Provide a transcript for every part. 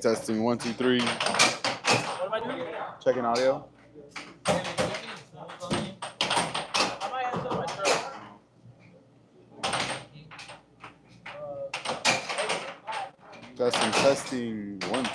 Testing, testing. 1, 2, 3. Checking audio. Testing, testing. 1, 2.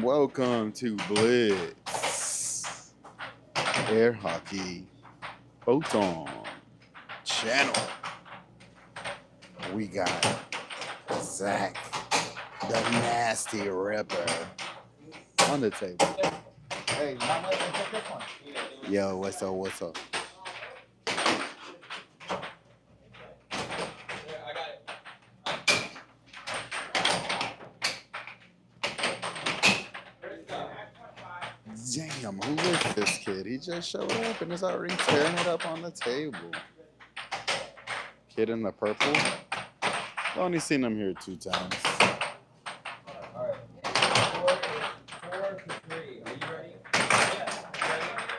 Welcome to Blitz Air Hockey Photon channel. We got Zach, the nasty ripper, on the table. Hey, not letting me take this one. Yo, what's up? What's up? Damn, who is this kid? He just showed up and is already tearing it up on the table. Kid in the purple. I've only seen him here 2 times. All right. 4 to 3. Are you ready? Yeah.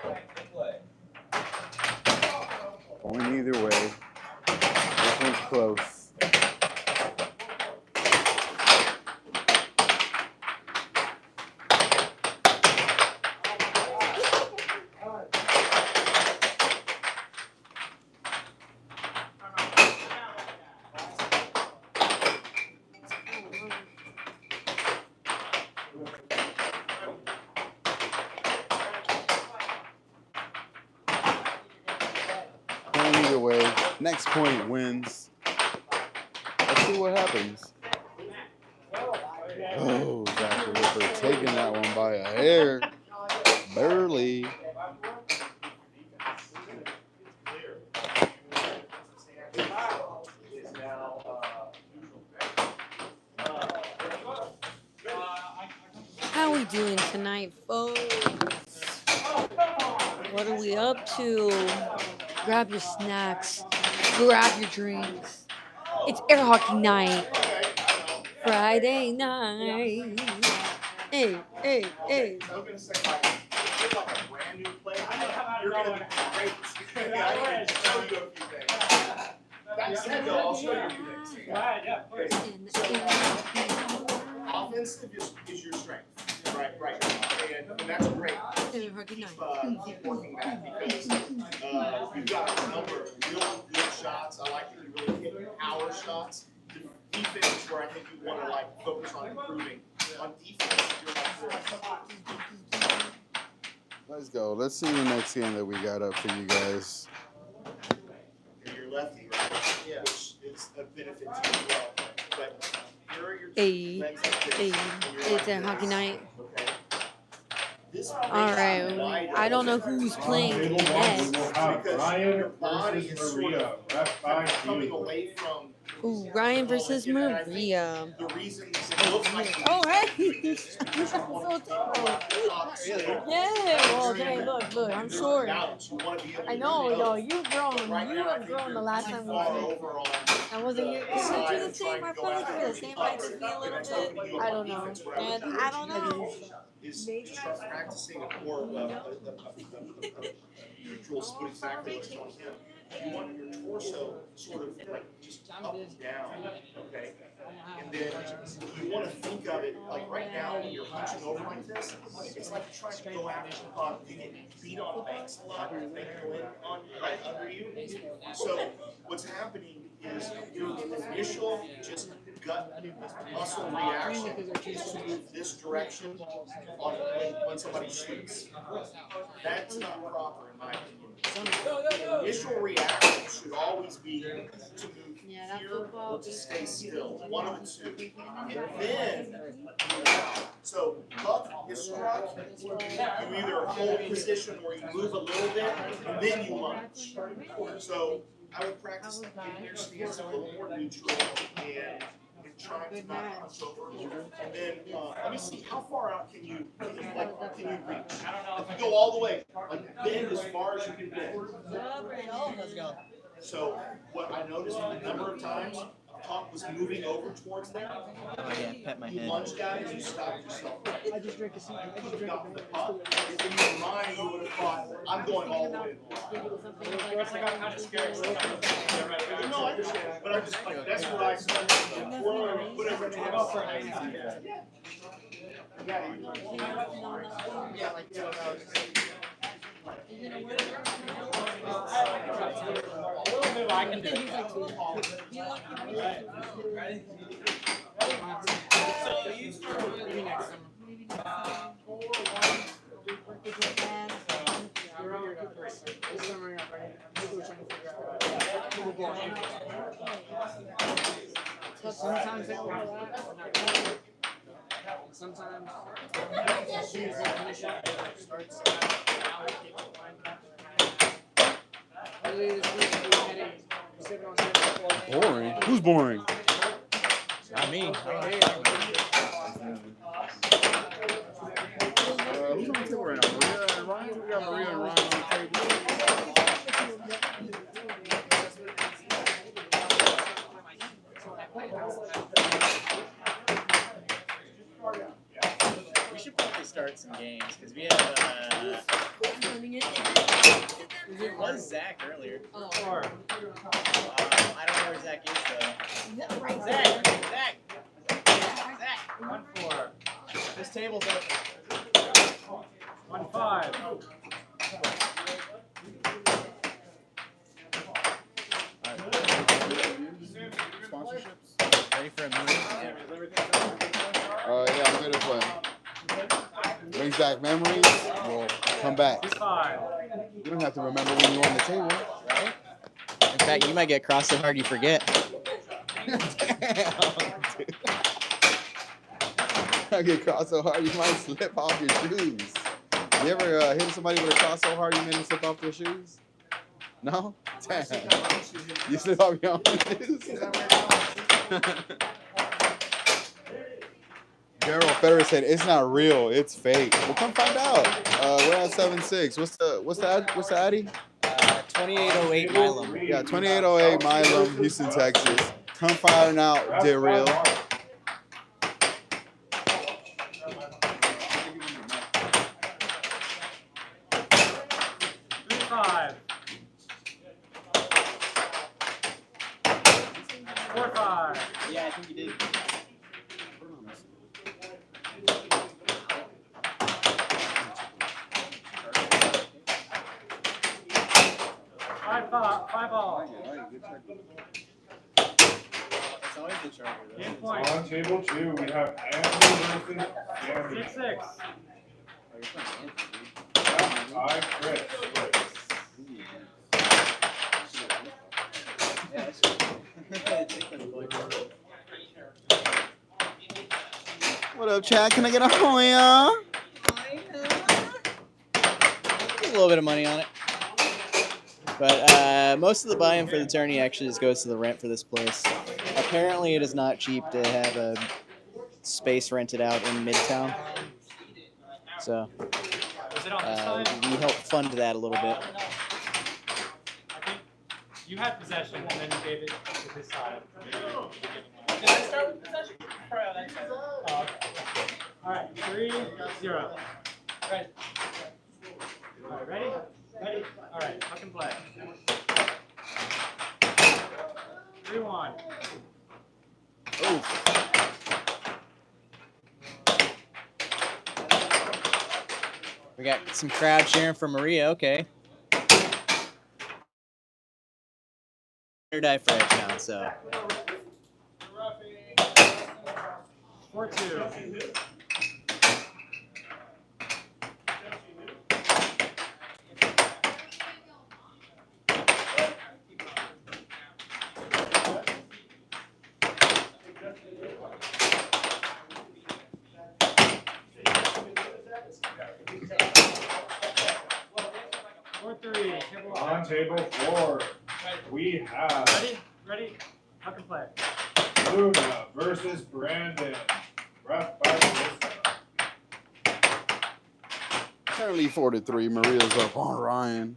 Ready? Play. Going either way. This one's close. Either way, next point wins. Let's see what happens. Oh, Zach Ripper taking that one by a hair. Barely. How we doing tonight, folks? What are we up to? Grab your snacks, grab your drinks. It's air hockey night. Friday night. Hey, hey, hey. I'm going to say, like a brand new player, you're going to be great. I can show you a few things. That said, though, I'll show you a few things. Offensive is your strength, right now. And that's great. Keep working that because you've got a number of really good shots. I like that you really hit power shots. Defense is where I think you want to focus on improving. On defense, Let's go. Let's see the next game that we got up for you guys. You're lefty, right? Yeah. Which is a benefit to you as well. But here are your legs like this, It's air hockey night. Okay. All right. I don't know who's playing next. Because your body is sort of coming away from. Ooh, Ryan versus Maria. The reason it looks like oh, hey! Yeah, well, okay, look, I'm short. I know, you've grown. You have grown the last time we played. I wasn't you. Is it the same? I feel like you're the same height as me a little bit. I don't know. And I don't know. Is start practicing more of a neutral split exactly like on him. You want your torso sort of just up and down, okay? And then you want to think of it like right now when you're hunching over like this, it's like you're trying to go after the puck. You get beat on banks a lot and they go in on right under you. So what's happening is your initial just gut muscle reaction is to move this direction when somebody shoots. That's not proper in my opinion. The initial reaction should always be to move here or to stay still. One of the two. And then move out. So puck is struck, you either hold position or you move a little bit, and then you lunge. So I would practice getting your stance a little more neutral and trying to not punch over. And then let me see how far out can you reach? If you go all the way, bend as far as you can bend. So what I noticed a number of times, puck was moving over towards them, Oh yeah, pet my you head. lunged at it, you stopped yourself. I just drank a seat. I just You drank got a the beer. puck. If in your mind you would have thought, I'm going all the way to the line. No, I understand, but I'm just like, that's what I said. Whatever. Yeah, like 2 hours. I can do it. Maybe next summer. We're here at 3. This summer we're not ready. We're trying to figure out what we'll get. Sometimes they will that, or not really. Sometimes as soon as they finish it, it starts an hour take to find that. Earlier this week we had a 7-on-7 Boring. Who's boring? Not me. Who's on the table right now? Maria and Ryan? We got Maria and Ryan on the table. We should probably start some games because we have. It was Zach earlier. I don't know where Zach is though. Zach. 1-4. This table's open. 1-5. Sponsorships? Ready for a meeting? Yeah, I'm good at playing. Brings back memories. We'll come back. 5. You don't have to remember when you're on the table, right? In fact, you might get crossed so hard you forget. Damn, dude. I get crossed so hard you might slip off your shoes. You ever hit somebody with a cross so hard you made them slip off their shoes? No? Damn. You slip off your own shoes? Daryl Federer said it's not real, it's fake. Well, come find out. We're at 7-6. What's the Addy? 2808 Milam. Yeah, 2808 Milam, Houston, Texas. Come find out, they're real. 3-5. 4-5. Yeah, I think you did. 5-all. It's always the charger. though. Game point. On table 2, we have Andrew versus Jeremy. 6-6. I Chris. What up, Chad? Can I get a Hoya? There's a little bit of money on it. But most of the buy-in for the tourney actually just goes to the rent for this place. Apparently it is not cheap to have a space rented out in Midtown. So Was it on this side? we helped fund that a little bit. I think you had possession and then you gave it to this side. Did I start with possession? Oh, okay. Alright, 3-0. Ready. Alright, ready? Ready? Alright, fucking play. 3-1. Oof. We got some crowd cheering for Maria. Okay. Or die for edge now, so. 4-2. On table 4, we have Ready? Ready? Fucking play. Luna versus Brandon. Ref by Melissa. Currently 4-3. Maria's up on Ryan.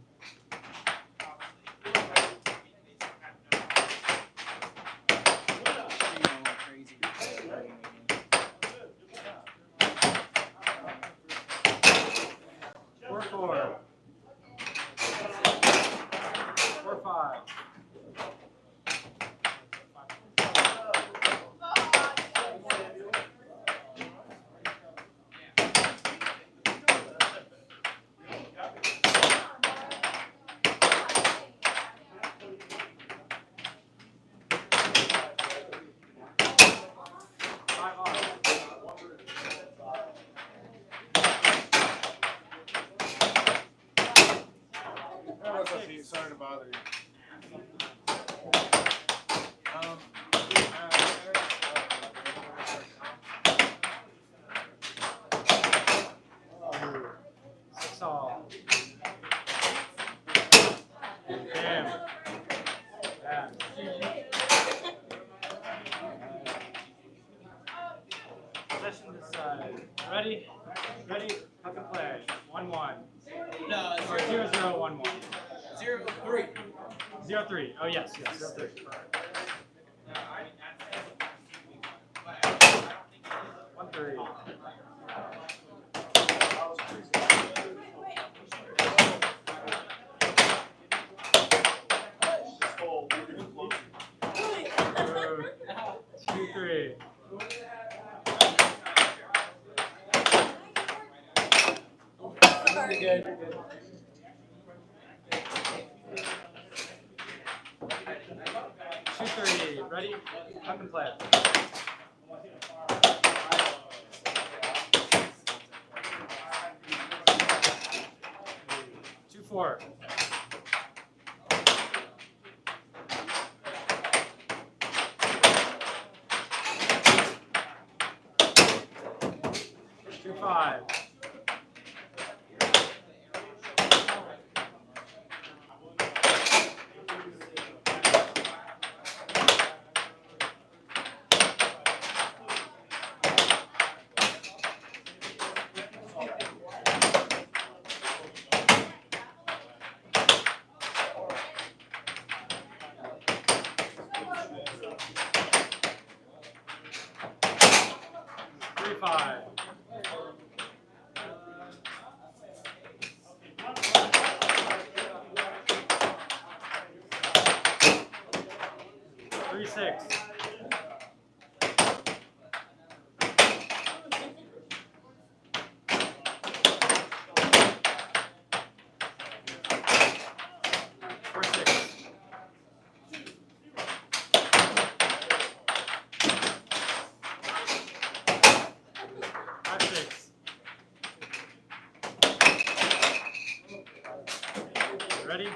to bother you. Six all. Damn. Yeah. Possession this side. Ready? Ready? Puck and play. 1-1. No, Or 0-0-1-1. 0-3. 0-3. Oh yes, yes. 0-3. 1-3. Ooh. 2-3. Good. 2-3. Ready? Puck and play. 2-4. 2-5. 3-5. 3-6. 4-6. 5-6. Ready?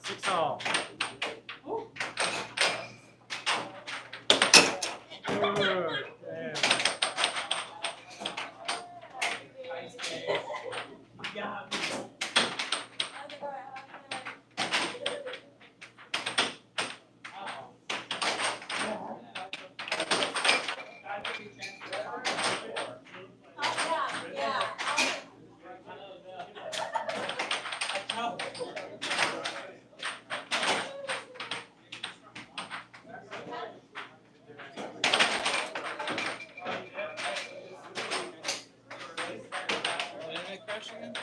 6 all. Ooh, damn. Internet crash again?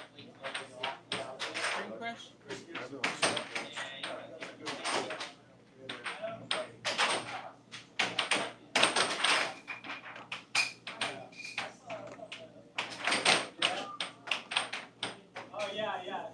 Screen crash? Oh yeah, yeah.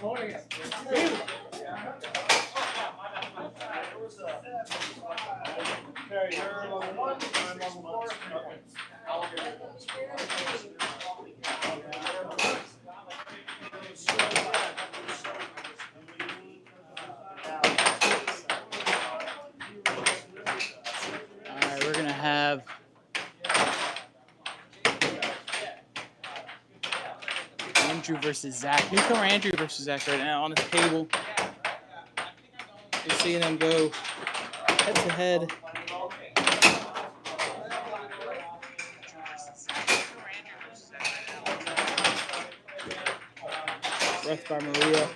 Very level 1, I'm level 4. Alright, we're gonna have Andrew versus Zach. Newcomer Andrew versus Zach right now on the table. You're seeing them go head to head. Ref by Maria.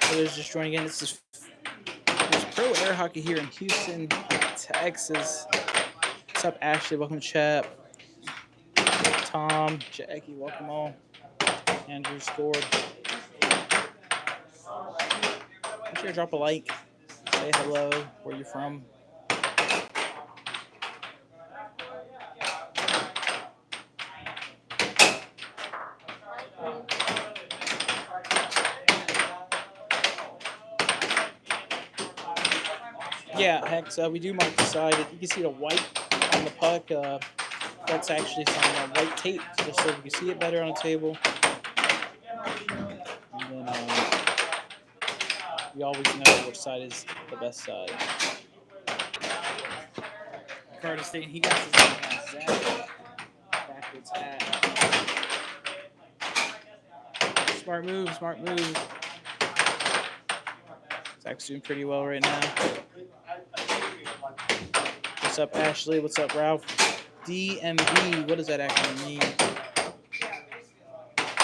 Others just joining in. This is Pro Air Hockey here in Houston, Texas. What's up, Ashley? Welcome, Chap. Tom, Jackie, welcome all. Andrew scored. Make sure to drop a like. Say hello, where you're from. Yeah, Hex, we do mark the side. You can see the white on the puck. That's actually some white tape, just so you can see it better on the table. And then we always know which side is the best side. Carter State, he got his Zach backwards hat. Smart move, smart move. Zach's doing pretty well right now. What's up, Ashley? What's up, Ralph? DMV, what does that actually mean?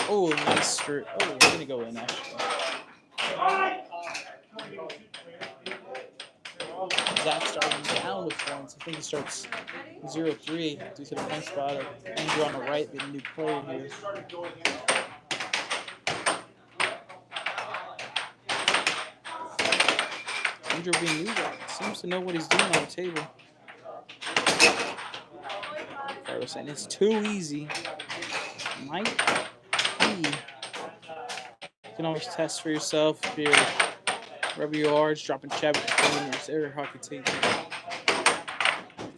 Oh, nice strip. Oh, we're going to go in, actually. Zach starting down with points. I think he starts 0-3 due to the point spot. Andrew on the right being a new player here. Andrew being new, seems to know what he's doing on the table. Carlos saying it's too easy. Might be. You can always test for yourself if you're wherever you are. Just dropping chat with the Air Hockey table.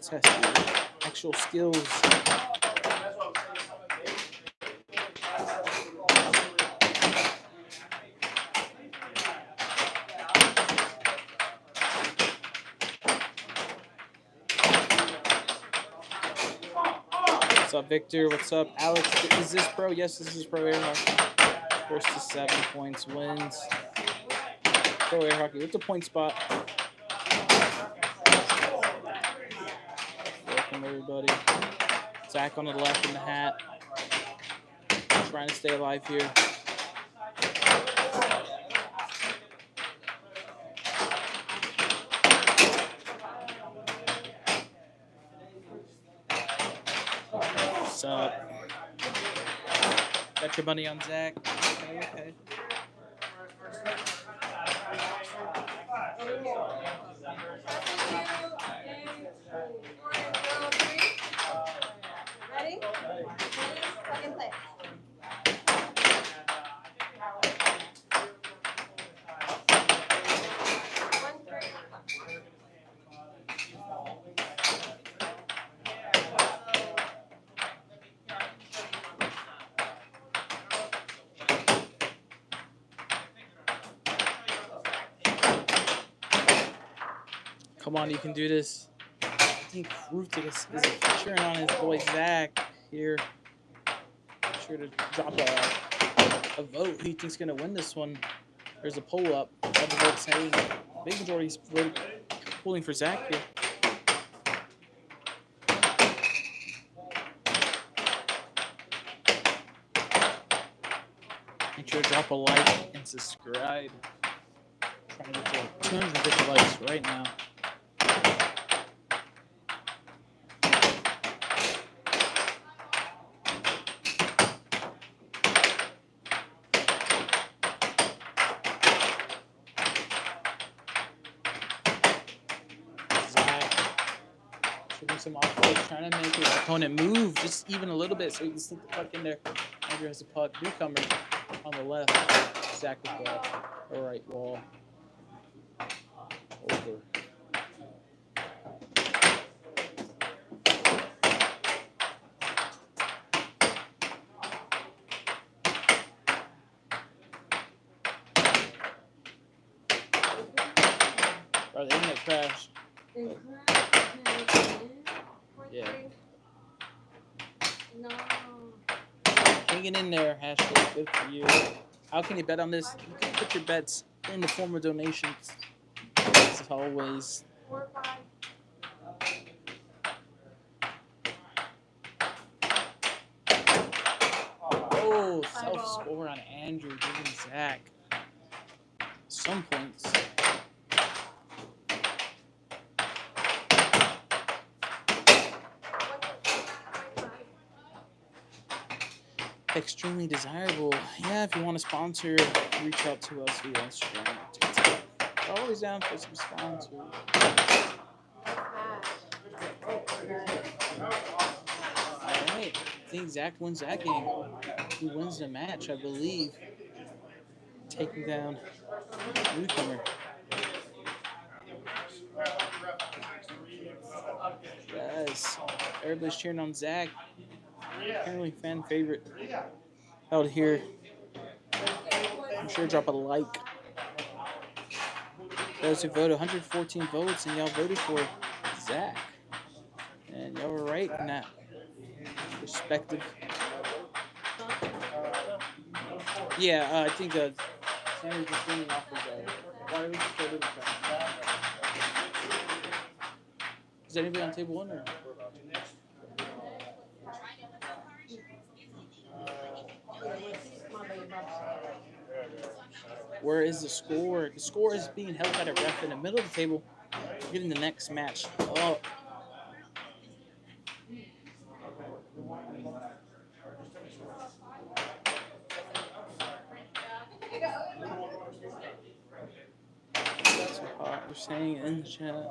Test your actual skills. What's up, Victor? What's up, Alex? Is this pro? Yes, this is Pro Air Hockey. First to 7 points wins. Pro Air Hockey with the point spot. Welcome, everybody. Zach on the left in the hat. Trying to stay alive here. What's up? Got your money on Zach? Okay, okay. Ready? Second place. Come on, you can do this. I think Ruth is cheering on his boy Zach here. Sure to drop a vote. Who you think's gonna win this one? There's a poll up. All the votes saying big majority's pulling for Zach here. Make sure to drop a like and subscribe. Trying to get to 250 likes right now. Giving some offload, trying to make his opponent move just even a little bit so he can slip the puck in there. Andrew has the puck. Newcomer on the left. Zach with the right wall. Over. Bro, the internet crashed. Yeah. No. Hanging in there, hashtag good for you. How can you bet on this? You can put your bets in the form of donations. As always. 4 or 5. Oh, self-score on Andrew giving Zach some points. Extremely desirable. Yeah, if you want to sponsor, reach out to us via Instagram. TikTok. We're always down for some sponsors. Alright, I think Zach wins that game. He wins the match, I believe. Taking down Newcomer. Yes, everybody's cheering on Zach. Apparently fan favorite out here. I'm sure drop a like. Those who voted, 114 votes, and y'all voted for Zach. And y'all were right in that perspective. Yeah, I think Sammy's just leaning off his wireless shoulder. Is anybody on table 1 or? Where is the score? The score is being held by the ref in the middle of the table, getting the next match. Oh. That's what we're saying in the chat.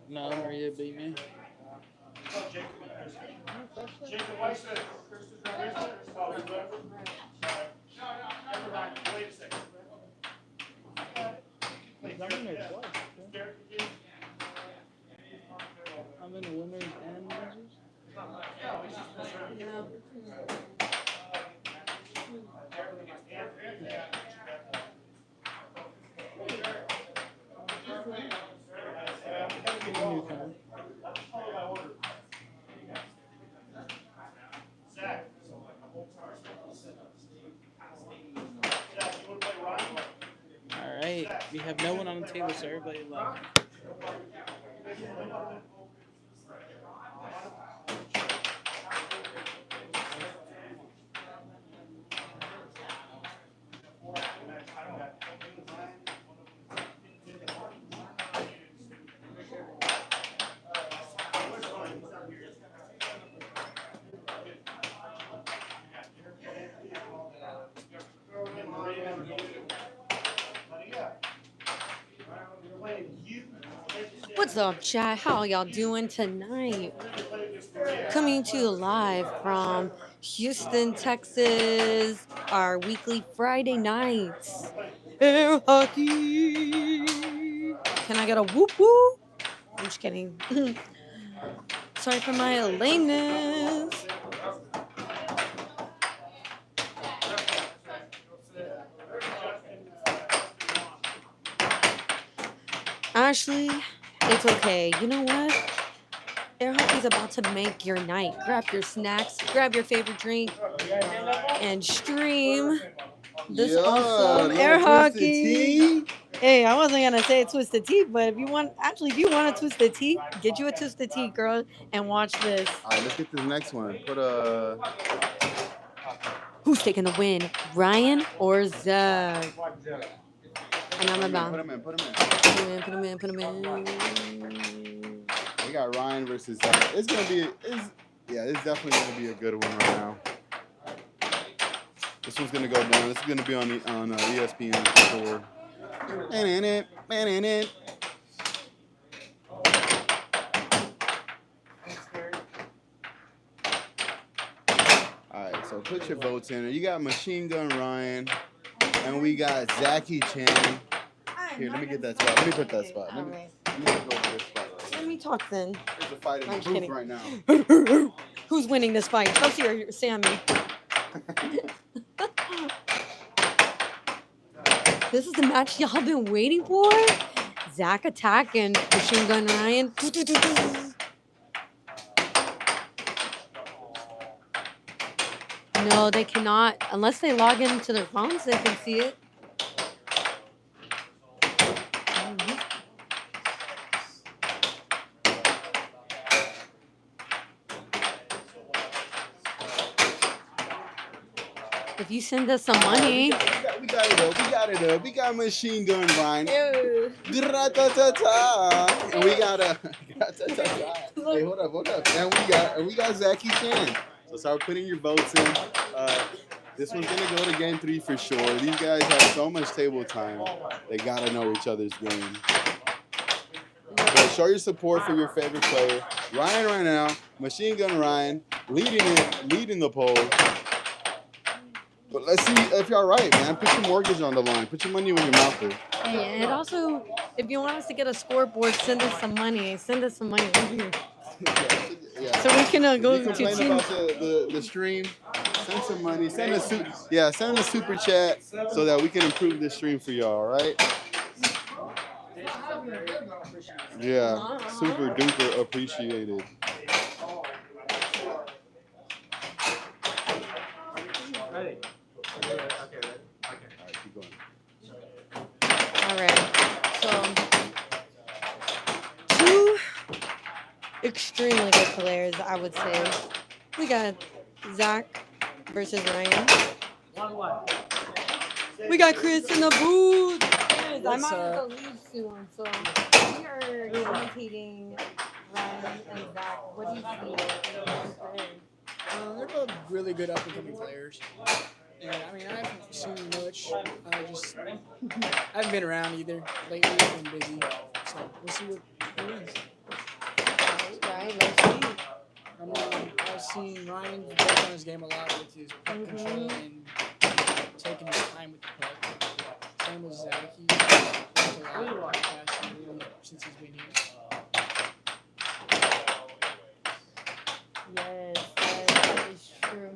No, Maria beat me. I'm in the winners and losers. All right, we have no one on the table, so everybody left. What's up, chat? How y'all doing tonight? Coming to you live from Houston, Texas, our weekly Friday nights. Air hockey. Can I get a whoop whoop? I'm just kidding. Sorry for my lameness. Ashley, it's okay. You know what? Air hockey's about to make your night. Grab your snacks, grab your favorite drink, and stream this awesome air hockey. Hey, I wasn't gonna say twisted tea, but if you want a twisted tea, get you a twisted tea, girl, and watch this. All right, let's get to the next one. Who's taking the win, Ryan or Zach? And I'm about. Put him in. Put him in. We got Ryan versus Zach. It's gonna be. It's definitely gonna be a good one right now. This one's gonna go down. This is gonna be on ESPN for sure. Man. All right, so put your votes in. You got Machine Gun Ryan, and we got Zachy Chan. Here, let me get that spot. Let me put that spot. Let me go to this spot. Let me talk then. There's a fight in the I'm booth kidding. right now. Who's winning this fight? Chelsea or Sammy? This is the match y'all been waiting for? Zach Attack and Machine Gun Ryan. No, they cannot. Unless they log into their phones, they can see it. If you send us some money. We got it up. We got Machine Gun Ryan. Ew. Gra-ta-ta-ta. And we got a. Hey, hold up. And we got Zachy Chan. So start putting your votes in. This one's gonna go to game 3 for sure. These guys have so much table time. They gotta know each other's game. But show your support for your favorite player. Ryan right now, Machine Gun Ryan, leading the poll. But let's see if y'all right, man. Put your mortgage on the line. Put your money in your mouth there. Hey, and also, if you want us to get a scoreboard, send us some money. Send us some money right here. Yeah. So we can go If you to complain team. about the stream, send some money. Send a super chat so that we can improve the stream for y'all, all right? Yeah, super duper appreciated. Ready? Okay. All right, keep going. All right. So, two extremely good players, I would say. We got Zach versus Ryan. 1-1. We got Chris in the booth. Chris, I What's might have up? to leave soon. So, we are commentating Ryan and Zach. What do you think? They're both really good up and coming players. And I mean, I haven't seen much. I haven't been around either. Lately, I've been busy. So we'll see what it is. Right, let's see. I mean, I've seen Ryan work on his game a lot with his puck control and taking his time with the puck. Same with Zach. He's worked a lot faster since he's been here. Yes, that is true.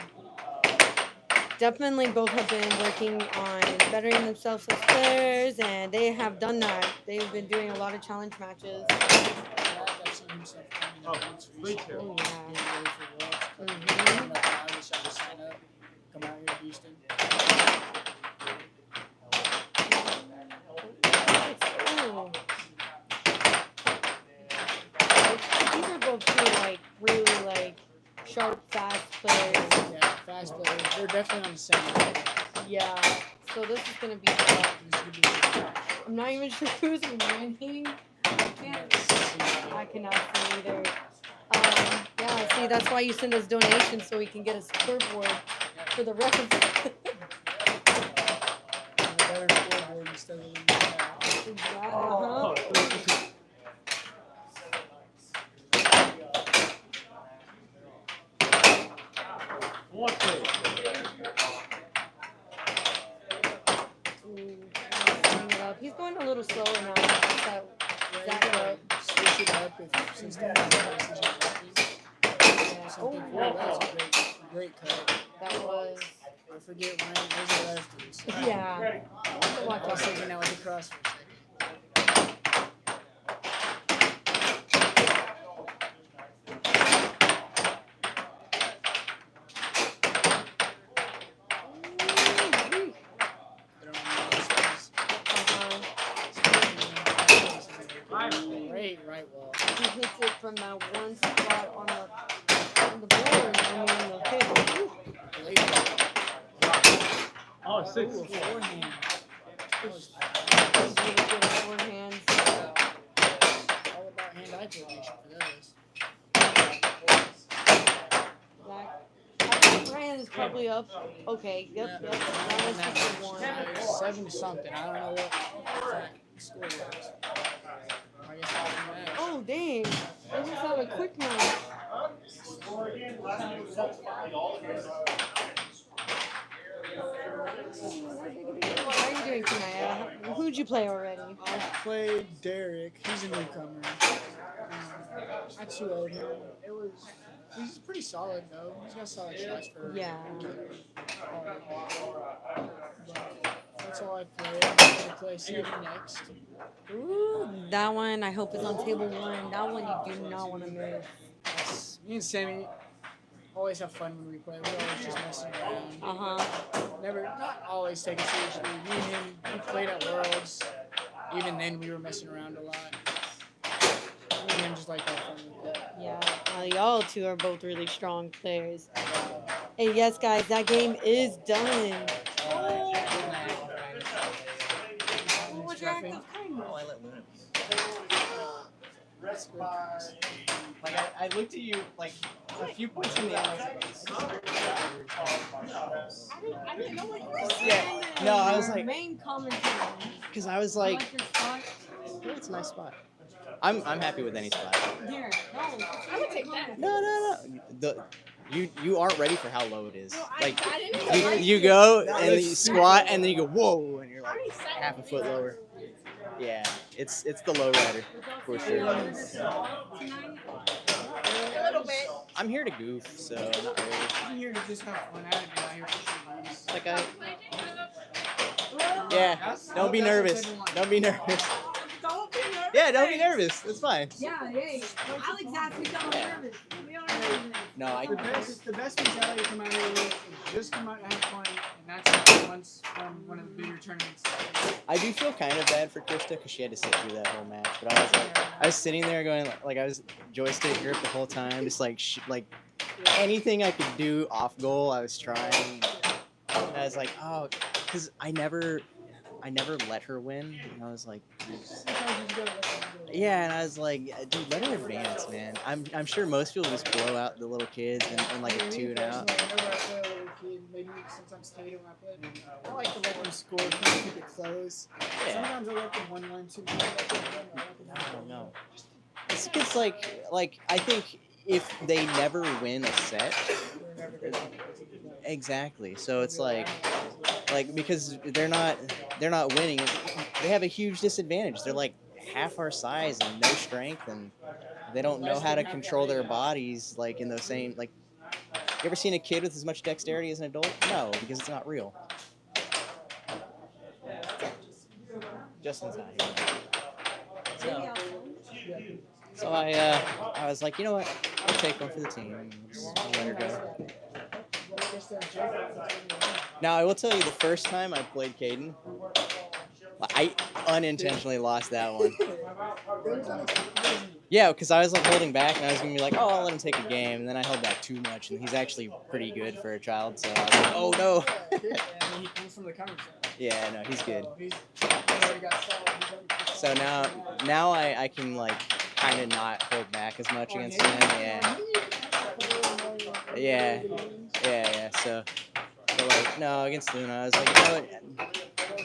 Definitely both have been working on bettering themselves as players, and they have done that. They've been doing a lot of challenge matches. I've seen himself coming up once recently. Oh, Getting yeah. ready for Worlds. Mhm. I wish I would sign up, come out here to Houston. Ooh. These are both two, really, sharp, fast players. Yeah, fast players. They're definitely on the same level. Yeah. So this is going to be tough. This is gonna be good. I'm not even sure who's winning. I cannot see either. Yeah, see, that's why you send us donations so we can get a scoreboard for the refs. A better scoreboard instead of Uh-huh. He's going a little slower now. Zach up. switch it up since the Oh, that was a great cut. that was. I forget when those are lefties. Yeah. I was thinking that was a cross for a second. Great right wall. He hits it from that one spot on the board. I mean, the hit. Late. Oh, 6. Ooh, forehand. probably up. Okay, yep. That was 51. 7 something. I don't know what exact score was. I guess I'll come back. Oh, dang. They just had a quick match. How are you doing tonight? Who'd you play already? I played Derek. He's a newcomer. I 2-0'd him. He's pretty solid though. He's got solid shots for. Yeah. That's all I play. I'm going to play Sammy next. Ooh, that one, I hope it's on table 1. That one you do not want to miss. Yes. Me and Sammy always have fun when we play. We always just messing around. Not always take it seriously. Me and him, we played at Worlds. Even then, we were messing around a lot. Me and him just like have fun with it. Yeah, y'all two are both really strong players. Hey, yes, guys, that game is done. What's your act of kindness? Oh, I let Luna Like, I looked at you, like, a few points from the end. I didn't know what you were saying. Yeah, no, I was like, Main commentary. because I was I like, like your spot. yeah, it's a nice spot. I'm happy with any spot. There. No, I would take that. No. You aren't ready for how low it is. Like, I didn't even like you go and then you squat and then you go whoa and you're like half a foot lower. Yeah, it's the low rider for sure. A little bit. I'm here to goof, so not really. I'm here to just have fun. I haven't been out here for 2 weeks. Like yeah. Don't be nervous. Don't be nervous. Don't be nervous. Yeah, don't be nervous. It's fine. Yeah, hey. Alex asked me don't be nervous. We are nervous. No, The best mentality to come out here with is just come out and have fun, and that's once from one of the bigger tournaments. I do feel kind of bad for Krista because she had to sit through that whole match. But I was sitting there going like I was joystick grip the whole time, just like anything I could do off goal, I was trying. And I was like, oh, because I never let her win. And I was like, yeah, and I was like, dude, let her advance, man. I'm sure most people just blow out the little kids and like a tune out. Whenever I play a little kid, maybe sometimes Tatum I play. I like to let them score, keep it close. Yeah. Sometimes I let them 1-1, 2-1. No. It's like I think if they never win a set, exactly. So it's like because they're not winning, they have a huge disadvantage. They're like half our size and no strength, and they don't know how to control their bodies like in the same like. You ever seen a kid with as much dexterity as an adult? No, because it's not real. Justin's not here. So I was like, you know what? I'll take one for the team. Just let her go. Now, I will tell you, the first time I played Caden, I unintentionally lost that one. Yeah, because I was like holding back, and I was going to be like, oh, I'll let him take a game. And then I held back too much, and he's actually pretty good for a child. So I was like, oh, no. He comes from the cover side. Yeah, no, he's good. He's already got solid. So now I can, like, kind of not hold back as much against him. Yeah. So, but like, no, against Luna, I was like, you know what?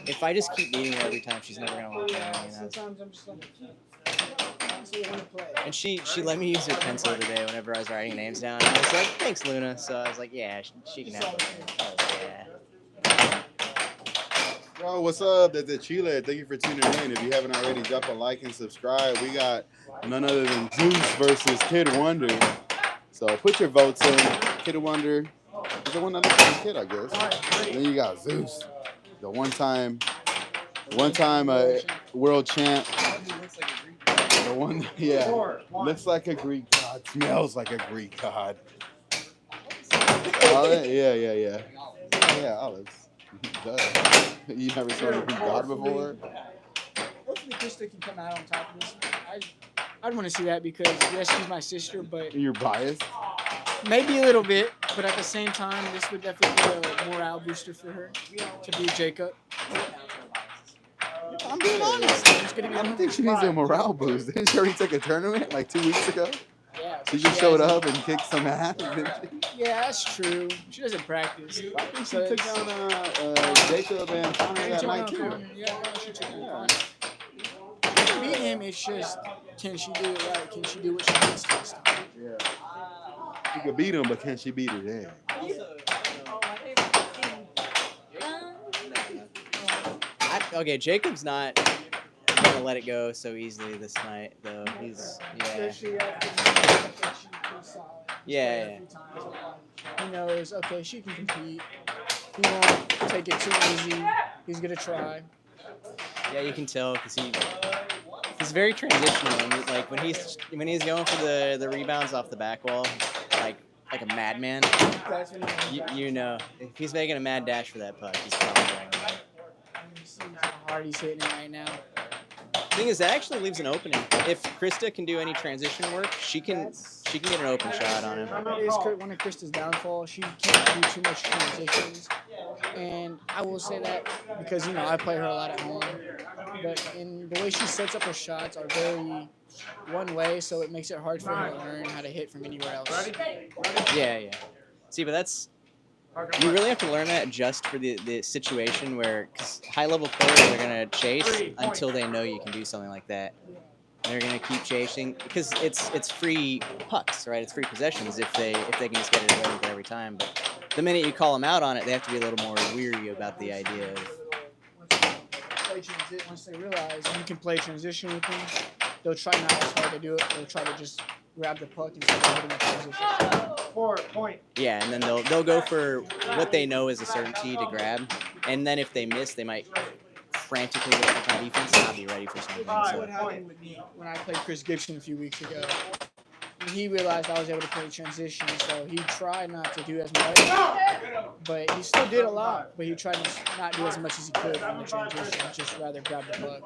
If I just keep beating her every time, she's never gonna want to play. Sometimes I'm just like, and she let me use her pencil today whenever I was writing names down. And I was like, thanks, Luna. So I was like, yeah, she can have it. Yeah. Yo, what's up? That's at Chile. Thank you for tuning in. If you haven't already, drop a like and subscribe. We got none other than Zeus versus Kid Wonder. So put your votes in. Kid Wonder is the one that looks like a kid, I guess. And then you got Zeus, the one-time world champ. The one, yeah, looks like a Greek god, smells like a Greek god. Olive? Yeah, olives. Duh. You never saw a Greek god before? Hopefully Krista can come out on top of this. I'd want to see that because, yes, she's my sister, but You're biased? maybe a little bit. But at the same time, this would definitely be a morale booster for her to beat Jacob. I'm being honest. I don't think she needs a morale boost. Didn't she already take a tournament like 2 weeks ago? Yeah, Yeah. She but just showed hasn't. up and kicked some ass. Didn't she? Yeah, that's true. She doesn't practice. I think she So took it's- down Jacob and Connor She that took night down too. Connor. Yeah, no, she took down Yeah. Connor. She can beat him. It's just, can she do it right? Can she do what she needs to this time? Yeah. She could beat him, but can she beat her dad? Okay, Jacob's not gonna let it go so easily this night, though. He's yeah. He knows, okay, she can compete. He won't take it too easy. He's gonna try. Yeah, you can tell because he's very transitional. And like when he's going for the rebounds off the back wall, like a madman. That's when You know, if he's making a mad dash for that puck, he's probably going to win. you see how hard he's hitting it right now. The thing is, that actually leaves an opening. If Krista can do any transition work, she can get an open shot on him. That is one of Krista's downfall. She can't do too much transitions. And I will say that because, I play her a lot at home. But in the way she sets up her shots are very one way, so it makes it hard for her to learn how to hit from anywhere else. Yeah. See, but you really have to learn that just for the situation where, because high-level players are going to chase until they know you can do something like that. They're going to keep chasing because it's free pucks, right? It's free possessions if they can just get it away with it every time. But the minute you call them out on it, they have to be a little more weary about the idea of. Once they realize you can play transition with them, they'll try not as hard to do it. They'll try to just grab the puck instead of hitting the transition. 4 point. Yeah, and then they'll go for what they know is a certainty to grab, and then if they miss, they might frantically look up on defense and not be ready for something. That's So, what happened with me when I played Chris Gibson a few weeks ago. He realized I was able to play transition, so he tried not to do as much, but he still did a lot. But he tried to not do as much as he could in the transition, just rather grab the puck.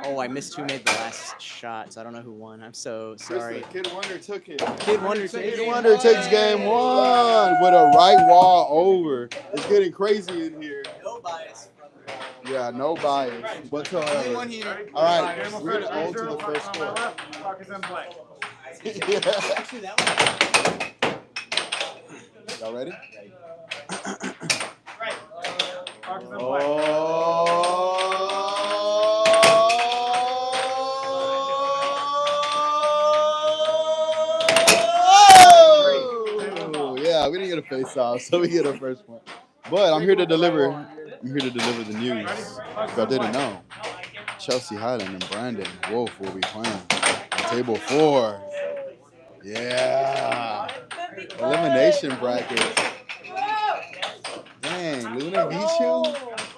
oh, I missed who made the last shot, so I don't know who won. I'm so sorry. Kid Wonder took it. Kid Wonder Kid Wonder takes game 1 with a right wall over. It's getting crazy in here. No bias. Yeah, no bias whatsoever. All right, we're gonna go to the first score. Yeah. Y'all ready? Right. Park is in black. Oh, yeah, we didn't get a face off, so we get a first one. But I'm here to deliver. I'm here to deliver the news. If y'all didn't know, Chelsea Highland and Brandon Wolf will be playing on table 4. Yeah. Elimination bracket. Dang, Luna beat you?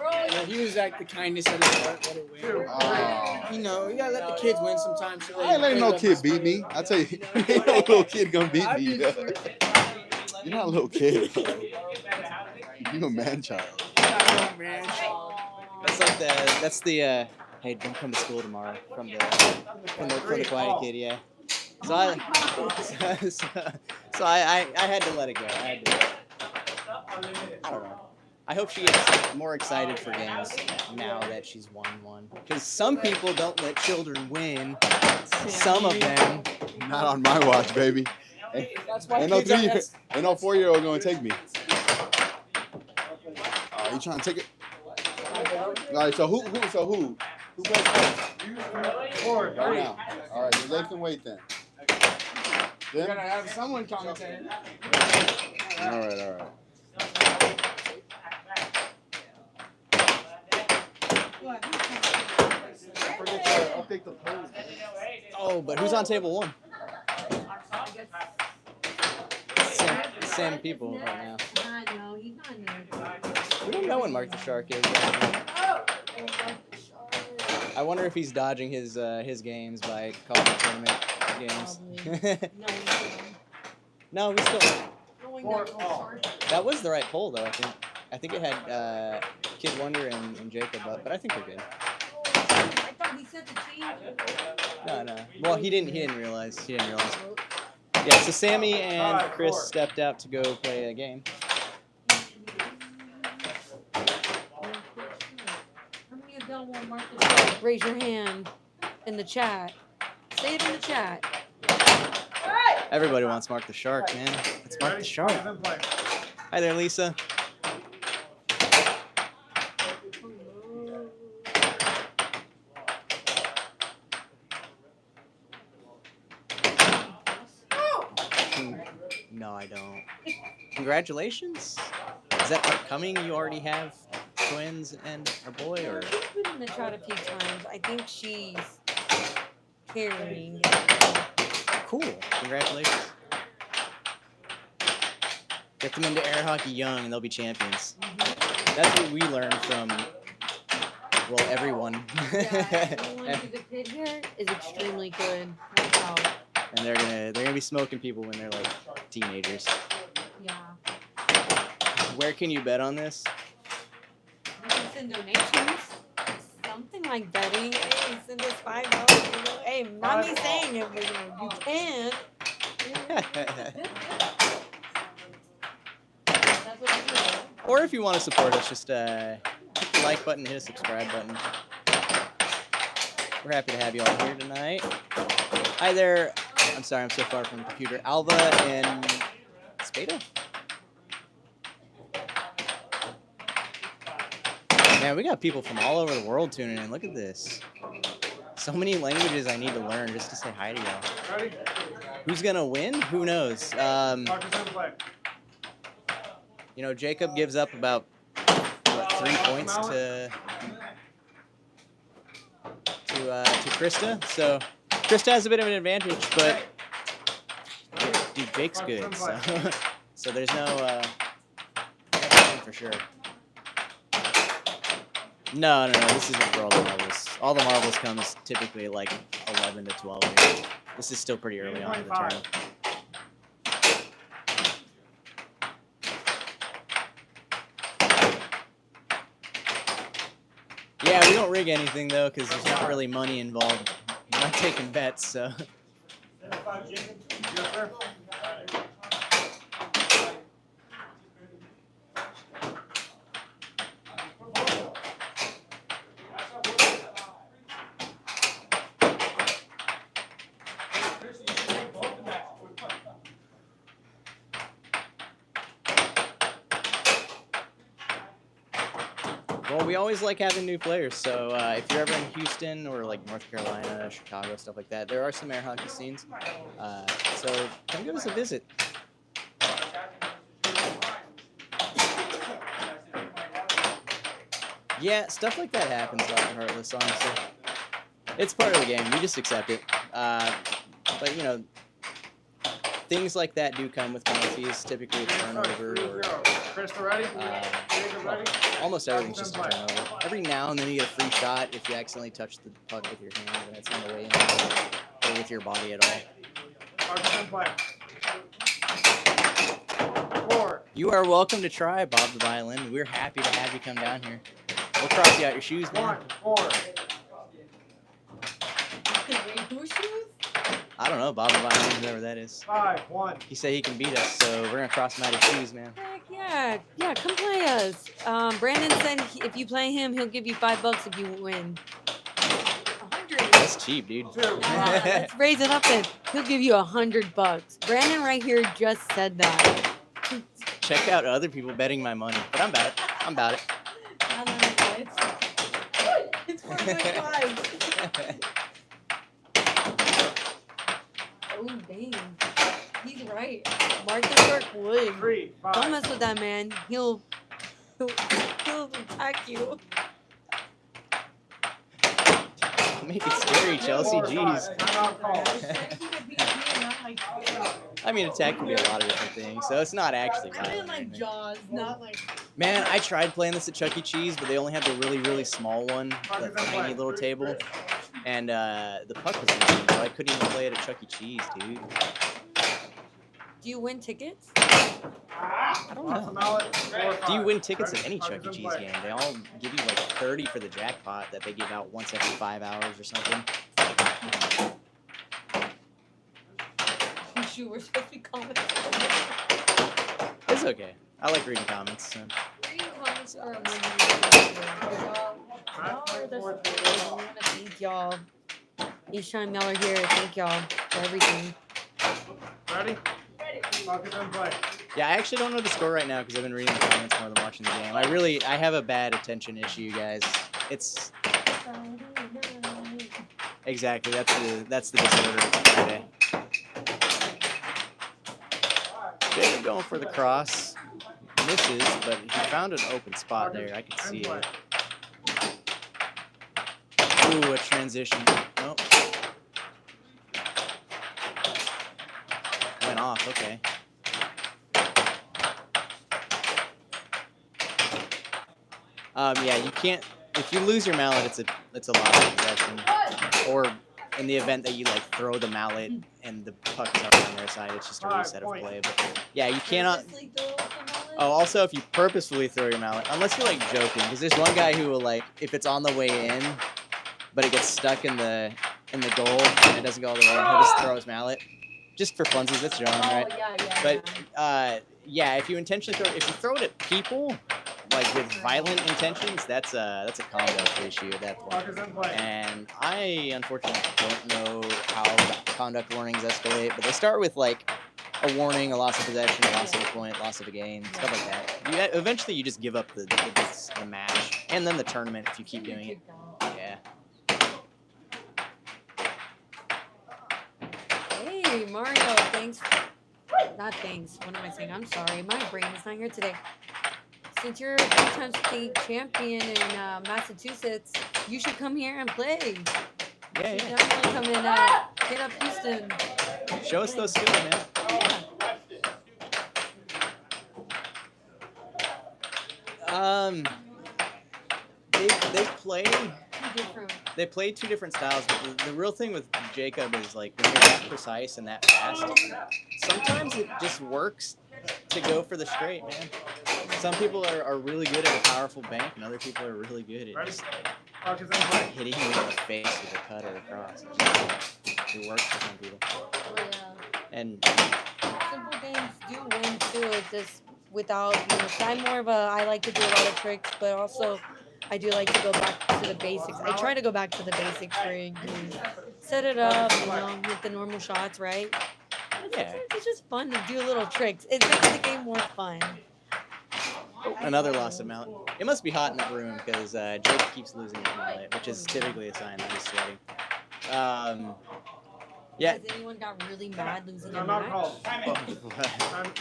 Yeah, he was like the kindness of his heart, let it win. Oh. You gotta let the kids win sometimes. So I ain't letting no kid beat me. I tell you, ain't no little kid gonna beat me. You're not a little kid. You a man child. That's the hey, don't come to school tomorrow from the quiet kid, yeah. So I had to let it go. I don't know. I hope she gets more excited for games now that she's won one. Because some people don't let children win. Some of them. Not on my watch, baby. That's why Ain't no kids ain't no 4-year-old gonna take me. You trying to take it? All right. So who plays first? Right now. All right. So they can wait then. You gotta have someone commentating. All right. I'll take the poll. Oh, but who's on table 1? Same people right now. No, he's not here. We don't know when Mark the Shark is. I wonder if he's dodging his games by calling tournament games. No, we still. That was the right poll, though. I think it had Kid Wonder and Jacob up, but I think we're good. I thought we said to change. No. Well, he didn't realize. Yeah. So Sammy and Chris stepped out to go play a game. How many of y'all want Mark the Shark? Raise your hand in the chat. Say it in the chat. Everybody wants Mark the Shark, man. It's Mark the Shark. Hi there, Lisa. No, I don't. Congratulations. Is that upcoming? You already have twins and a boy, or? She's been in the trot a few times. I think she's carrying. Cool. Congratulations. Get them into air hockey young, and they'll be champions. That's what we learned from, well, everyone. Yeah, everyone who's a kid here is extremely good. Wow. And they're gonna be smoking people when they're like teenagers. Yeah. Where can you bet on this? You can send donations. Something like betting. Hey, send us $5. Hey, not me saying it, but you can. That's what I do. Or if you want to support us, just hit the like button, hit a subscribe button. We're happy to have you all here tonight. Hi there. I'm sorry, I'm so far from the computer. Alva and Spada? Man, we got people from all over the world tuning in. Look at this. So many languages I need to learn just to say hi to y'all. Who's going to win? Who knows? You know, Jacob gives up about, what, 3 points to Krista. So Krista has a bit of an advantage, but dude, Jake's good. So there's no for sure. No. This isn't for all the marbles. All the marbles comes typically like 11 to 12 years. This is still pretty early on in the tournament. Yeah, we don't rig anything though, because there's not really money involved. I'm not taking bets, so. Well, we always like having new players, so if you're ever in Houston or like North Carolina, Chicago, stuff like that, there are some air hockey scenes. So come give us a visit. Yeah, stuff like that happens a lot in Heartless, honestly. It's part of the game. We just accept it. But, you know, things like that do come with penalties. Typically it's turnover or almost everything's just a turnover. Every now and then you get a free shot if you accidentally touch the puck with your hand and it's on the way in, or with your body at all. You are welcome to try, Bob the Violin. We're happy to have you come down here. We'll cross you out your shoes, man. Whose shoes? I don't know, Bob the Violin, whoever that is. 5-1. He said he can beat us, so we're gonna cross him out his shoes, man. Heck yeah. Yeah, come play us. Brandon said if you play him, he'll give you $5 if you win. 100. That's cheap, dude. Let's raise it up then. He'll give you $100. Brandon right here just said that. Check out other people betting my money, but I'm about it. I'm about it. It's 4.5. Oh, dang. He's right. Mark the Shark would. 3, 5. Don't mess with that man. He'll attack you. Make it scary, Chelsea. Jeez. I mean, attack can be a lot of different things, so it's not actually I mean violent. like Jaws, not like. Man, I tried playing this at Chuck E. Cheese, but they only had the really, really small one, the tiny little table, and the puck was amazing, so I couldn't even play it at Chuck E. Cheese, dude. Do you win tickets? I don't know. Do you win tickets at any Chuck E. Cheese game? They all give you like 30 for the jackpot that they give out once every 5 hours or something. Shoot, we're supposed to be commenting. It's okay. I like reading comments. So. Reading comments are amazing. Y'all are the support. I want to thank y'all. Each time y'all are here, thank y'all for everything. Ready? Focus and play. Yeah, I actually don't know the score right now because I've been reading the comments more than watching the game. I have a bad attention issue, guys. It's exactly that's the disorder of Friday. Jacob going for the cross, misses, but he found an open spot there. I could see it. Ooh, a transition. Nope. Went off. Okay. Yeah, you can't. If you lose your mallet, it's a loss of possession. Or in the event that you like throw the mallet and the puck is already on their side, it's just a reset of play. But yeah, you cannot. Oh, also if you purposefully throw your mallet, unless you're like joking, because there's one guy who will like if it's on the way in, but it gets stuck in the goal and it doesn't go all the way, he'll just throw his mallet, just for funsies. That's John, right? But yeah, if you intentionally if you throw it at people, like with violent intentions, that's a conduct issue at that point. And I unfortunately don't know how conduct warnings escalate, but they start with like a warning, a loss of possession, a loss of a point, loss of a game, stuff like that. Eventually, you just give up the match and then the tournament if you keep doing it. Yeah. Hey, Mario, thanks. Not thanks. What am I saying? I'm sorry. My brain is not here today. Since you're a three-time state champion in Massachusetts, you should come here and play. Yeah. Definitely come and hit up Houston. Show us those skills, man. They play two different styles, but the real thing with Jacob is like when you're that precise and that fast, sometimes it just works to go for the straight, man. Some people are really good at a powerful bank, and other people are really good at just hitting you in the face with a cut or a cross. It works for some people. Oh, yeah. And simple games do win too. It's just without, I'm more of I like to do a lot of tricks, but also I do like to go back to the basics. I try to go back to the basics where you set it up, hit the normal shots, right? yeah. It's just fun to do little tricks. It makes the game more fun. Another loss of mallet. It must be hot in that room because Jake keeps losing his mallet, which is typically a sign that he's sweating. Yeah. Has anyone got really mad losing a I'm not match? called.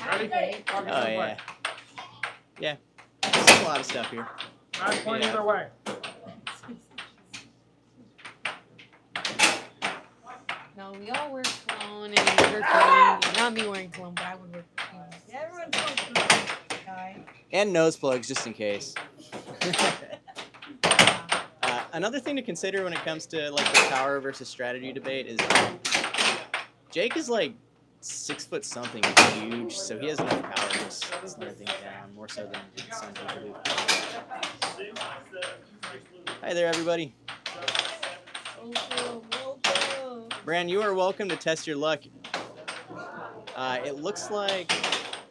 Ready? Oh, yeah. Yeah. There's a lot of stuff here. Match point either way. No, we all wear cologne and we work for not me wearing cologne, but I would work for you. Yeah, everyone's going to guy. And nose plugs, just in case. Another thing to consider when it comes to like the power versus strategy debate is Jake is like 6 foot something, huge, so he has enough power to slow things down more so than some people do. Hi there, everybody. Bran, you are welcome to test your luck. It looks like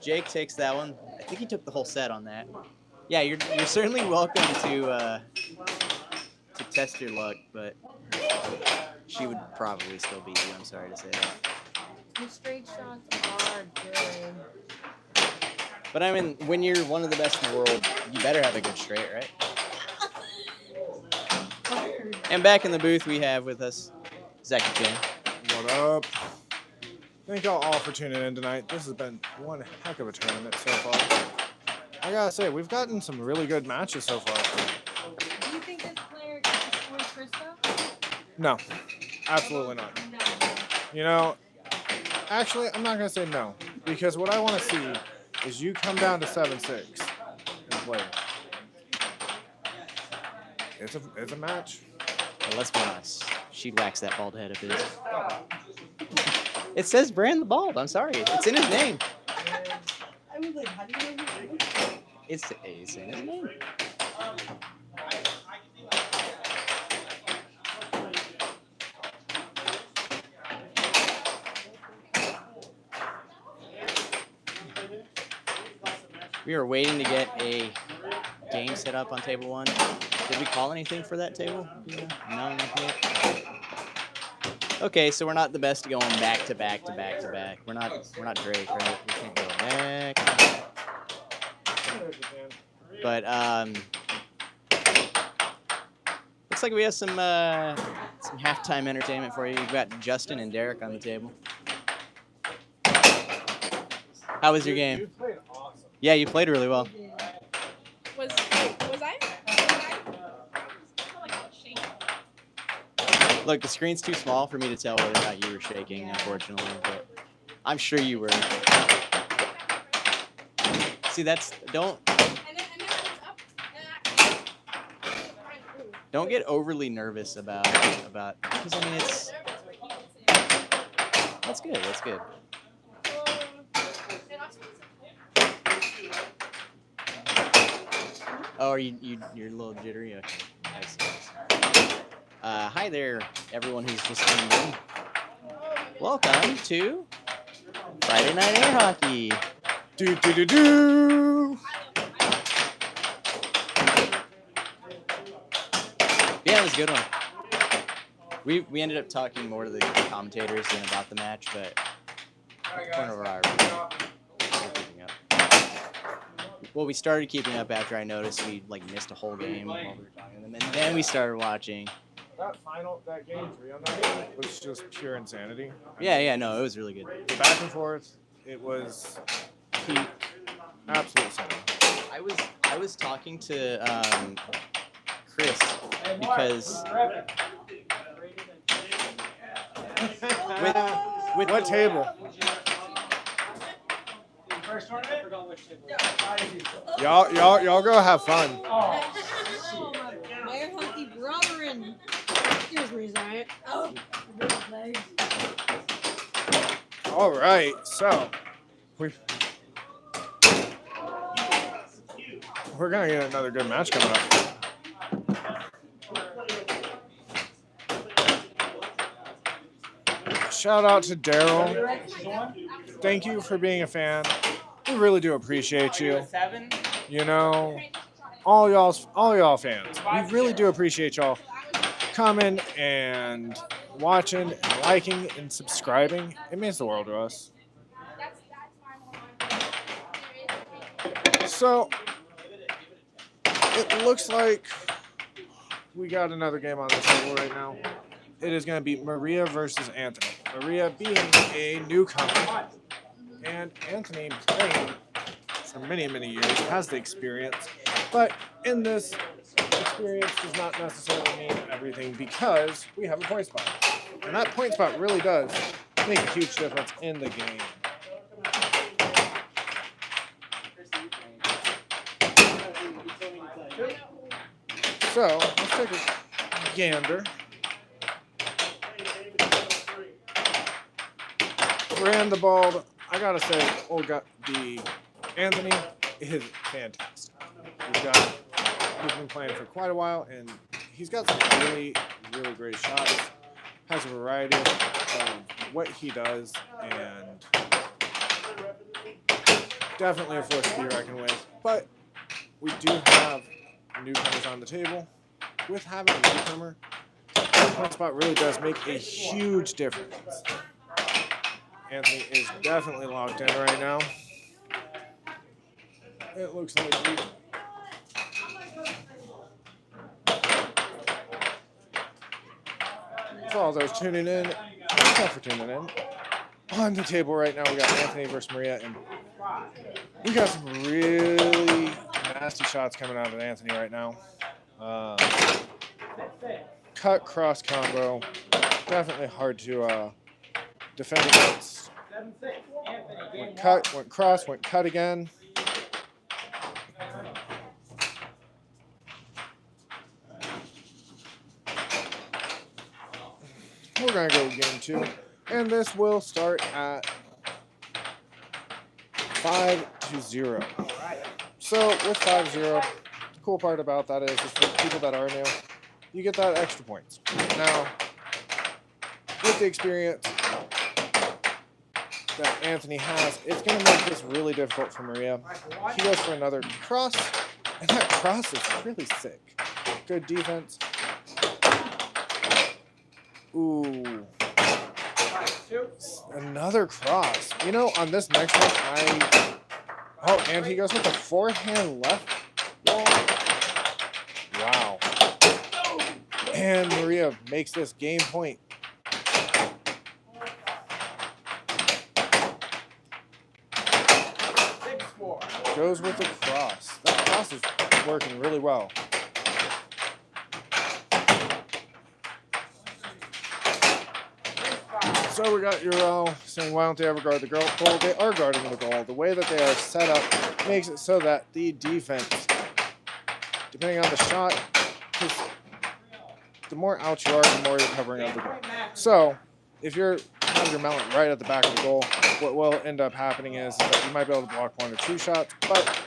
Jake takes that one. I think he took the whole set on that. Yeah, you're certainly welcome to test your luck, but she would probably still beat you. I'm sorry to say that. The straight shots are good. But I mean, when you're one of the best in the world, you better have a good straight, right? And back in the booth, we have with us Zachy Chan. What up? Thank y'all all for tuning in tonight. This has been one heck of a tournament so far. I gotta say, we've gotten some really good matches so far. Do you think this player can score Krista? No, absolutely not. You know, actually, I'm not gonna say no, because what I want to see is you come down to 7-6 and play. It's a match. Well, let's be honest. She whacks that bald head of his. It says Brand the Bald. I'm sorry. It's in his name. I was like, how do you know his name? It's in his name. We are waiting to get a game set up on table 1. Did we call anything for that table? No, nothing yet. Okay, so we're not the best at going back to back to back to back. We're not Drake, right? We can't go back. But looks like we have some halftime entertainment for you. You've got Justin and Derek on the table. How was your game? You played awesome. Yeah, you played really well. Was I? Look, the screen's too small for me to tell whether or not you were shaking, unfortunately, but I'm sure you were. See, don't get overly nervous about because I mean that's good. That's good. Oh, you're a little jittery. Okay. I see. Hi there, everyone who's just tuned in. Welcome to Friday Night Air Hockey. Do do do do. Yeah, it was a good one. We ended up talking more to the commentators than about the match, but we're keeping up. Well, we started keeping up after I noticed we missed a whole game while we were talking to them, and then we started watching. That game 3 on that game was just pure insanity. Yeah, no, it was really good. Back and forth, it was peak, absolute center. I was talking to Chris because with What table? First tournament? Y'all go have fun. Air hockey brethren. Excuse me, Zach. Oh, legs. All right, so we're gonna get another good match coming up. Shout out to Daryl. Thank you for being a fan. We really do appreciate you. You know, all y'all fans. We really do appreciate y'all coming and watching and liking and subscribing. It means the world to us. So it looks like we got another game on the table right now. It is going to be Maria versus Anthony. Maria being a newcomer, and Anthony playing for many, many years, has the experience. But in this, experience does not necessarily mean everything because we have a point spot. And that point spot really does make a huge difference in the game. So, let's take a gander. Ran the ball. I gotta say, the Anthony is fantastic. He's been playing for quite a while, and he's got some really, really great shots. Has a variety of what he does, and definitely a force to be reckoned with. But we do have newcomers on the table. With having a newcomer, the point spot really does make a huge difference. Anthony is definitely locked in right now. It looks like for all those tuning in, thank you for tuning in. On the table right now, we got Anthony versus Maria, and we got some really nasty shots coming out of Anthony right now. Cut cross combo, definitely hard to defend against. Went cut, went cross, went cut again. We're gonna go game 2, and this will start at 5-0. So with 5-0, the cool part about that is for people that are new, you get that extra points. Now, with the experience that Anthony has, it's going to make this really difficult for Maria. He goes for another cross, and that cross is really sick. Good defense. Ooh. Another cross. You know, on this next one, oh, and he goes with the forehand left wall. Wow. And Maria makes this game point. Goes with the cross. That cross is working really well. So we got Euro saying, why don't they ever guard the goal? They are guarding the goal. The way that they are set up makes it so that the defense, depending on the shot, because the more out you are, the more you're covering up the goal. So if you're have your melon right at the back of the goal, what will end up happening is that you might be able to block 1 or 2 shots, but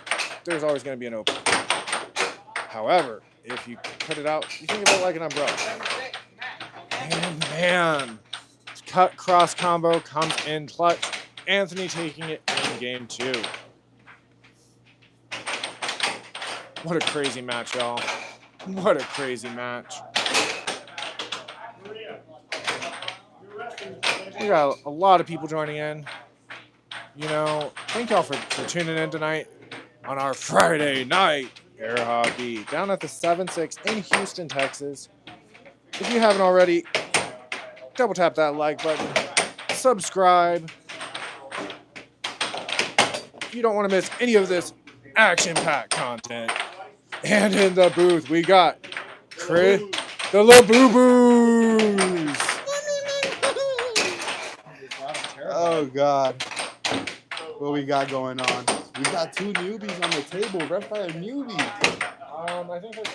there's always going to be an open. However, if you put it out, you think of it like an umbrella. And man, cut cross combo comes in clutch. Anthony taking it in game 2. What a crazy match, y'all. What a crazy match. We got a lot of people joining in. You know, thank y'all for tuning in tonight on our Friday night air hockey down at the 7-6 in Houston, Texas. If you haven't already, double tap that like button, subscribe. If you don't want to miss any of this action-packed content. And in the booth, we got Chris, the LaBoo-Boos. Oh, God. What we got going on? We got 2 newbies on the table. Ref by a newbie. I think it's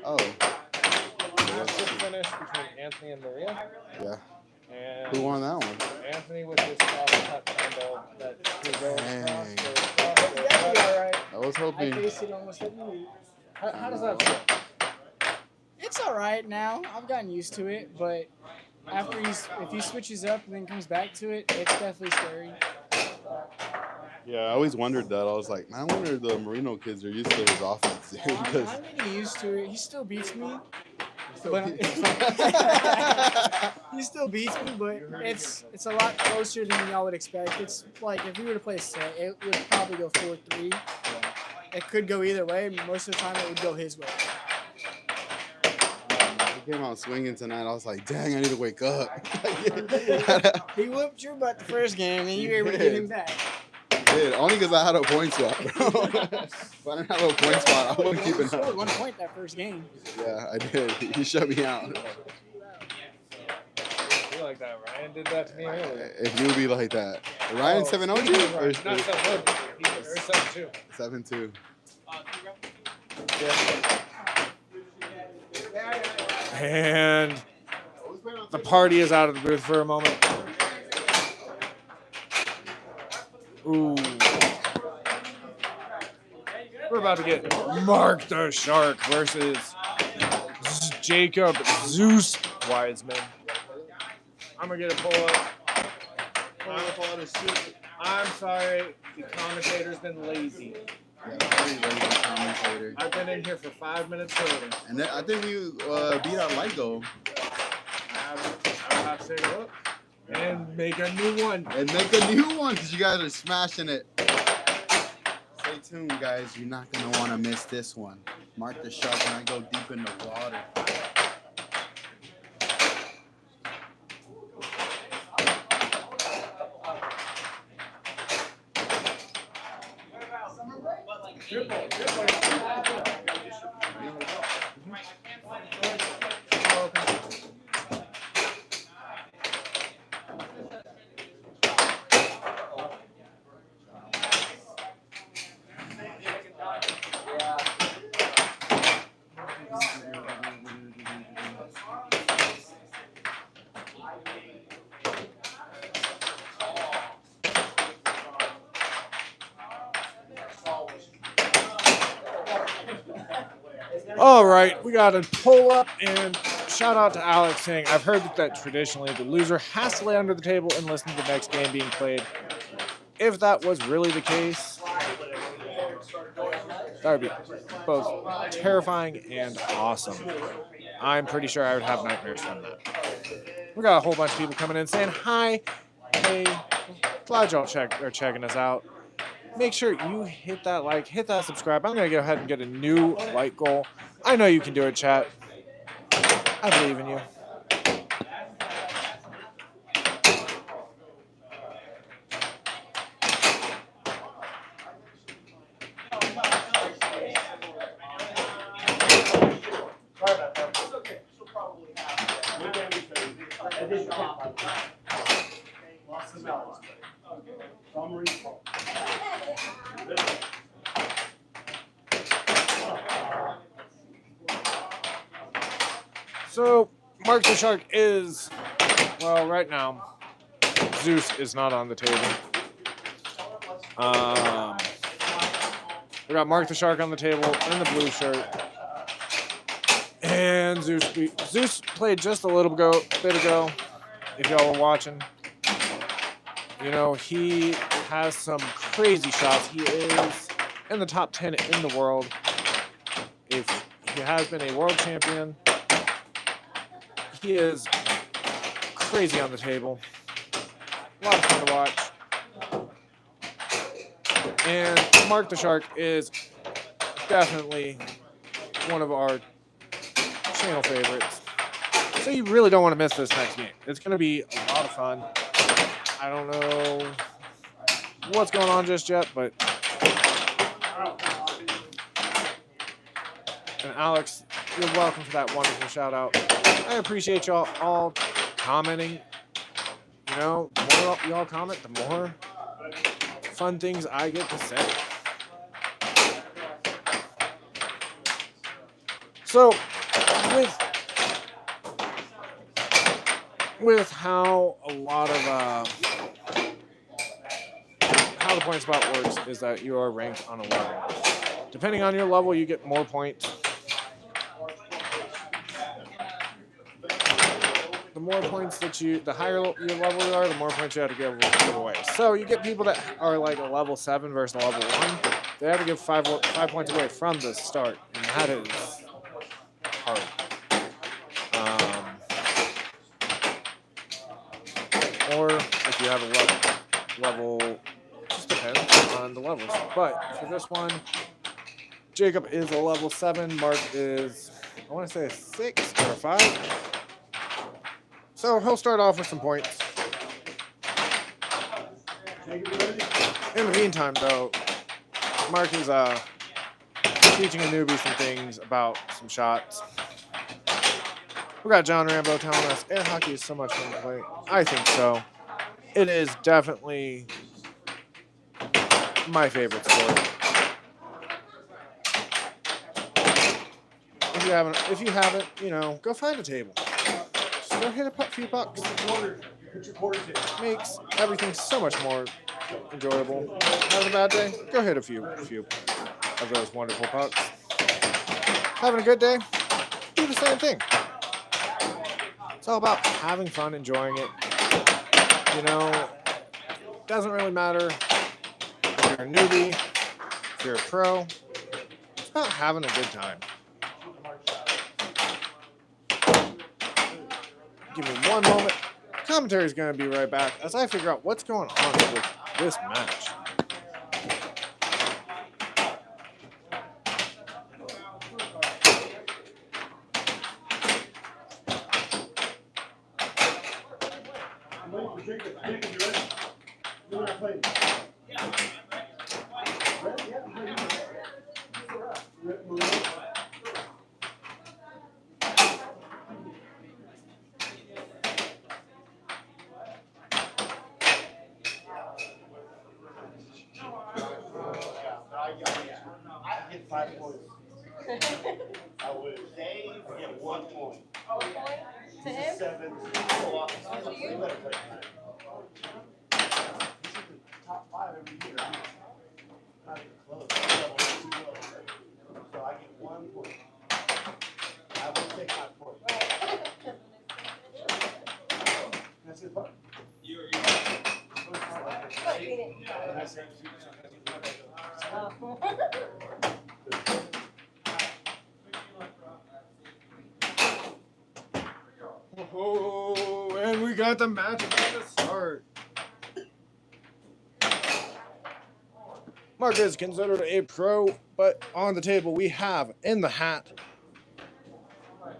Oh, a finish between Anthony and Maria. yeah. And Who won that one? Anthony with his cross-cut combo that he goes Dang. across. I was hoping. it almost hit me. How does that feel? It's all right now. I've gotten used to it, but after if he switches up and then comes back to it, it's definitely scary. Yeah, I always wondered that. I was like, man, I wonder if the Marino kids are used to his offense. Because I'm getting used to it. He still beats me. He still beats me, but it's a lot closer than y'all would expect. It's like if we were to play a set, it would probably go 4-3. It could go either way. Most of the time, it would go his way. he came out swinging tonight. I was like, dang, I need to wake up. He whooped your butt the first game, and you were able to get him back. Did only because I had a point swap, bro. If I didn't have a point swap, I wouldn't keep You it scored up. 1 point that first game. Yeah, I did. He shut me out. You like that? Ryan did that to me earlier. If you would be like that, Ryan 7-0 you? Or Not 7-0. Or 7-2. 7-2. And the party is out of the booth for a moment. Ooh. We're about to get Mark the Shark versus Jacob Zeus Wiseman. I'm going to get a pull up. I'm sorry, the commentator's been lazy. Yeah, very lazy commentator. I've been in here for 5 minutes early. And then I think we beat out Lyco. I'm about to take a look and make a new one. And make a new one because you guys are smashing it. Stay tuned, guys. You're not going to want to miss this one. Mark the Shark when I go deep in the water. All right, we got a pull up and shout out to Alex saying, I've heard that traditionally the loser has to lay under the table and listen to the next game being played. If that was really the case, that would be both terrifying and awesome. I'm pretty sure I would have nightmares from that. We got a whole bunch of people coming in saying hi. Hey, glad y'all are checking us out. Make sure you hit that like, hit that subscribe. I'm gonna go ahead and get a new like goal. I know you can do it, chat. I believe in you. So, Mark the Shark is, well, right now, Zeus is not on the table. We got Mark the Shark on the table in the blue shirt. And Zeus played just a little bit ago, if y'all were watching. You know, he has some crazy shots. He is in the top 10 in the world. If he has been a world champion, he is crazy on the table. A lot of fun to watch. And Mark the Shark is definitely one of our channel favorites. So you really don't want to miss this next game. It's going to be a lot of fun. I don't know what's going on just yet, but... And Alex, you're welcome for that wonderful shout out. I appreciate y'all all commenting. You know, the more y'all comment, the more fun things I get to say. So, with how a lot of how the point spot works is that you are ranked on a level. Depending on your level, you get more points. The more points that the higher your level you are, the more points you have to give away. So you get people that are like a level 7 versus a level 1. They have to give 5 points away from the start, and that is hard. Or if you have a level, just depends on the levels. But for this one, Jacob is a level 7. Mark is, I want to say a 6 or a 5. So he'll start off with some points. In the meantime, though, Mark is teaching a newbie some things about some shots. We got John Rambo telling us air hockey is so much fun to play. I think so. It is definitely my favorite sport. If you haven't, you know, go find a table. Just go hit a few pucks. Makes everything so much more enjoyable. Having a bad day? Go hit a few of those wonderful pucks. Having a good day? Do the same thing. It's all about having fun, enjoying it. You know, it doesn't really matter if you're a newbie, if you're a pro. It's about having a good time. Give me one moment. Commentary is going to be right back as I figure out what's going on with this match. I get 5 points. I would. They get 1 point. To him? 7. To you? Top 5 every year. Not even close. So I get 1 point. I will take my point. That's it, fun. Oh, and got the match at the start. Mark is considered a pro, but on the table we have in the hat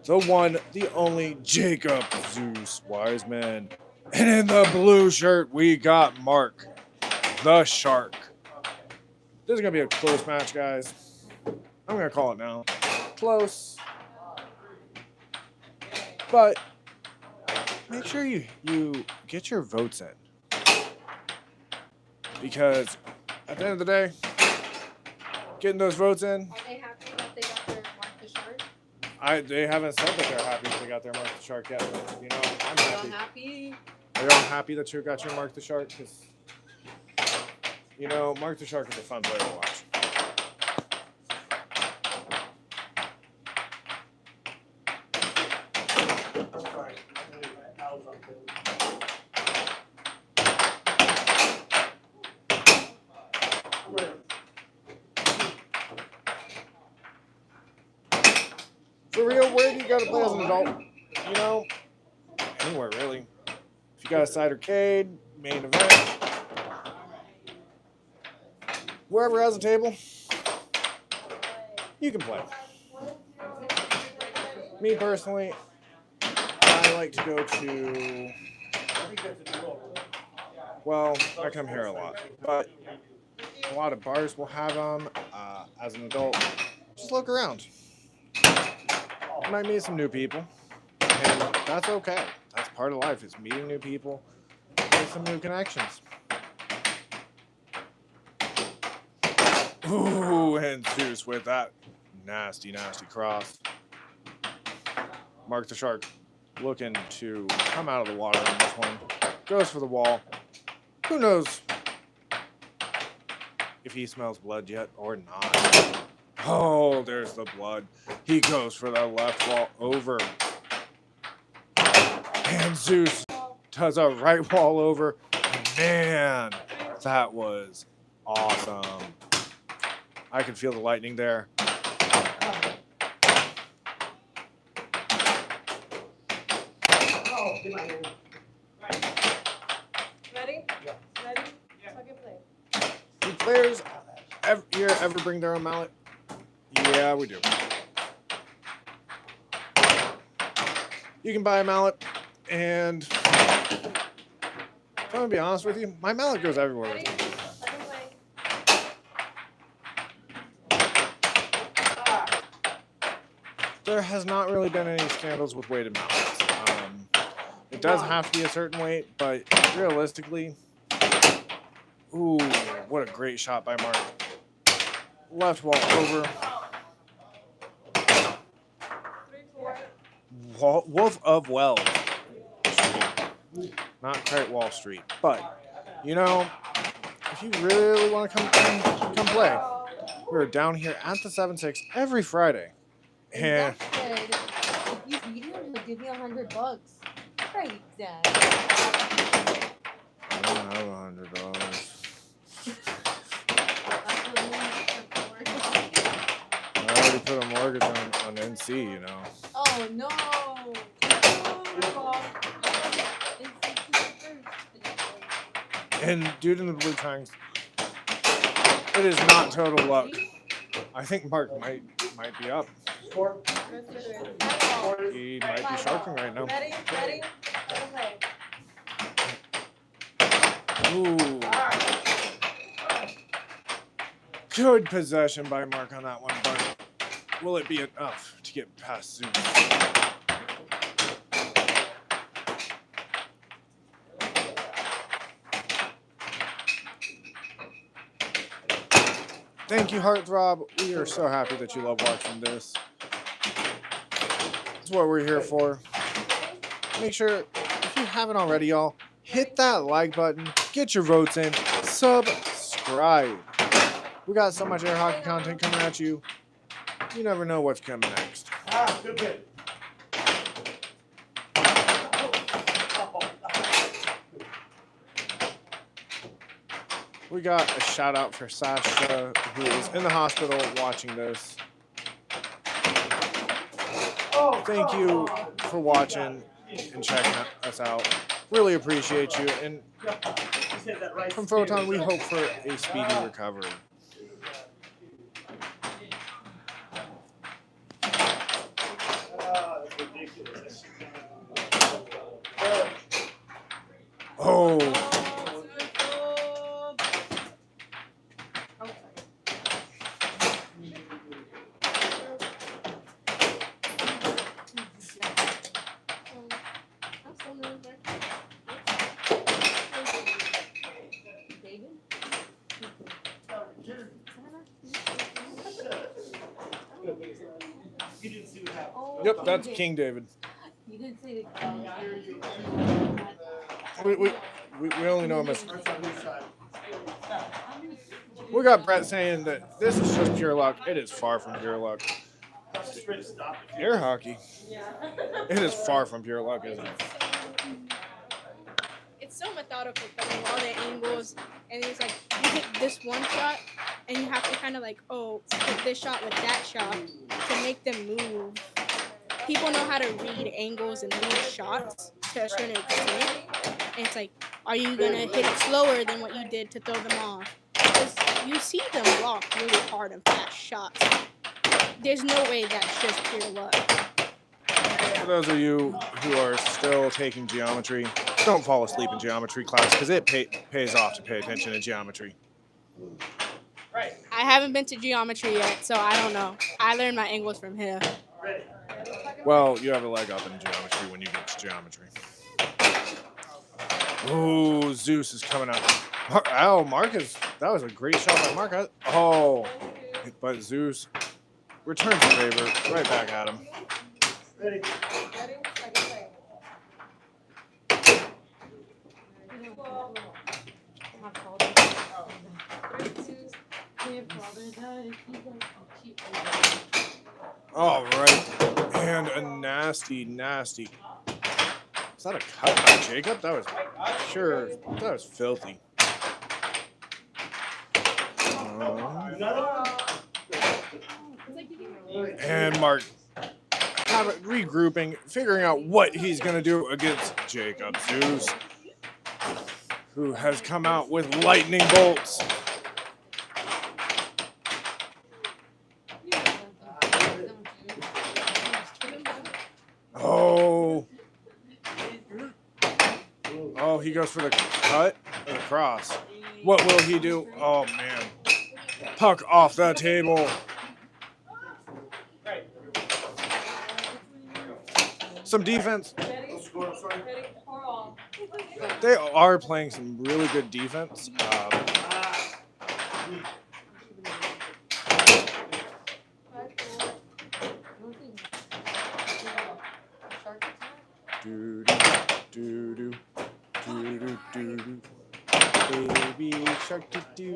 the one, the only Jacob Zeus Wiseman. And in the blue shirt, we got Mark, the Shark. This is going to be a close match, guys. I'm going to call it now. Close. But make sure you get your votes in. Because at the end of the day, getting those votes in, Are they happy that they got their Mark the Shark? they haven't said that they're happy that they got their Mark the Shark yet. But, you know, I'm Are happy. you happy? Are y'all happy that you got your Mark the Shark? Because, you know, Mark the Shark is a fun player to watch. For real, where do you got to play as an adult? You know, anywhere really. If you got a side arcade, main event, wherever has a table, you can play. Me personally, I like to go to, well, I come here a lot, but a lot of bars will have them. As an adult, just look around. You might meet some new people, and that's okay. That's part of life, is meeting new people, make some new connections. Ooh, and Zeus with that nasty, nasty cross. Mark the Shark looking to come out of the water on this one. Goes for the wall. Who knows if he smells blood yet or not. Oh, there's the blood. He goes for the left wall over. And Zeus does a right wall over. Man, that was awesome. I could feel the lightning there. Ready? Yeah. Ready? Fucking play. Do players ever bring their own mallet? Yeah, we do. You can buy a mallet, and if I'm gonna be honest with you, my mallet goes everywhere with Ready? me. Fucking play. There has not really been any scandals with weighted mallets. It does have to be a certain weight, but realistically, ooh, what a great shot by Mark. Left wall over. 3-4. Wolf of Wells Street. Not quite Wall Street, but you know, if you really want to come play, we're down here at the 7-6 every Friday. And Zach said if you beat him, he'll give me $100. Great, Zach. I don't have $100. I already put a mortgage on NC, you know. Oh no! And due to the blue tongues, it is not total luck. I think Mark might be up. He might be sharking right now. Ready? Ready? Fucking play. Ooh. Good possession by Mark on that one, but will it be enough to get past Zeus? Thank you, Heartthrob. We are so happy that you love watching this. That's what we're here for. Make sure, if you haven't already, y'all, hit that like button, get your votes in, subscribe. We got so much air hockey content coming at you. You never know what's coming next. Good bit. We got a shout out for Sasha, who is in the hospital watching this. Thank you for watching. and checking us out. Really appreciate you. And from Photon, we hope for a speedy recovery. Oh. Yep, that's King David. You didn't say We only know him as. We got Brett saying that this is just pure luck. It is far from pure luck. Air hockey. It is far from pure luck, isn't it? It's so methodical, putting all the angles, and it's like you hit this one shot, and you have to kind of like, oh, hit this shot with that shot to make them move. People know how to read angles and read shots to a certain extent, and it's like, are you gonna hit it slower than what you did to throw them off? Because you see them block really hard and fast shots. There's no way that's just pure luck. For those of you who are still taking geometry, don't fall asleep in geometry class because it pays off to pay attention to geometry. I haven't been to geometry yet, so I don't know. I learned my angles from here. Well, you have a leg up in geometry when you get to geometry. Oh, Zeus is coming out. Marcus, that was a great shot by Marcus. Oh, but Zeus returns the favor right back at him. Ready? Second play. All right, and a nasty. Is that a cut by Jacob? That was sure. That was filthy. And Mark regrouping, figuring out what he's going to do against Jacob Zeus, who has come out with lightning bolts. Oh, he goes for the cut or the cross. What will he do? Oh, man. Puck off the table. Some defense. They are playing some really good defense. Baby shark, do.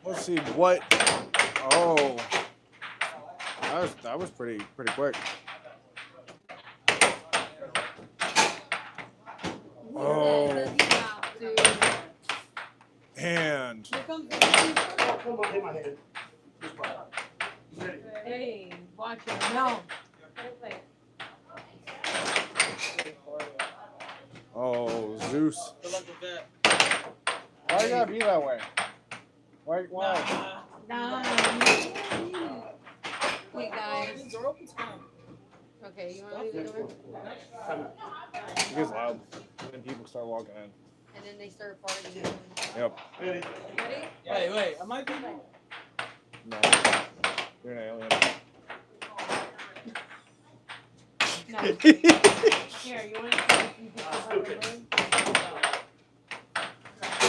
Let's see what. Oh, that was pretty quick. Oh, and Hey, watch it. No. oh, Zeus. Why you gotta be that way? Why? Nah. Wait, guys. Okay, you want to leave the door? It gets loud when people start walking in. And then they start partying. Yep. Ready? Wait, am I people? No. You're an alien. No. Here, you want to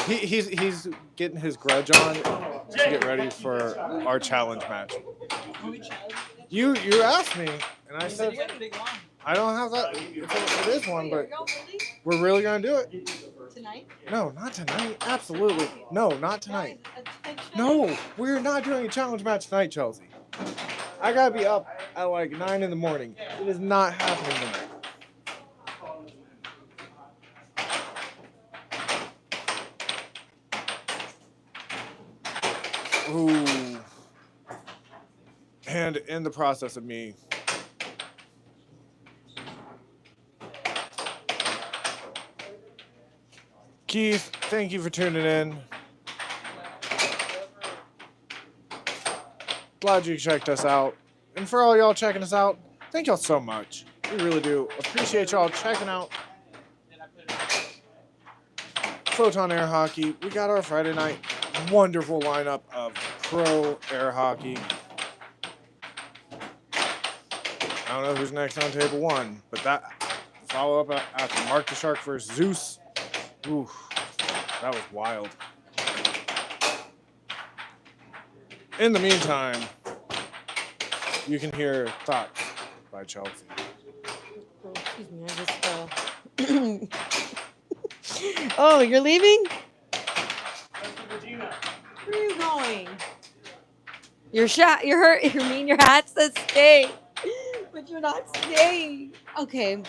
He's getting his grudge on to get ready for our challenge match. You asked me, and I said I don't have that. It is one, but we're really gonna do it. Tonight? No, not tonight. Absolutely, no, not tonight. No, we're not doing a challenge match tonight, Chelsea. I gotta be up at like 9 in the morning. It is not happening tonight. Ooh. And in the process of me Keith, thank you for tuning in. Glad you checked us out. And for all y'all checking us out, thank y'all so much. We really do appreciate y'all checking out Photon Air Hockey. We got our Friday night wonderful lineup of pro air hockey. I don't know who's next on table one, but that follow up after Mark the Shark versus Zeus. Ooh, that was wild. In the meantime, you can hear Thoughts by Chelsea. Oh, excuse me, I just fell. Oh, you're leaving? Where are you going? You're hurt. You mean your hat says stay, but you're not staying. Okay.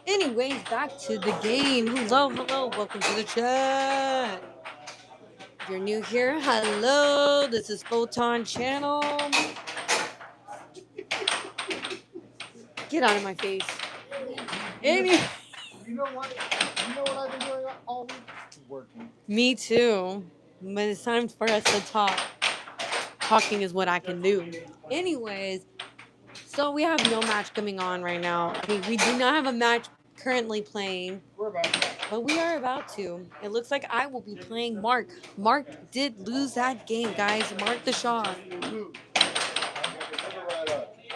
Anyways, back to the game. Hello. Welcome to the chat. If you're new here, hello. This is Photon Channel. Get out of my face. You know what I've been doing all week? Working. Me too. But it's time for us to talk. Talking is what I can do. Anyways, so we have no match coming on right now. I mean, we do not have a match currently playing. We're about to. But we are about to. It looks like I will be playing Mark. Mark did lose that game, guys. Mark the Shaw.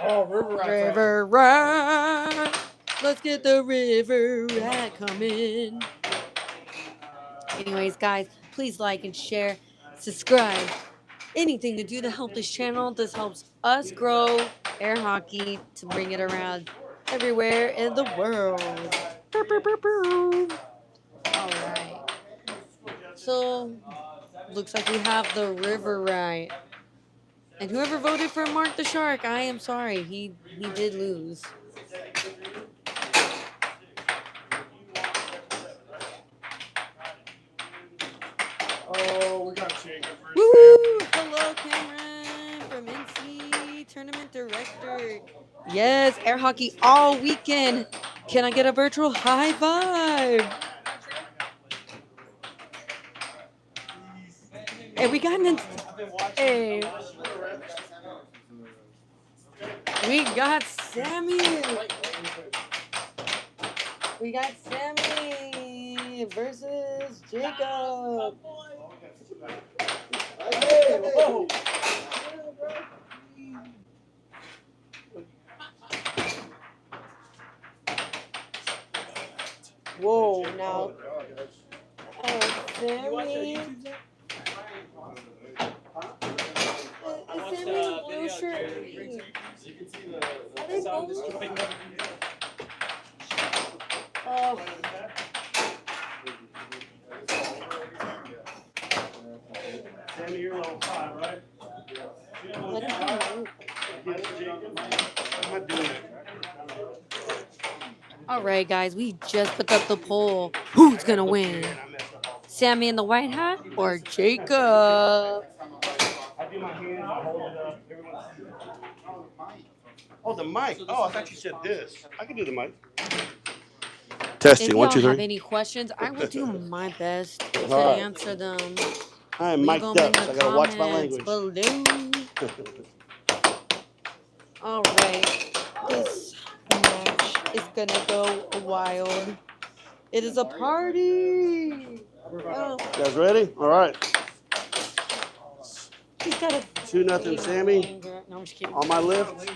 Oh, River Rat. River Rat. Let's get the River Rat coming. Anyways, guys, please like and share. Subscribe. Anything to do to help this channel. This helps us grow air hockey to bring it around everywhere in the world. All right. So, looks like we have the River Rat. And whoever voted for Mark the Shark, I am sorry. He did lose. Oh, we got Jacob versus Woo! Hello, Cameron from NC Tournament Director. Yes, air hockey all weekend. Can I get a virtual high five? And we got an. Hey. We got Sammy. We got Sammy versus Jacob. Whoa, now. Sammy. Is Sammy in blue shirt? Are they both? Oh. Sammy, you're level 5, right? Let him know. I'm not doing it. All right, guys, we just put up the poll. Who's gonna win? Sammy in the white hat or Jacob? I do my hands, I hold it up. Oh, the mic. Oh, I thought you said this. I can do the mic. If Testing, y'all 1, 2, have 3. any questions, I will do my best to All right. answer them. I am Leave mic'd them up, in so I the gotta watch my comments language. below. All right, this match is gonna go wild. It is a party. Oh, You guys ready? All right. he's got a 2-0 Sammy finger. No, I'm just kidding. on my lift.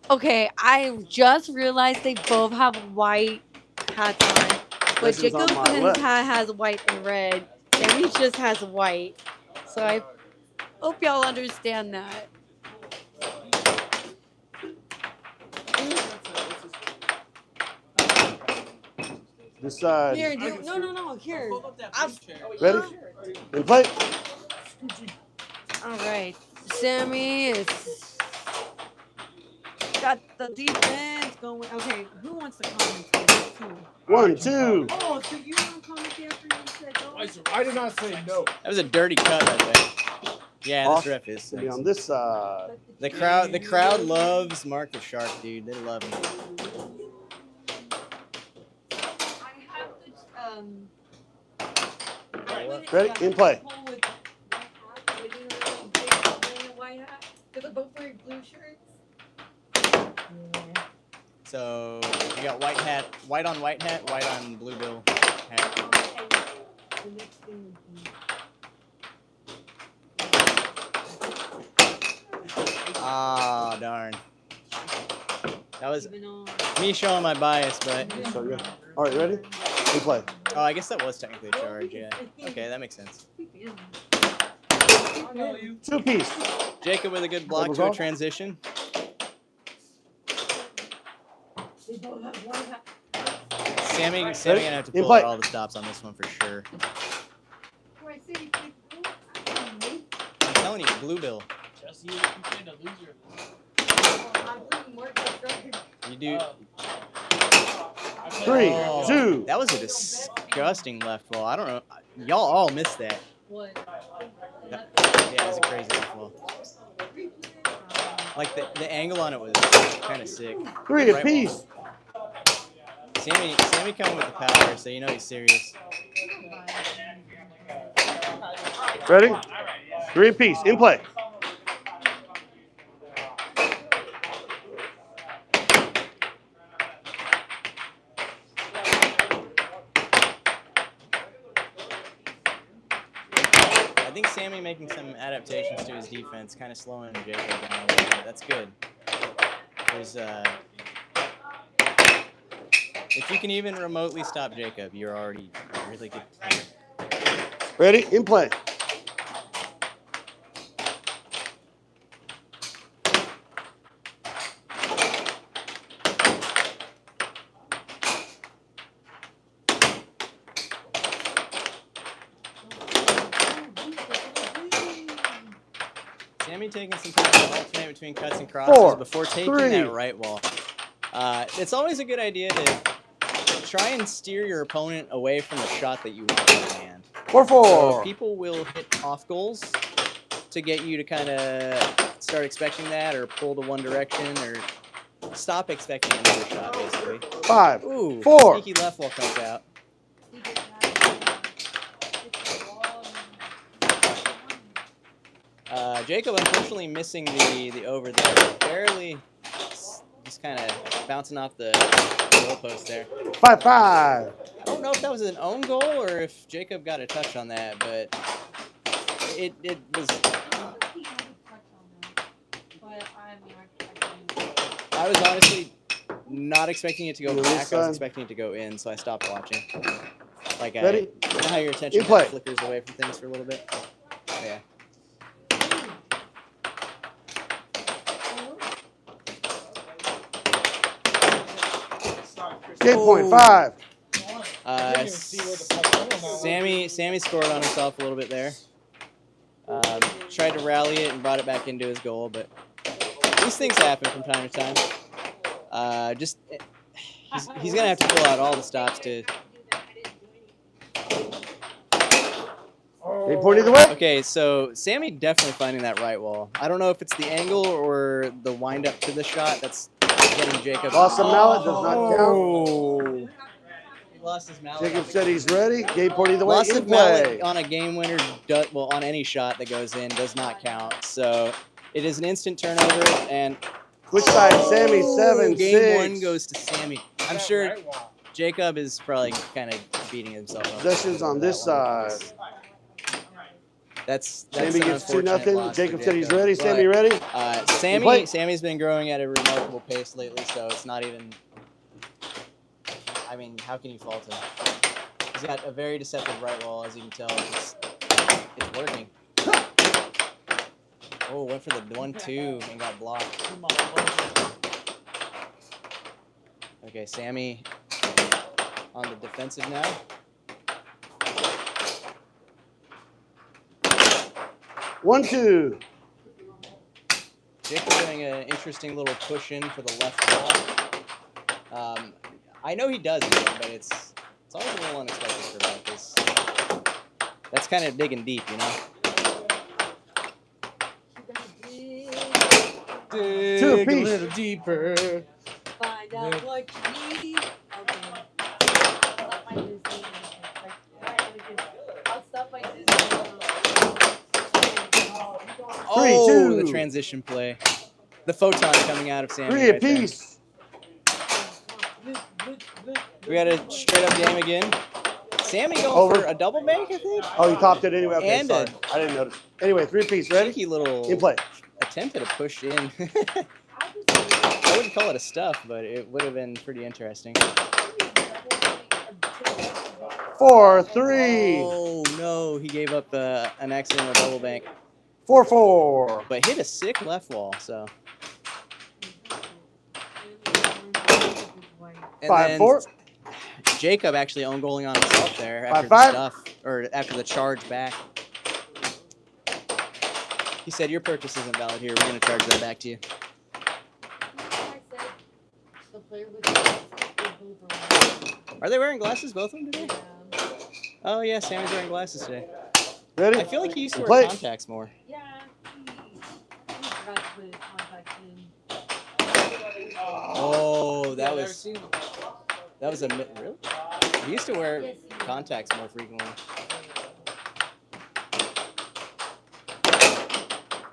Okay, I just realized they both have white hats on, but This is on Jacob my his left. hat has white and red, and he just has white. So I hope y'all understand that. This side. Here, no, here. Ready? And play. All right, Sammy is got the defense going. Okay, who wants to commentate? Who? 1, 2. Oh, so you want to commentate after you said go? I did not say no. That was a dirty cut right there. Yeah, Off this ref is to be sexy. on this side. The crowd loves Marcus Sharp, dude. They love him. Ready? In play. They're both wearing blue shirts. So you got white hat, white on white hat, white on blue bill hat. Ah, darn. That was me showing my bias, but So good. All right, ready? In play. oh, I guess that was technically a charge. Yeah. Okay, that makes sense. 2 piece. Jacob with a good block to a transition. Sammy gonna have to In pull play. out all the stops on this one for sure. I'm telling you, blue bill. Just you playing a loser. You do. 3, Oh, 2. That was a disgusting left ball. I don't know. Y'all all missed that. Yeah, it was a crazy left ball. Like the angle on it was kind of sick. 3 Right apiece. ball. Sammy coming with the power, so you know he's serious. Ready? 3 apiece. In play. I think Sammy making some adaptations to his defense, kind of slowing Jacob down a little bit. That's good. There's if you can even remotely stop Jacob, you're already a really good player. Ready? In play. Sammy taking some time to alternate between cuts and crosses 4, before taking 3. that right wall. It's always a good idea to try and steer your opponent away from the shot that you want to land. 4, So 4. people will hit off goals to get you to kind of start expecting that or pull to one direction or stop expecting another shot, basically. 5, Ooh, 4. sneaky left wall comes out. Jacob unfortunately missing the over there. Barely just kind of bouncing off the goalpost there. 5, 5. I don't know if that was an own goal or if Jacob got a touch on that, but it was. I was honestly not expecting it to go back. I was expecting it to go in, so I stopped watching. Like Ready? You know how your attention In play. flickers away from things for a little bit. Yeah. Game point. 5. Sammy scored on himself a little bit there. Tried to rally it and brought it back into his goal, but these things happen from time to time. He's gonna have to pull out all the stops to. Game point either way. Okay, so Sammy definitely finding that right wall. I don't know if it's the angle or the wind up to the shot that's getting Jacob. Lost the mallet. Does not count. Oh. He lost his mallet. Jacob said he's ready. Game point either way. Loss In of mallet play. on a game winner, well, on any shot that goes in does not count. So it is an instant turnover, and Which side? Sammy 7, game 6. 1 goes to Sammy. I'm sure Jacob is probably kind of beating himself up. Possessions on this side. That's Sammy an gets 2-0. unfortunate Jacob loss said for he's Jacob, ready. but, Sammy ready? Play. Sammy's been growing at a remarkable pace lately, so it's not even. I mean, how can you fault him? He's got a very deceptive right wall, as you can tell. It's working. Oh, went for the 1-2 and got blocked. Okay, Sammy on the defensive now. One, 2. Jacob doing an interesting little push in for the left ball. I know he does it, but it's always a little unexpected for Marcus. That's kind of digging deep, you know? Two Dig a apiece. little deeper. Find out what you need. Okay. Stop my Disney. I'll stop my Disney. Oh, the 3-2. transition play. The photon coming out of Sammy. 3 right there. apiece. We got a straight up game again. Sammy going Over. for a double bank, I think. Oh, you popped it anyway. Okay, And sorry. I didn't notice. Anyway, 3 apiece. Ready? Cheeky little In play. attempt at a push in. I wouldn't call it a stuff, but it would have been pretty interesting. 4-3. Oh no, he gave up an accidental double bank, 4-4. but hit a sick left wall. So. And 5-4. then Jacob actually own goaling on himself there after 5-5. the stuff, or after the charge back. He said, your purchase isn't valid here. We're going to charge that back to you. Are they wearing glasses, both of them today? Oh, yeah, Sammy's wearing glasses today. Ready? I feel like he used to Play. wear contacts more. Yeah. He forgot to put his contacts in. Oh, that was a really? He used to wear contacts more frequently.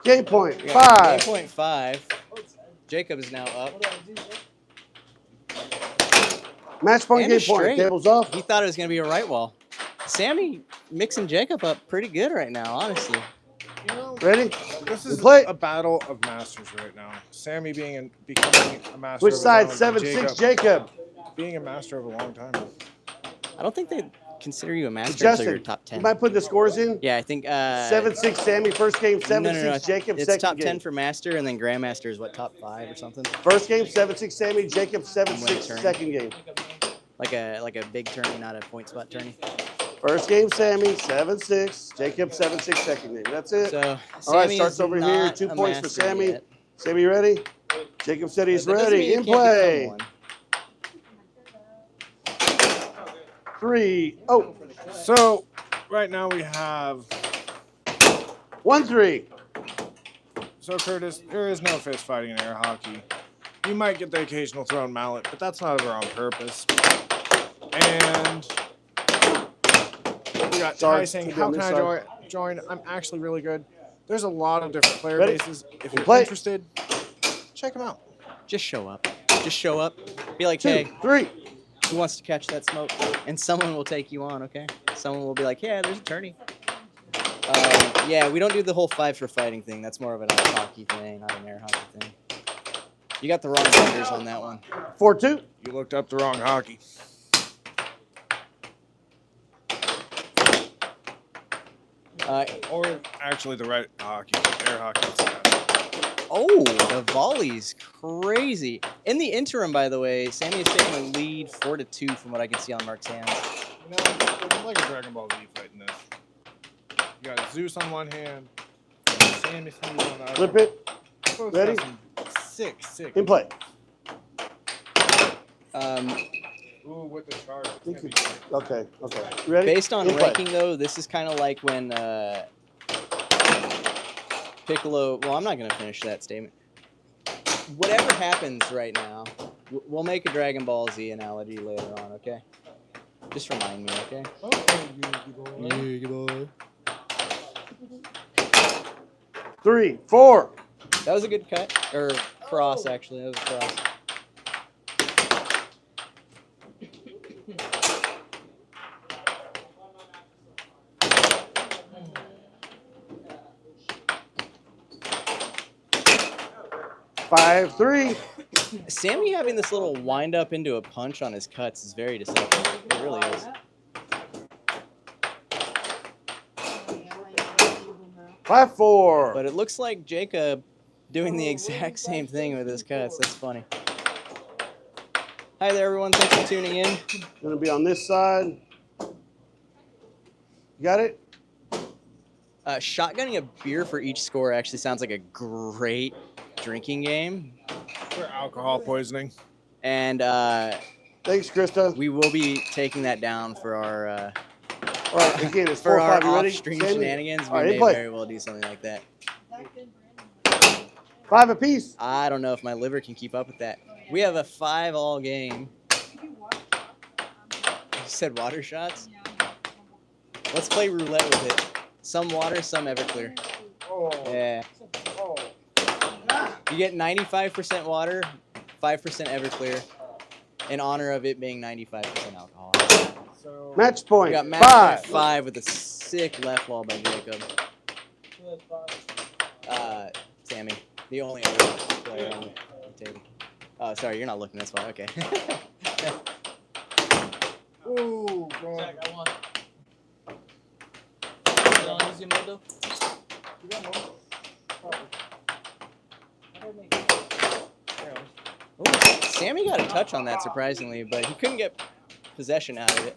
Game point. We got 5. Game point 5. Jacob is now up. Match point. And Game a point. straight. Tables off. He thought it was going to be a right wall. Sammy mixing Jacob up pretty good right now, honestly. Ready? This is Play. a battle of masters right now. Sammy becoming a master. Which of his side? own, 7-6 Jacob. being a master of a long time. I don't think they consider you a master until you're Justin, top 10. you might put the scores in. Yeah, I think 7-6 Sammy first game. 7-6 no. Jacob It's second top game. 10 for master, and then grandmaster is what, top 5 or something? First game 7-6 Sammy. Jacob 7-6 turn. second game. Like a big tourney, not a point spot tourney. First game Sammy 7-6. Jacob 7-6 second game. That's it. So All right, Sammy starts is over here. not 2 a points for master Sammy. yet. Sammy, ready? Jacob said he's That doesn't mean ready. you In can't play. become one. 3. Oh, So right now we have. 1-3. So Curtis, there is no fist fighting in air hockey. You might get the occasional thrown mallet, but that's not ever on purpose. And we got Ty Sorry, saying, keep "How on can this I side." join? I'm actually really good." There's a lot of different player Ready? bases. If And you're play. interested, check them out. Just show up. Just show up. Be like, 2, hey, 3. who wants to catch that smoke? And someone will take you on, okay? Someone will be like, yeah, there's a tourney. Yeah, we don't do the whole 5 for fighting thing. That's more of an ice hockey thing, not an air hockey thing. You got the wrong vendors on that one. 4-2. You looked up the wrong hockey. Or actually the right hockey, air hockey. Oh, the volley's crazy. In the interim, by the way, Sammy is taking a lead 4-2 from what I can see on Mark's hands. You know, it's like a Dragon Ball Z fight in this. You got Zeus on one hand, Sammy Smooth on the other. Flip it. Both Ready? got some sick. In play. Ooh, with the charge. Okay. Ready? Based on In play. ranking, though, this is kind of like when Piccolo... Well, I'm not going to finish that statement. Whatever happens right now, we'll make a Dragon Ball Z analogy later on, okay? Just remind me, okay? Okay, boy. 3, 4. That was a good cut. Or cross, actually. That was a cross. Five, 3. Sammy having this little wind up into a punch on his cuts is very deceptive. It really is. 5-4. But it looks like Jacob doing the exact same thing with his cuts. That's funny. Hi there, everyone. Thanks for tuning in. Gonna be on this side. You got it? Shotgunning a beer for each score actually sounds like a great drinking game. For alcohol poisoning. And Thanks, Krista. we will be taking that down for our All right, again, it's for 4 or our 5. You ready? off-stream Sammy? shenanigans. All We right, may play. very well do something like that. 5 apiece. I don't know if my liver can keep up with that. We have a 5-all game. You said water shots? Let's play roulette with it. Some water, some Everclear. Oh. Yeah. Oh. You get 95% water, 5% Everclear, in honor of it being 95% alcohol. So Match We point. got match 5. point 5 with a sick left ball by Jacob. Sammy, the only other player on the table. Oh, sorry, you're not looking this far. Okay. Ooh, Zach, I won. Ooh, Sammy got a touch on that surprisingly, but he couldn't get possession out of it.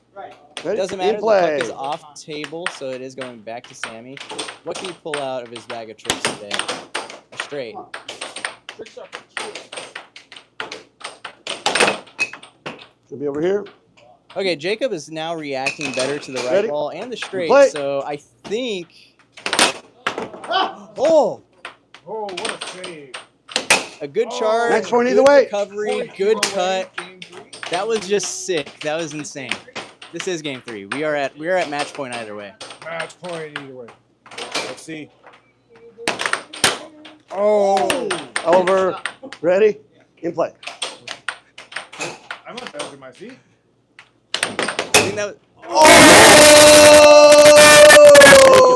Ready? Doesn't In matter. The play. puck is off table, so it is going back to Sammy. What can he pull out of his bag of tricks today? A straight. Should be over here. Okay, Jacob is now reacting better to the right Ready? ball and the straight, Play. so I think. Oh! Oh, what a save. A good Oh. charge. Match point good either way. recovery, good cut. That was just sick. That was insane. This is game 3. We are at match point either way. Match point either way. Let's see. Oh. Over. Ready? In play. I'm not better than my feet. I think that was.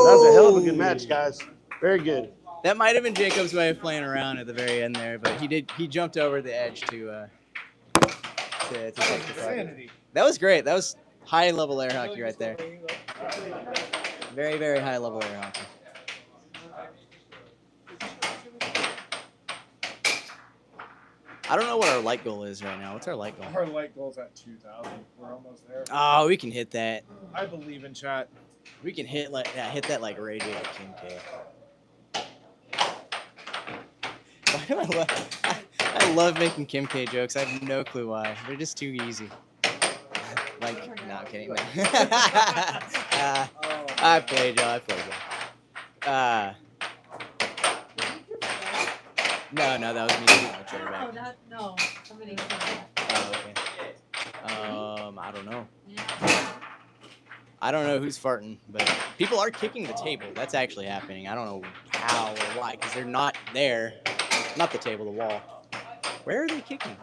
That was a hell of a good match, guys. Very good. That might have been Jacob's way of playing around at the very end there, but he jumped over the edge to take the puck. Insanity. That was great. That was high level air hockey right there. Very, very high level air hockey. I don't know what our light goal is right now. What's our light goal? Our light goal's at 2,000. We're almost there. Oh, we can hit that. I believe in chat. We can hit that like Ray J like Kim K. Why do I love making Kim K jokes. I have no clue why. They're just too easy. Like, no, I'm kidding. No. I played y'all. No, that was me shooting my chair back. No, somebody. Oh, okay. I don't know. I don't know who's farting, but people are kicking the table. That's actually happening. I don't know how or why, because they're not there. Not the table, the wall. Where are they kicking?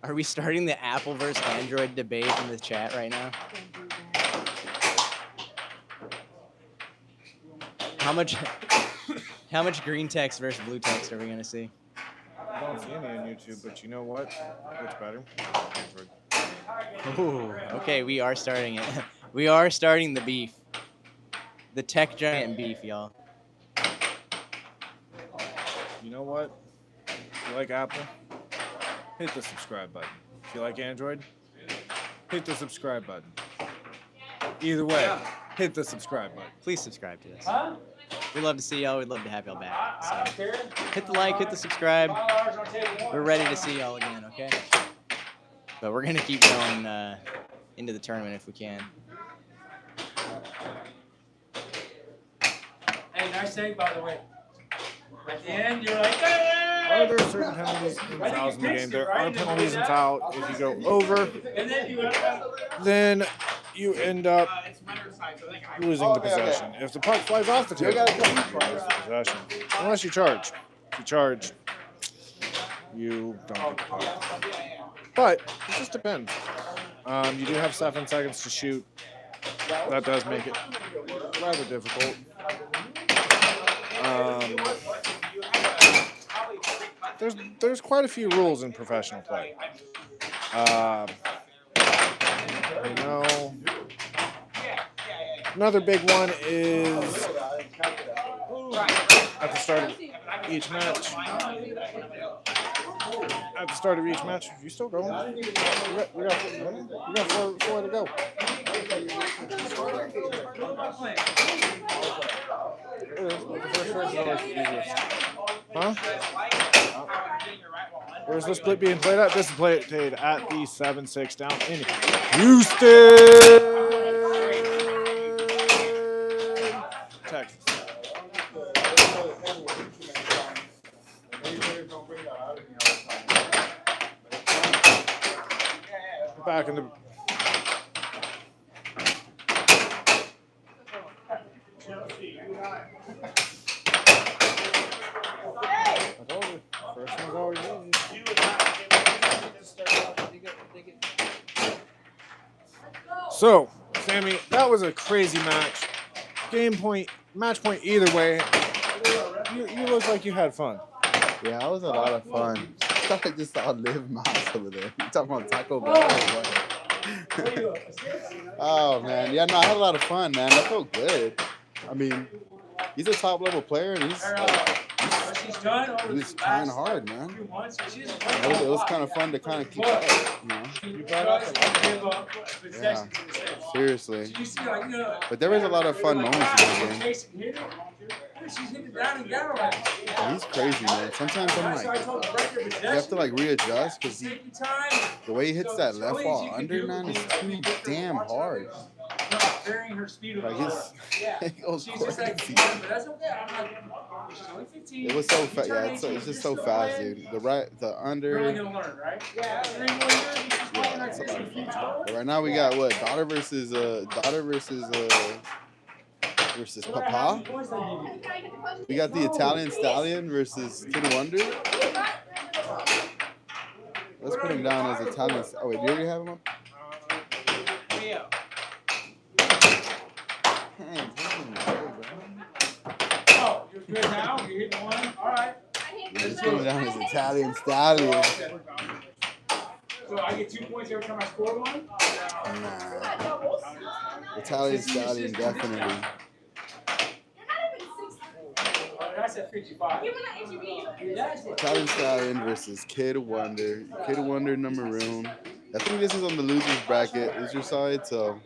Are we starting the Apple versus Android debate in the chat right now? How much green text versus blue text are we gonna see? I don't see any on YouTube, but you know what? It's better. Ooh, okay, we are starting it. We are starting the beef. The tech giant beef, y'all. You know what? If you like Apple, hit the subscribe button. If you like Android, hit the subscribe button. Either way, hit the subscribe button. Please subscribe to us. We'd love to see y'all. We'd love to have y'all back. So hit the like, hit the subscribe. We're ready to see y'all again, okay? But we're gonna keep going into the tournament if we can. Hey, nice save, by the way. At the end, you're like, Are there certain penalties and fouls in the game? There are penalties and fouls. If you go over, then you end up losing the possession. If the puck flies off the table, you lose the possession. Unless you charge. If you charge, you don't get the puck. But it just depends. You do have 7 seconds to shoot. That does make it rather difficult. There's quite a few rules in professional play. You know, another big one is at the start of each match, at the start of each match. You still going? We got four to go. It is, but the first race is always the easiest. Huh? Where's the split being played at? This is played at the 7-6 down in Houston, Texas. Back in the. I told you, first one's always easy. So, Sammy, that was a crazy match. Match point either way. You look like you had fun. Yeah, that was a lot of fun. I thought I just saw Liv Moss over there. You talking about Taco Bell? Or what? Oh man, yeah, no, I had a lot of fun, man. That felt good. I mean, he's a top level player, and he's trying hard, man. It was kind of fun to kind of keep up, you know. Yeah, seriously. But there was a lot of fun moments in this game. Yeah, he's crazy, man. Sometimes I'm like, you have to like readjust because the way he hits that left wall under, man, is too damn hard. Like it goes crazy. It was so fast. Yeah, it's just so fast, dude. The under. Yeah, it's a lot of fun. But right now we got what? Daughter versus Papa. We got the Italian Stallion versus Kid Wonder. Let's put him down as Italian. Oh wait, do you already have him up? Oh, you're good now? You hit one? All right. Let's put him down as Italian Stallion. So I get 2 points every time I score one? Nah. Italian Stallion, definitely. That's at 55. Italian Stallion versus Kid Wonder. Kid Wonder, Maroon. I think this is on the losers bracket, loser side, so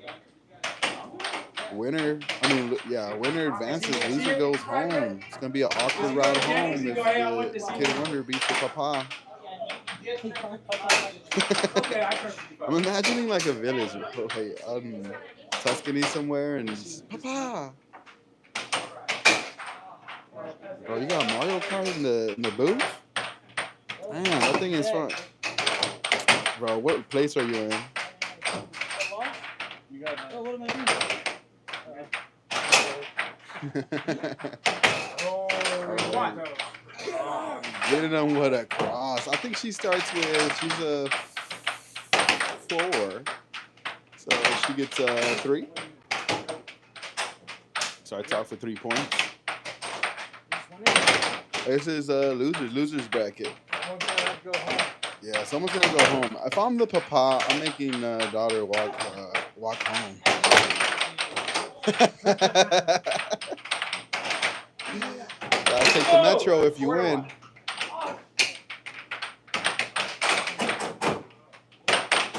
winner advances, loser goes home. It's going to be an awkward ride home if Kid Wonder beats the Papa. I'm imagining like a village, like Tuscany somewhere, and just, Papa. Bro, you got Mario Kart in the booth? Man, that thing is fun. Bro, what place are you in? Oh, what am I doing? Getting them with a cross. I think she's a 4. So she gets 3. Starts out for 3 points. This is losers bracket. Yeah, someone's gonna go home. If I'm the Papa, I'm making daughter walk home. Gotta take the Metro if you win.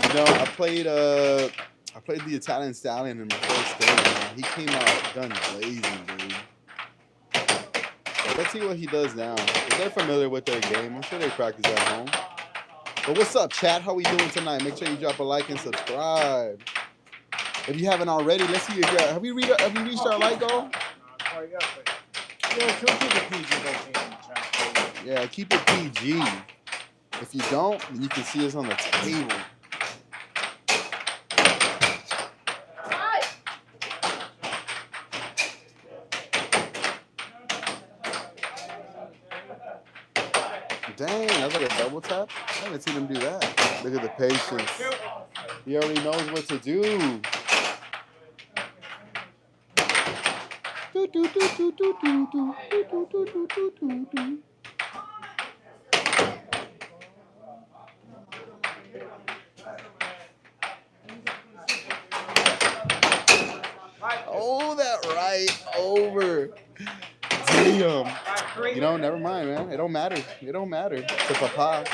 You know, I played the Italian Stallion in my first game. Man. He came out guns blazing, dude. Let's see what he does now. If they're familiar with their game, I'm sure they practice at home. But what's up, chat? How we doing tonight? Make sure you drop a like and subscribe. If you haven't already, let's see if have we reached our like goal? Yeah, keep it PG. If you don't, then you can see us on the table. Dang, that's like a double tap. I haven't seen him do that. Look at the patience. He already knows what to do. Oh, that right over. Damn. You know, never mind, man. It don't matter. It don't matter to Papa.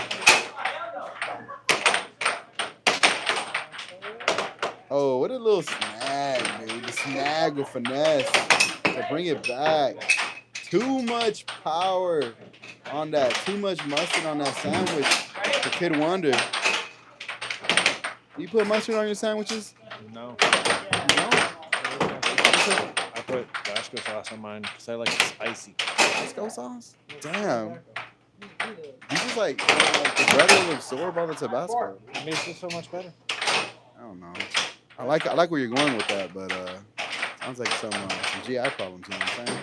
Oh, what a little snag, dude. The snag with finesse to bring it back. Too much power on that. Too much mustard on that sandwich for Kid Wonder. You put mustard on your sandwiches? No. No? I put Tabasco sauce on mine because I like it spicy. Tabasco sauce? Damn. You just like the bread will absorb all the Tabasco. It makes it so much better. I don't know. I like where you're going with that, but sounds like some GI problems. You know what I'm saying?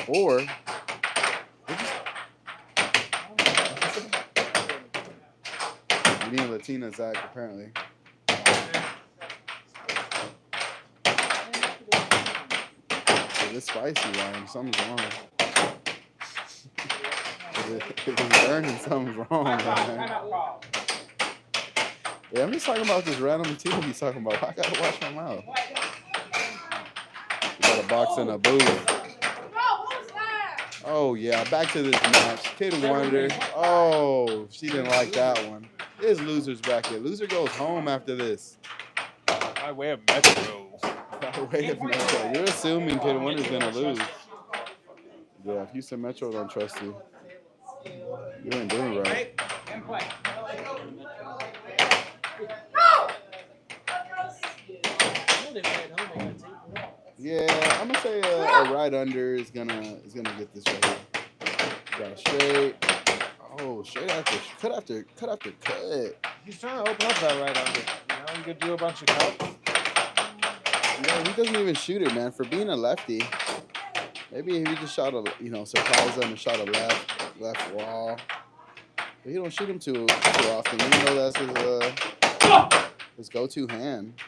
Or you need Latina Zach apparently. If it's spicy, Ryan, something's wrong. If it's burning, something's wrong, man. Yeah, I'm just talking about this random material he's talking about. I gotta wash my mouth. We got a box and a booth. Oh yeah, back to this match. Kid Wonder. Oh, she didn't like that one. There's losers back here. Loser goes home after this. By way of Metro. By way of Metro. You're assuming Kid Wonder's gonna lose. Yeah, if Houston Metro don't trust you, you ain't doing right. Yeah, I'm gonna say a right under is gonna get this right here. Got a straight. Oh, straight after cut. He's trying to open up that right under. You know, you could do a bunch of cuts. Yeah, he doesn't even shoot it, man. For being a lefty, maybe he just shot a, surprise him and shot a left wall. But he don't shoot him too often, even though that's his go-to hand.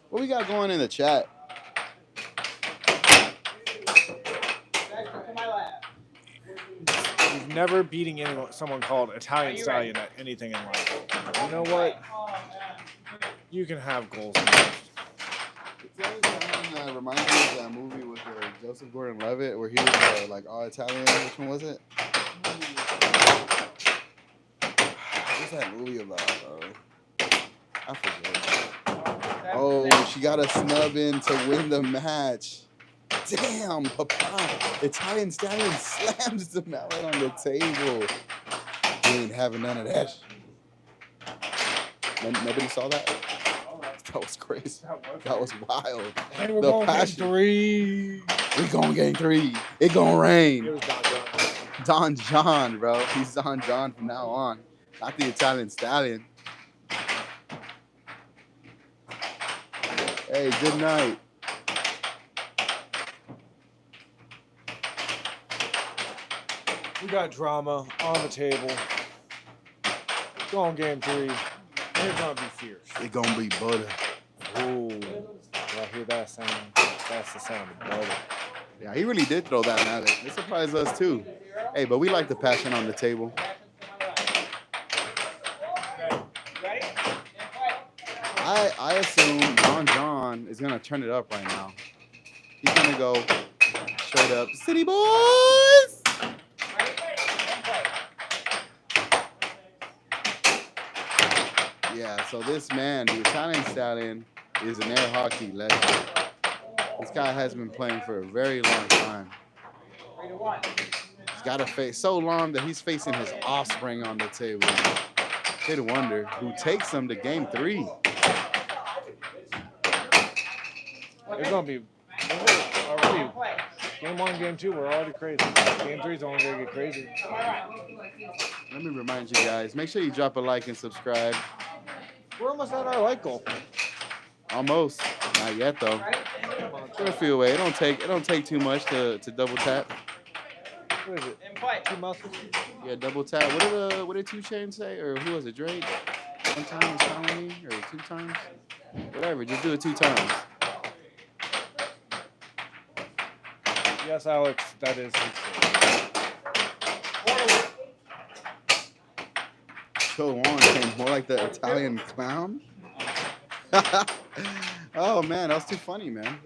What we got going in the chat? He's never beating someone called Italian Stallion at anything in life. You know what? You can have goals. Reminds me of that movie with Joseph Gordon-Levitt where he was like all Italian. Which one was it? What's that movie about, bro? I forget. Oh, she got a snub in to win the match. Damn, Papa. Italian Stallion slams the mallet on the table. He ain't having none of that. Nobody saw that? That was crazy. That was wild. And we're going game 3. We going game 3. It gonna rain. It was Don John. Don John, bro. He's Don John from now on. Not the Italian Stallion. Hey, good night. We got drama on the table. Going game 3. It's gonna be fierce. It gonna be butter. Ooh, y'all hear that sound? That's the sound of butter. Yeah, he really did throw that mallet. It surprised us too. Hey, but we like the passion on the table. I assume Don John is gonna turn it up right now. He's gonna go straight up, City Boys. Yeah, so this man, the Italian Stallion, is an air hockey legend. This guy has been playing for a very long time. He's got to face so long that he's facing his offspring on the table. Kid Wonder, who takes him to game 3. It's gonna be already game 1, game 2. We're already crazy. Game 3 is only gonna get crazy. Let me remind you guys, make sure you drop a like and subscribe. We're almost at our like goal. Almost, not yet though. Put a few away. It don't take too much to double tap. What is it? 2 muscles? Yeah, double tap. What did 2 Chainz say, or who was it? Drake? 1 time was fine with me, or 2 times? Whatever. Just do it 2 times. Yes, Alex, that is. Go on, came more like the Italian clown. Oh man, that was too funny, man.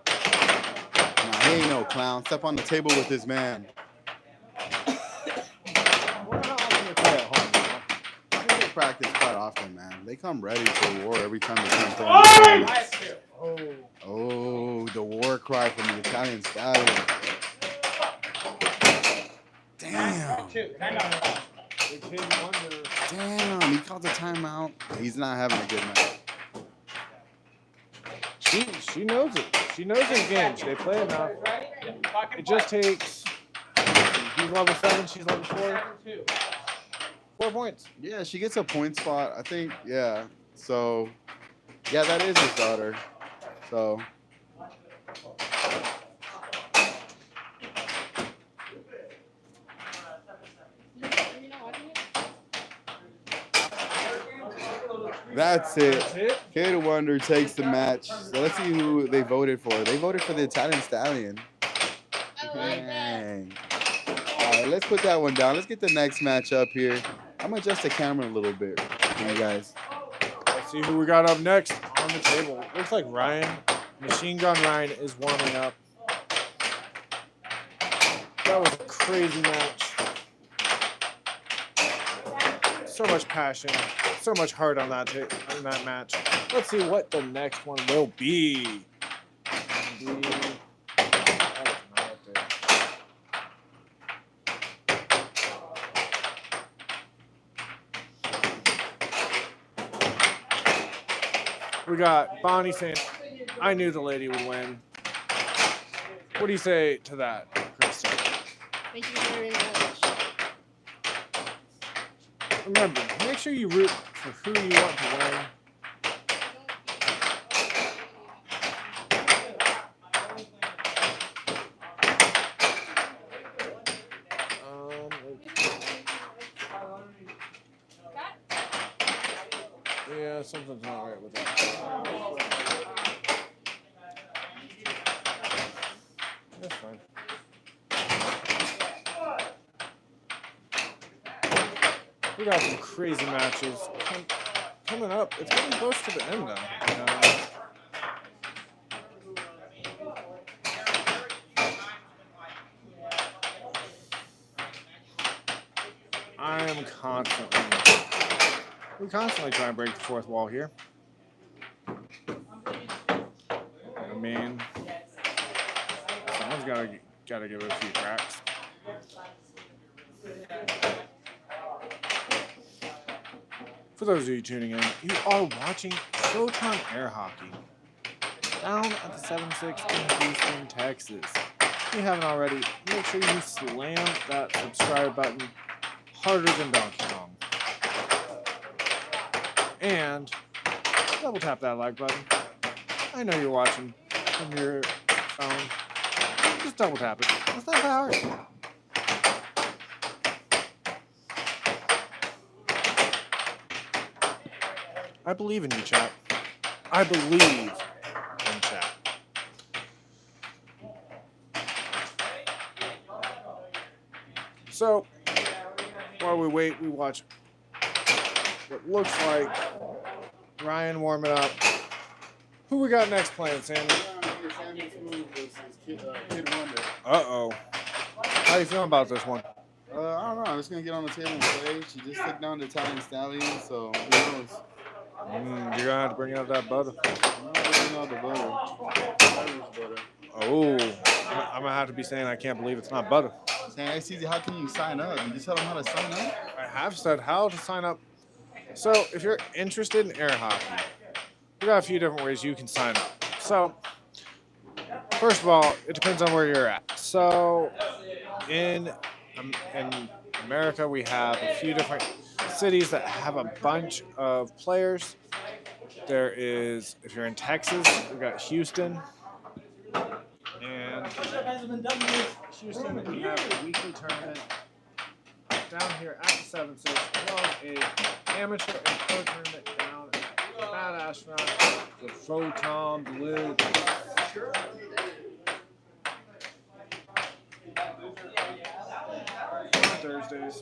Nah, he ain't no clown. Step on the table with this man. practice quite often, man. They come ready for war every time they come playing. Oh, the war cry from the Italian Stallion. Damn. Damn, he called the timeout. He's not having a good night. She knows it. She knows his games. They play enough. It just takes. He's level 7. She's level 4. 4 points. Yeah, she gets a point spot. I think. Yeah. So, yeah, that is his daughter. So. That's it. Kid Wonder takes the match. So let's see who they voted for. They voted for the Italian Stallion. Dang. All right, let's put that one down. Let's get the next match up here. I'm gonna adjust the camera a little bit for you guys. Let's see who we got up next on the table. Looks like Ryan, Machine Gun Ryan, is warming up. That was a crazy match. So much passion, so much heart on that match. Let's see what the next one will be. We got Bonnie saying, I knew the lady would win. What do you say to that, Kristen? Thank you very much. Remember, make sure you root for who you want to win. Yeah, something's not right with that. That's fine. We got some crazy matches coming up. It's getting close to the end now. We constantly try and break the fourth wall here. I mean, someone's gotta give it a few cracks. For those of you tuning in, you are watching Photon Air Hockey down at the 7-6 in Houston, Texas. If you haven't already, make sure you slam that subscribe button harder than Donkey Kong. And double tap that like button. I know you're watching from your phone. Just double tap it. It's not that hard. I believe in you, chat. I believe in chat. So, while we wait, we watch what looks like Ryan warming up. Who we got next playing, Sammy? Uh-oh. How you feeling about this one? I don't know. I'm just going to get on the table and play. She just took down the Italian Stallion, so who knows? You're going to have to bring out that butter. I'm bringing out the butter. Oh, I'm going to have to be saying I can't believe it's not butter. Saying, hey, CZ, how can you sign up? You just tell them how to sign up? I have said how to sign up. So, if you're interested in air hockey, we got a few different ways you can sign up. So, first of all, it depends on where you're at. So, in America, we have a few different cities that have a bunch of players. There is, if you're in Texas, we've got Houston. And Houston, we have a weekly tournament down here at the 7-6. We have a amateur and pro tournament down at Badass Run, the Photon Blue. On Thursdays.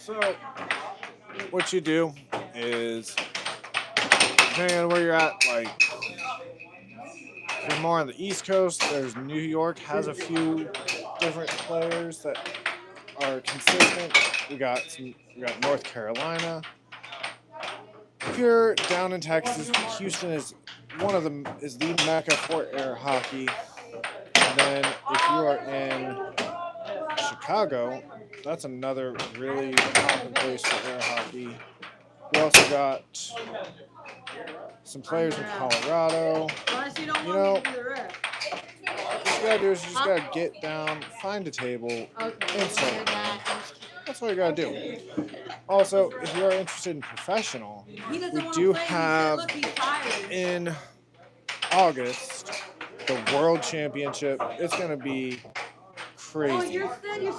So, what you do is, depending on where you're at, like, if you're more on the East Coast, there's New York has a few different players that are consistent. We got North Carolina. If you're down in Texas, Houston is the mecca for air hockey. And then if you are in Chicago, that's another really common place for air hockey. We also got some players in Colorado. You know, what you gotta do is you just gotta get down, find a table, and start playing. That's what you gotta do. Also, if you are interested in professional, we do have in August the World Championship. It's gonna be crazy. You're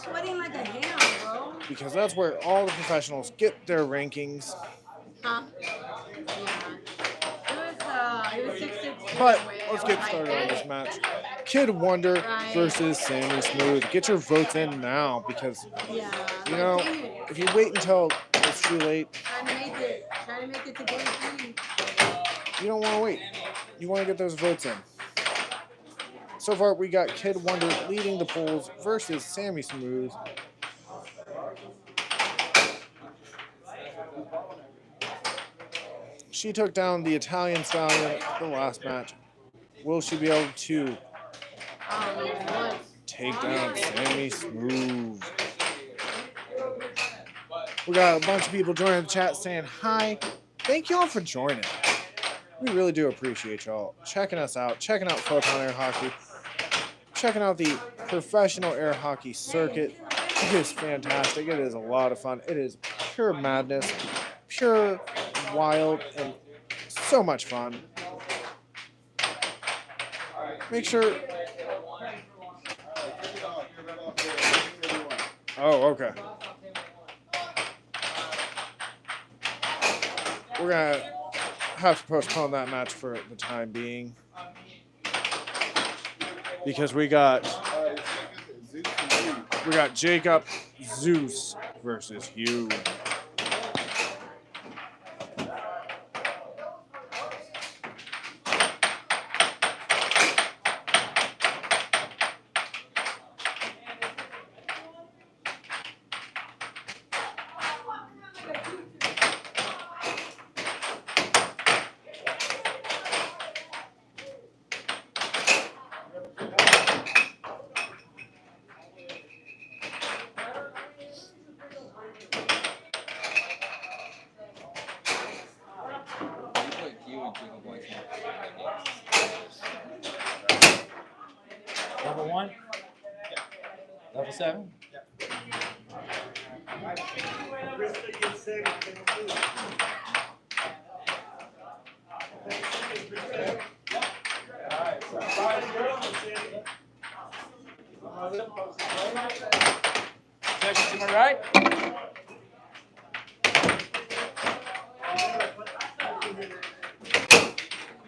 sweating like a ham, bro. Because that's where all the professionals get their rankings. Huh? Yeah. It was 6-6. But let's get started on this match. Kid Wonder versus Sammy Smooth. Get your votes in now because, you know, if you wait until it's too late, Trying to make it to game 3. you don't want to wait. You want to get those votes in. So far, we got Kid Wonder leading the polls versus Sammy Smooth. She took down the Italian Stallion the last match. Will she be able to take down Sammy Smooth? We got a bunch of people joining the chat saying hi. Thank y'all for joining. We really do appreciate y'all checking us out, checking out Photon Air Hockey, checking out the professional air hockey circuit. It is fantastic. It is a lot of fun. It is pure madness, pure wild, and so much fun. Make sure. Oh, okay. We're gonna have to postpone that match for the time being because we got Jacob Zeus versus Hugh. Level 1? Level 7? Section to my right.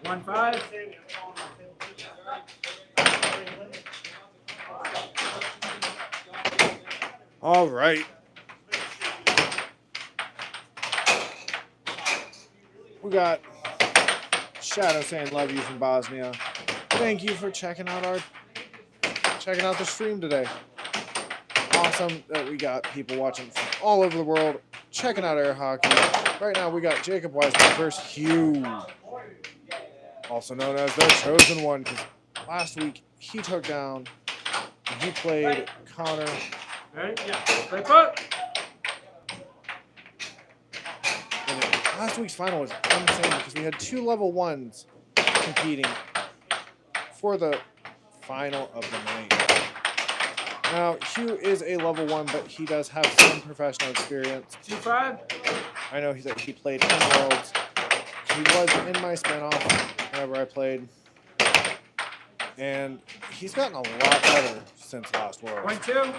One 5. All right. We got Shadow saying love you from Bosnia. Thank you for checking out the stream today. Awesome that we got people watching from all over the world checking out air hockey. Right now we got Jacob Wiseman versus Hugh, also known as the Chosen One, because last week he took down and he played Connor. Ready? Yeah. Play foot. And last week's final was insane because we had 2 level 1s competing for the final of the night. Now, Hugh is a level 1, but he does have some professional experience. 2-5. I know that he played in Worlds. He was in my spinoff whenever I played. And he's gotten a lot better since last Worlds. Point 2.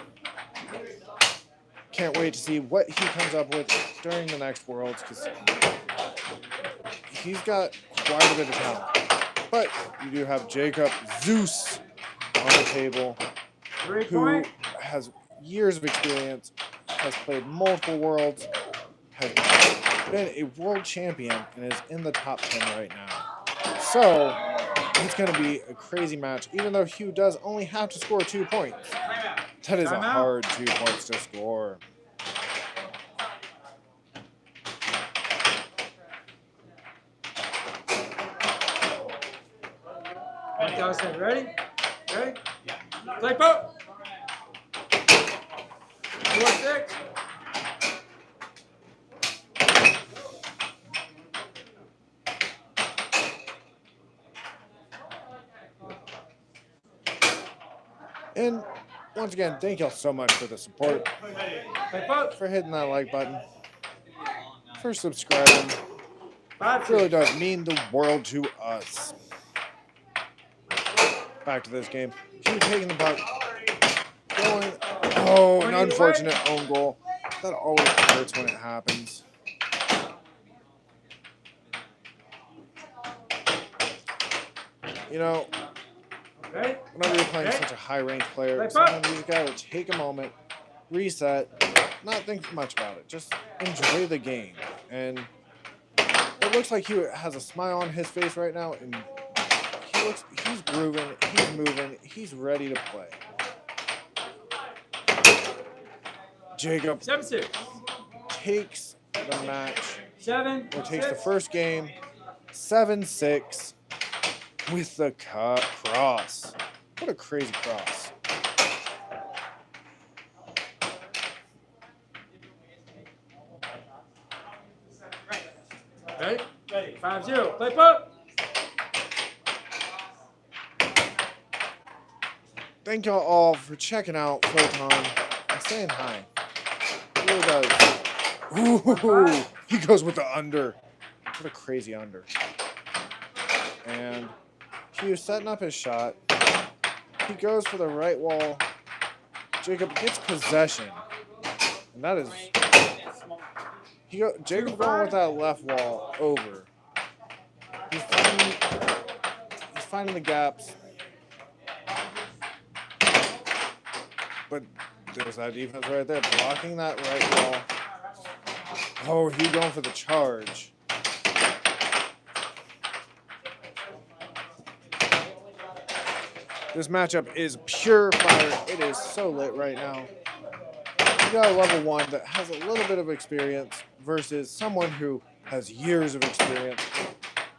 Can't wait to see what he comes up with during the next Worlds because he's got quite a bit of talent. But you do have Jacob Zeus on the table, 3 who point. has years of experience. has played multiple worlds, has been a world champion, and is in the top 10 right now. So it's going to be a crazy match, even though Hugh does only have to score 2 points. That is a hard 2 points to score. Ready? Ready? Play pop. 4-6. And once again, thank y'all so much for the support, for hitting that like button, for subscribing. It really does mean the world to us. Back to this game. Hugh taking the puck. Going. Oh, an unfortunate own goal. That always hurts when it happens. You know, whenever you're playing such a high-ranked player, sometimes you just gotta take a moment, reset, not think much about it. Just enjoy the game. And it looks like Hugh has a smile on his face right now, and he's grooving, he's moving, he's ready to play. Jacob 7-6. takes the match, 7. or takes the first game, 7-6, with the cross. What a crazy cross. Ready? Ready. 5-0. Play puck. Thank y'all all for checking out Photon and saying hi. He really does. Ooh, he goes with the under. What a crazy under. And Hugh setting up his shot. He goes for the right wall. Jacob gets possession. And that is... Jacob going with that left wall over. He's finding the gaps. But there's that defense right there, blocking that right wall. Oh, he going for the charge. This matchup is pure fire. It is so lit right now. You got a level 1 that has a little bit of experience versus someone who has years of experience.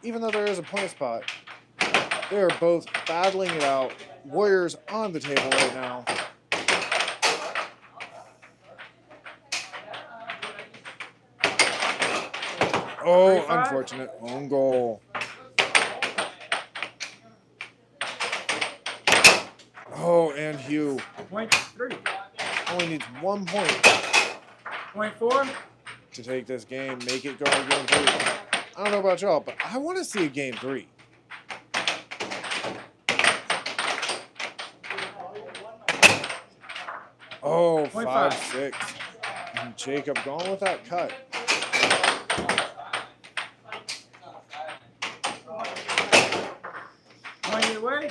Even though there is a point spot, they are both battling it out. Warriors on the table right now. Oh, unfortunate own goal. Oh, and Hugh. Point 3. Only needs 1 point. Point 4. To take this game, make it go to game 3. I don't know about y'all, but I want to see a game 3. Oh, 5-6. And Jacob going with that cut. Away.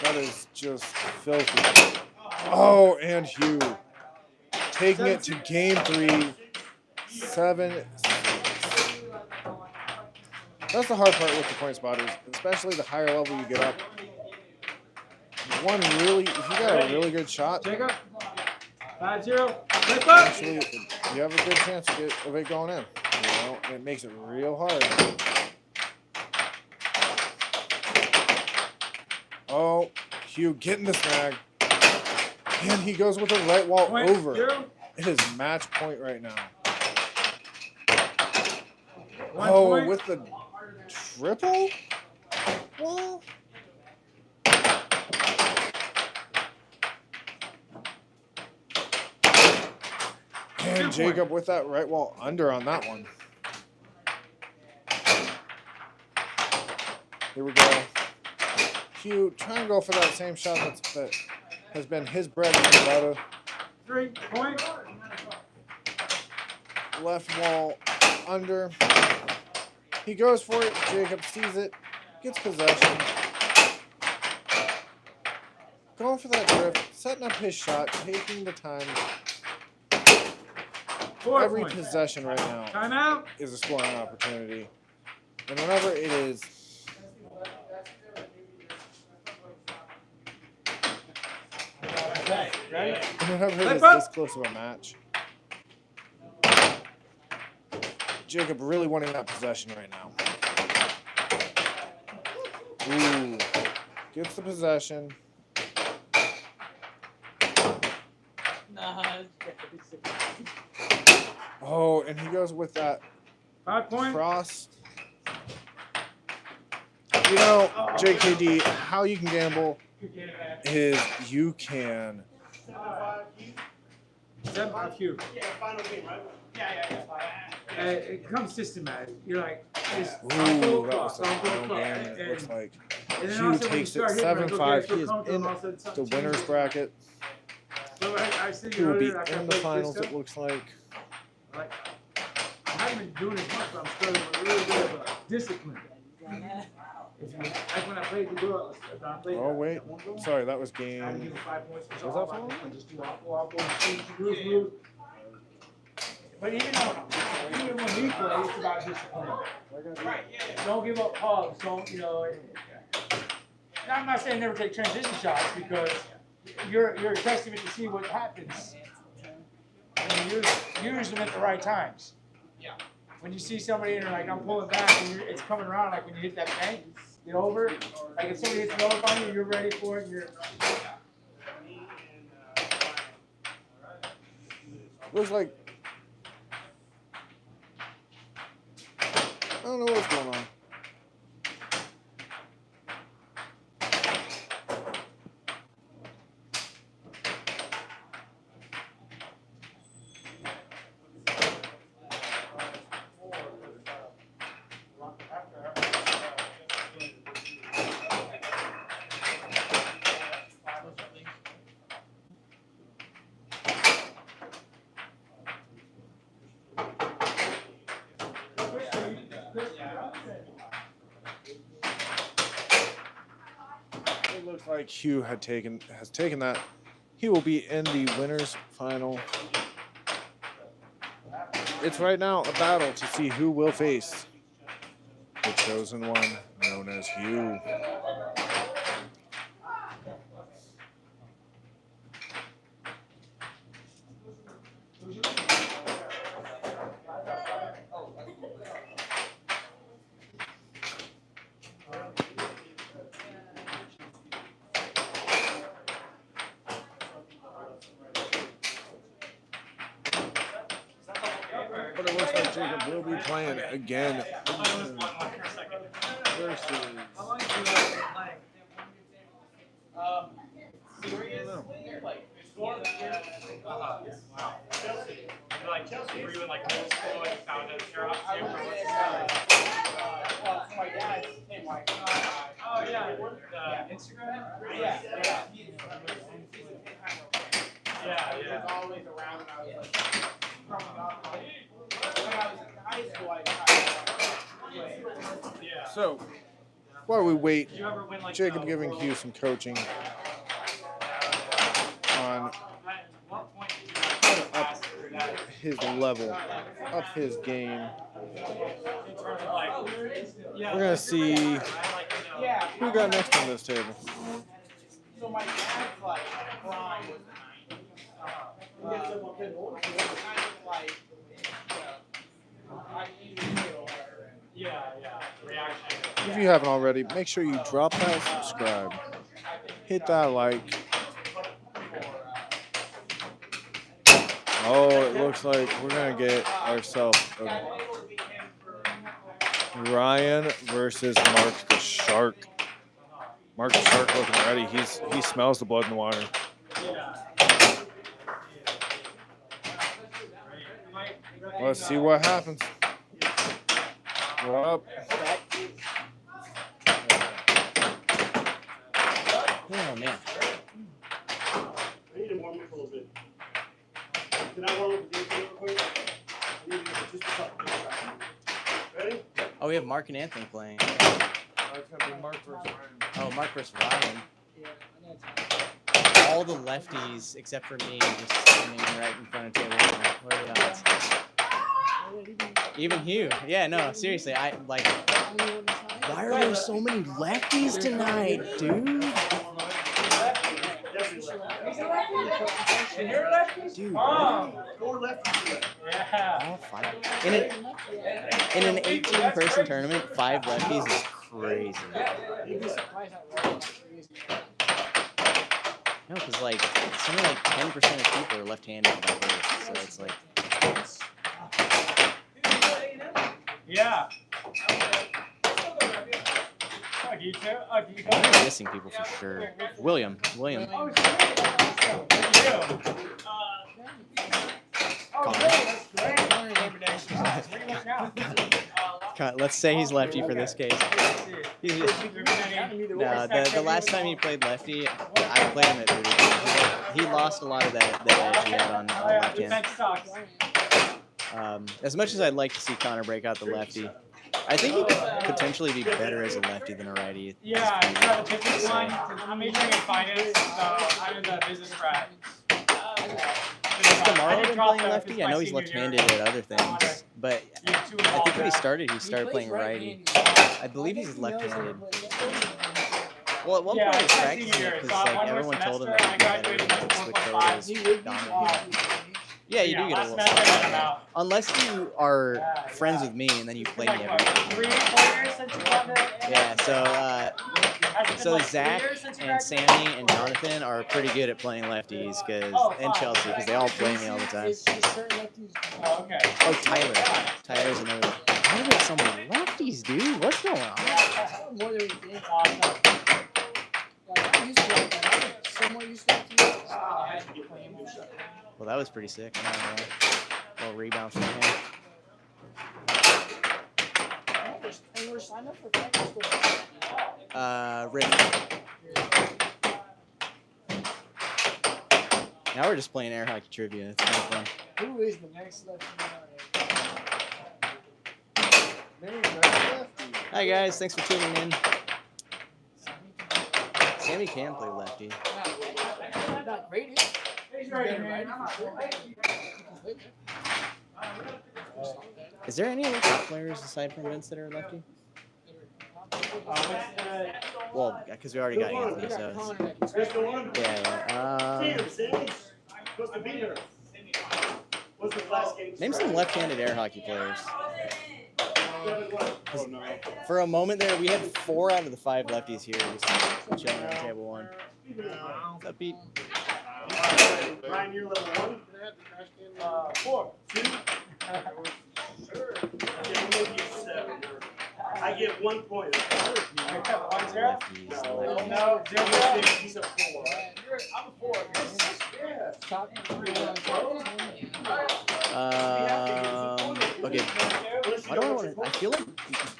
That is just filthy. Oh, and Hugh taking it to game 3. 7. That's the hard part with the point spotters, especially the higher level you get up. If you got a really good shot, Jacob. 5-0. actually, you have a good chance of it going in. You know, and it makes it real hard. Oh, Hugh getting the snag. And he goes with the right wall over. 0. It is match point right now. 1 Oh, point. with the triple wall? And Jacob with that right wall under on that one. Here we go. Hugh trying to go for that same shot that has been his bread and butter. 3 point. Left wall under. He goes for it. Jacob sees it. Gets possession. Going for that drift. Setting up his shot. Taking the time. 4 every points. possession right now Timeout. is a scoring opportunity. And whenever it is Okay, ready? whenever it is Flip up. this close of a match, Jacob really wanting that possession right now. Ooh. Gets the possession. Oh, and he goes with that 5 points. cross. You know, JKD, how you can gamble is you can. 7 Q. It comes systematic. You're like, it's Ooh, that was the final game. It looks like Hugh takes it 7-5. He is in the winner's bracket. He will be in the finals, it looks like. Like, I haven't been doing as much, but I'm struggling with a little bit of discipline. If you, like when I played the girls, Oh, wait. Sorry, that was game. I had to give 5 points. Was that final? Just do off, move. But even when we play, it's about discipline. Don't give up hugs. Don't, you know. I'm not saying never take transition shots because you're a testament to see what happens. And you use them at the right times. When you see somebody and you're like, I'm pulling back, and it's coming around, like when you hit that bank, get over it. Like if somebody hits the over on you, you're ready for it. And you're. Looks like. I don't know what's going on. It looks like Hugh has taken that. He will be in the winners final. It's right now a battle to see who will face the chosen one, known as Hugh. But it looks like Jacob will be playing again versus. Like Chelsea, were you in like middle school and found out your my dad's name, like, oh yeah, Instagram? Yeah. Yeah. Always around when I was like growing up. When I was in high school, So, while we wait, Did you ever win, like, Jacob giving Hugh some coaching on what point did how to up his level, up his game. We're going to see who we got next on this table. So my dad's like prime was If you haven't already, make sure you drop that subscribe, hit that like. Oh, it looks like we're going to get ourselves Ryan versus Mark the Shark. Mark the Shark looking ready. He smells the blood in the water. Let's see what happens. We're up. Oh, man. I need to warm up a little bit. Can I warm up the game real quick? I need to get just a couple. Ready? Oh, we have Mark and Anthony playing. It's going to be Mark versus Ryan. Oh, Mark versus Ryan. all the lefties except for me just standing right in front of table one. What are the odds? Even Hugh. Yeah, no, seriously. I like. Why are there so many lefties tonight, dude? Dude, Yeah. all 5. In an 18-person tournament, 5 lefties is crazy. No, because like something like 10% of people are left-handed by birth, so it's like. Yeah. You too? You I'm missing people for sure. William. Let's say he's lefty for this case. No, the last time he played lefty, I played him at 30. He lost a lot of that edge he had on left hand. As much as I'd like to see Connor break out the lefty, I think he could potentially be better as a lefty than a righty. Yeah, I got a business line. I'm majoring in finance, so I'm in the business track. Has Tomorrow been playing lefty? I know he's left-handed at other things, but I think when he started playing righty. I believe he's left-handed. Well, at one point he was practicing it because like everyone told him that he'd be better if he switched over to his dominant. Yeah, you do get a little something. Unless you are friends with me and then you play me every day. Yeah, so Zach and Sammy and Jonathan are pretty good at playing lefties and Chelsea because they all play me all the time. Oh, Tyler's another one. Why are there so many lefties, dude? What's going on? Well, that was pretty sick. A little rebound from him. Rick. Now we're just playing air hockey trivia. It's kind of fun. Who is the next lefty? Hi guys, thanks for tuning in. Sammy can play lefty. Not great. Is there any other top players aside from Vince that are lefty? Well, because we already got Anthony, so name some left-handed air hockey players. For a moment there, we had 4 out of the 5 lefties here just chilling on table 1. What's up, Pete? Ryan, you're level 1. 4. 2. I get 1 point. I got 1 0. Lefties, No, lefties. He's a 4. I'm a 4. Okay. Why do I want to? I feel like.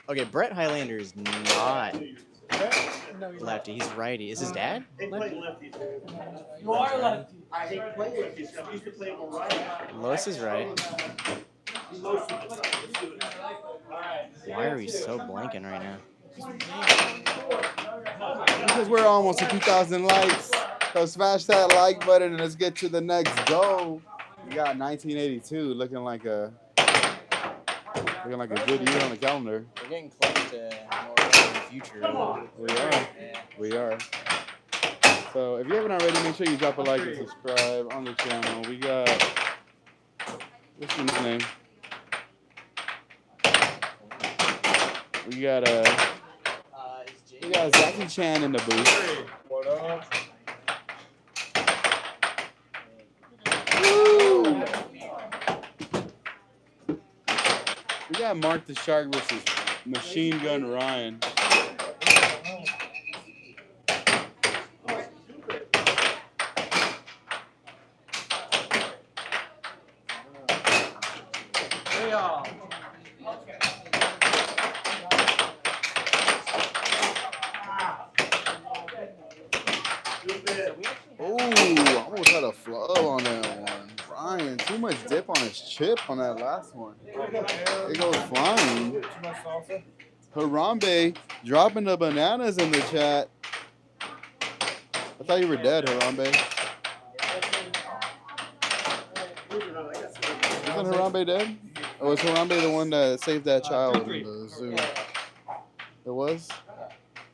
Okay, Brett Highlander is not lefty. He's righty. Is his dad? They play lefties. You are lefty. I hate playing lefties. I used to play them right. Lois is right. Most of the time. Let's do it. Why are we so blanking right now? Because we're almost at 2,000 likes. So smash that like button and let's get to the next goal. We got 1982 looking like a good year on the calendar. We're getting close to more in the future. We are. So if you haven't already, make sure you drop a like and subscribe on the channel. We got, what's his name? We got Zachy Chan in the booth. What up? Woo! We got Mark the Shark versus Machine Gun Ryan. Oh, I almost had a flub on that one. Ryan, too much dip on his chip on that last one. It goes flying. Harambe dropping the bananas in the chat. I thought you were dead, Harambe. Wasn't Harambe dead? Or was Harambe the one that saved that child in the zoo? It was?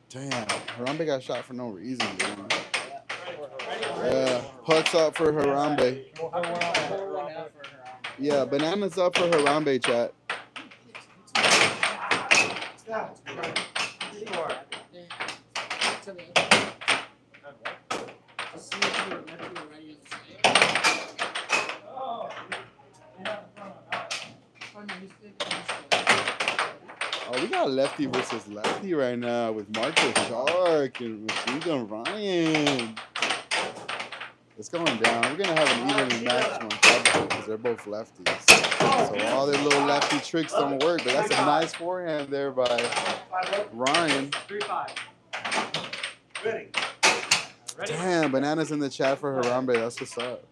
Damn, Harambe got shot for no reason, dude. Yeah, pucks up for Harambe. Yeah, bananas up for Harambe, chat. Oh, we got lefty versus lefty right now with Marco Shark and Machine Gun Ryan. It's going down. We're going to have an evenly matched one probably because they're both lefties. So all their little lefty tricks don't work, but that's a nice forehand there by Ryan. 3-5. Ready. Damn, bananas in the chat for Harambe. That's what's up.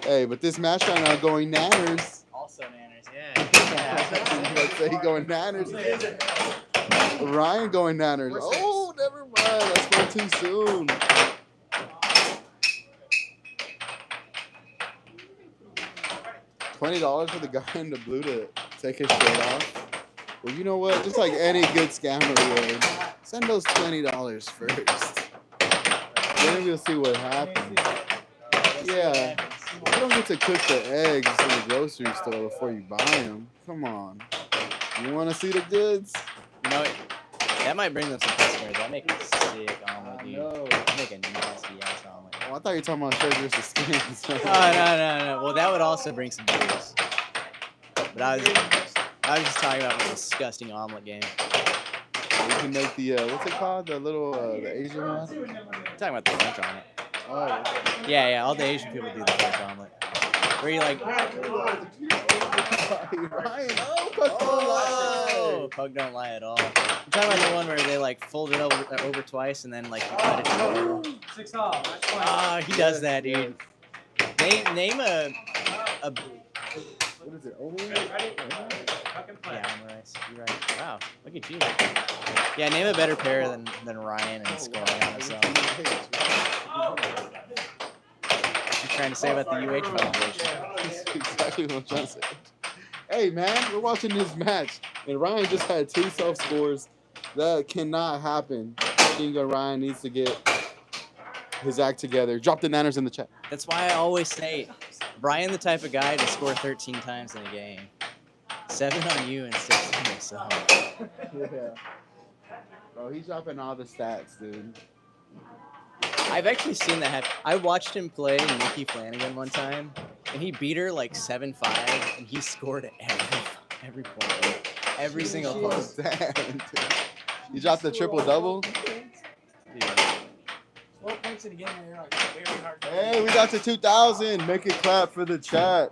Hey, but this match right now going nanners. Also nanners, yeah. Let's say he going nanners. Ryan going nanners. Oh, never mind. That's way too soon. $20 for the guy in the blue to take his shirt off. Well, you know what? Just like any good scammer would, send those $20 first. Then we'll see what happens. Yeah. You don't get to cook the eggs in the grocery store before you buy them. Come on. You want to see the goods? You know, that might bring them some customers. That make a sick omelet, dude. That make a nasty ass omelet. Oh, I thought you were talking about shirt versus skins. Oh, no. Well, that would also bring some viewers. But I was just talking about a disgusting omelet game. You can make the, what's it called? The little, the Asian one? I'm talking about the French omelet. Oh. Yeah, all the Asian people do the French omelet. Where you like... Ryan, oh, Puck don't lie. Puck don't lie at all. I'm talking about the one where they like fold it over twice and then like you cut it together. 6-all. Match point. Ah, he does that, dude. Name a What is it? Over? yeah, I'm right. You're right. Wow, look at you. Yeah, name a better pair than Ryan and scoring on himself. You're trying to say about the UH Foundation. That's exactly what I'm trying to say. Hey, man, we're watching this match, and Ryan just had 2 self-scores. That cannot happen. Machine Gun Ryan needs to get his act together. Drop the nanners in the chat. That's why I always say, Brian the type of guy to score 13 times in a game. 7 on you and 6 on yourself. Yeah. Bro, he's dropping all the stats, dude. I've actually seen that happen. I watched him play Nikki Flanagan one time, and he beat her like 7-5, and he scored every point. Every single point. Damn, dude. You dropped the triple-double? Yeah. 12 points in a game where you're like very hard to Hey, we got to 2,000. Make it clap for the chat.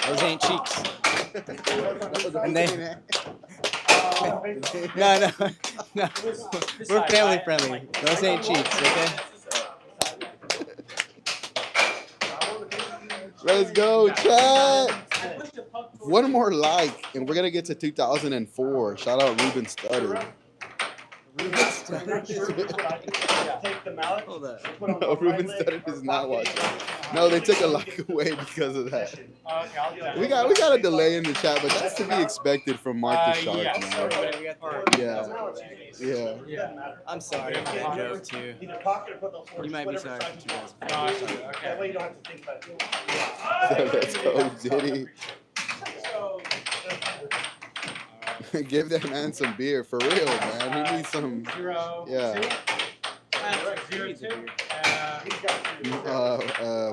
Those ain't cheeks. And they... No. We're family friendly. Those ain't cheeks, okay? Let's go, chat. One more like, and we're going to get to 2004. Shout out Ruben Studdard. Take the mallet. Hold up. No, Ruben Studdard is not watching. No, they took a like away because of that. Okay, I'll do that. We got a delay in the chat, but that's to be expected from Mark the Shark, yes. man. Yeah. I'm sorry for that joke, too. Either pocket or put those You might be sorry for 2000. No, I'm sorry. That Okay. way you don't have to think about it. Let's go, Diddy. Give that man some beer, for real, man. He needs some. 0, Yeah. 2. 0-2.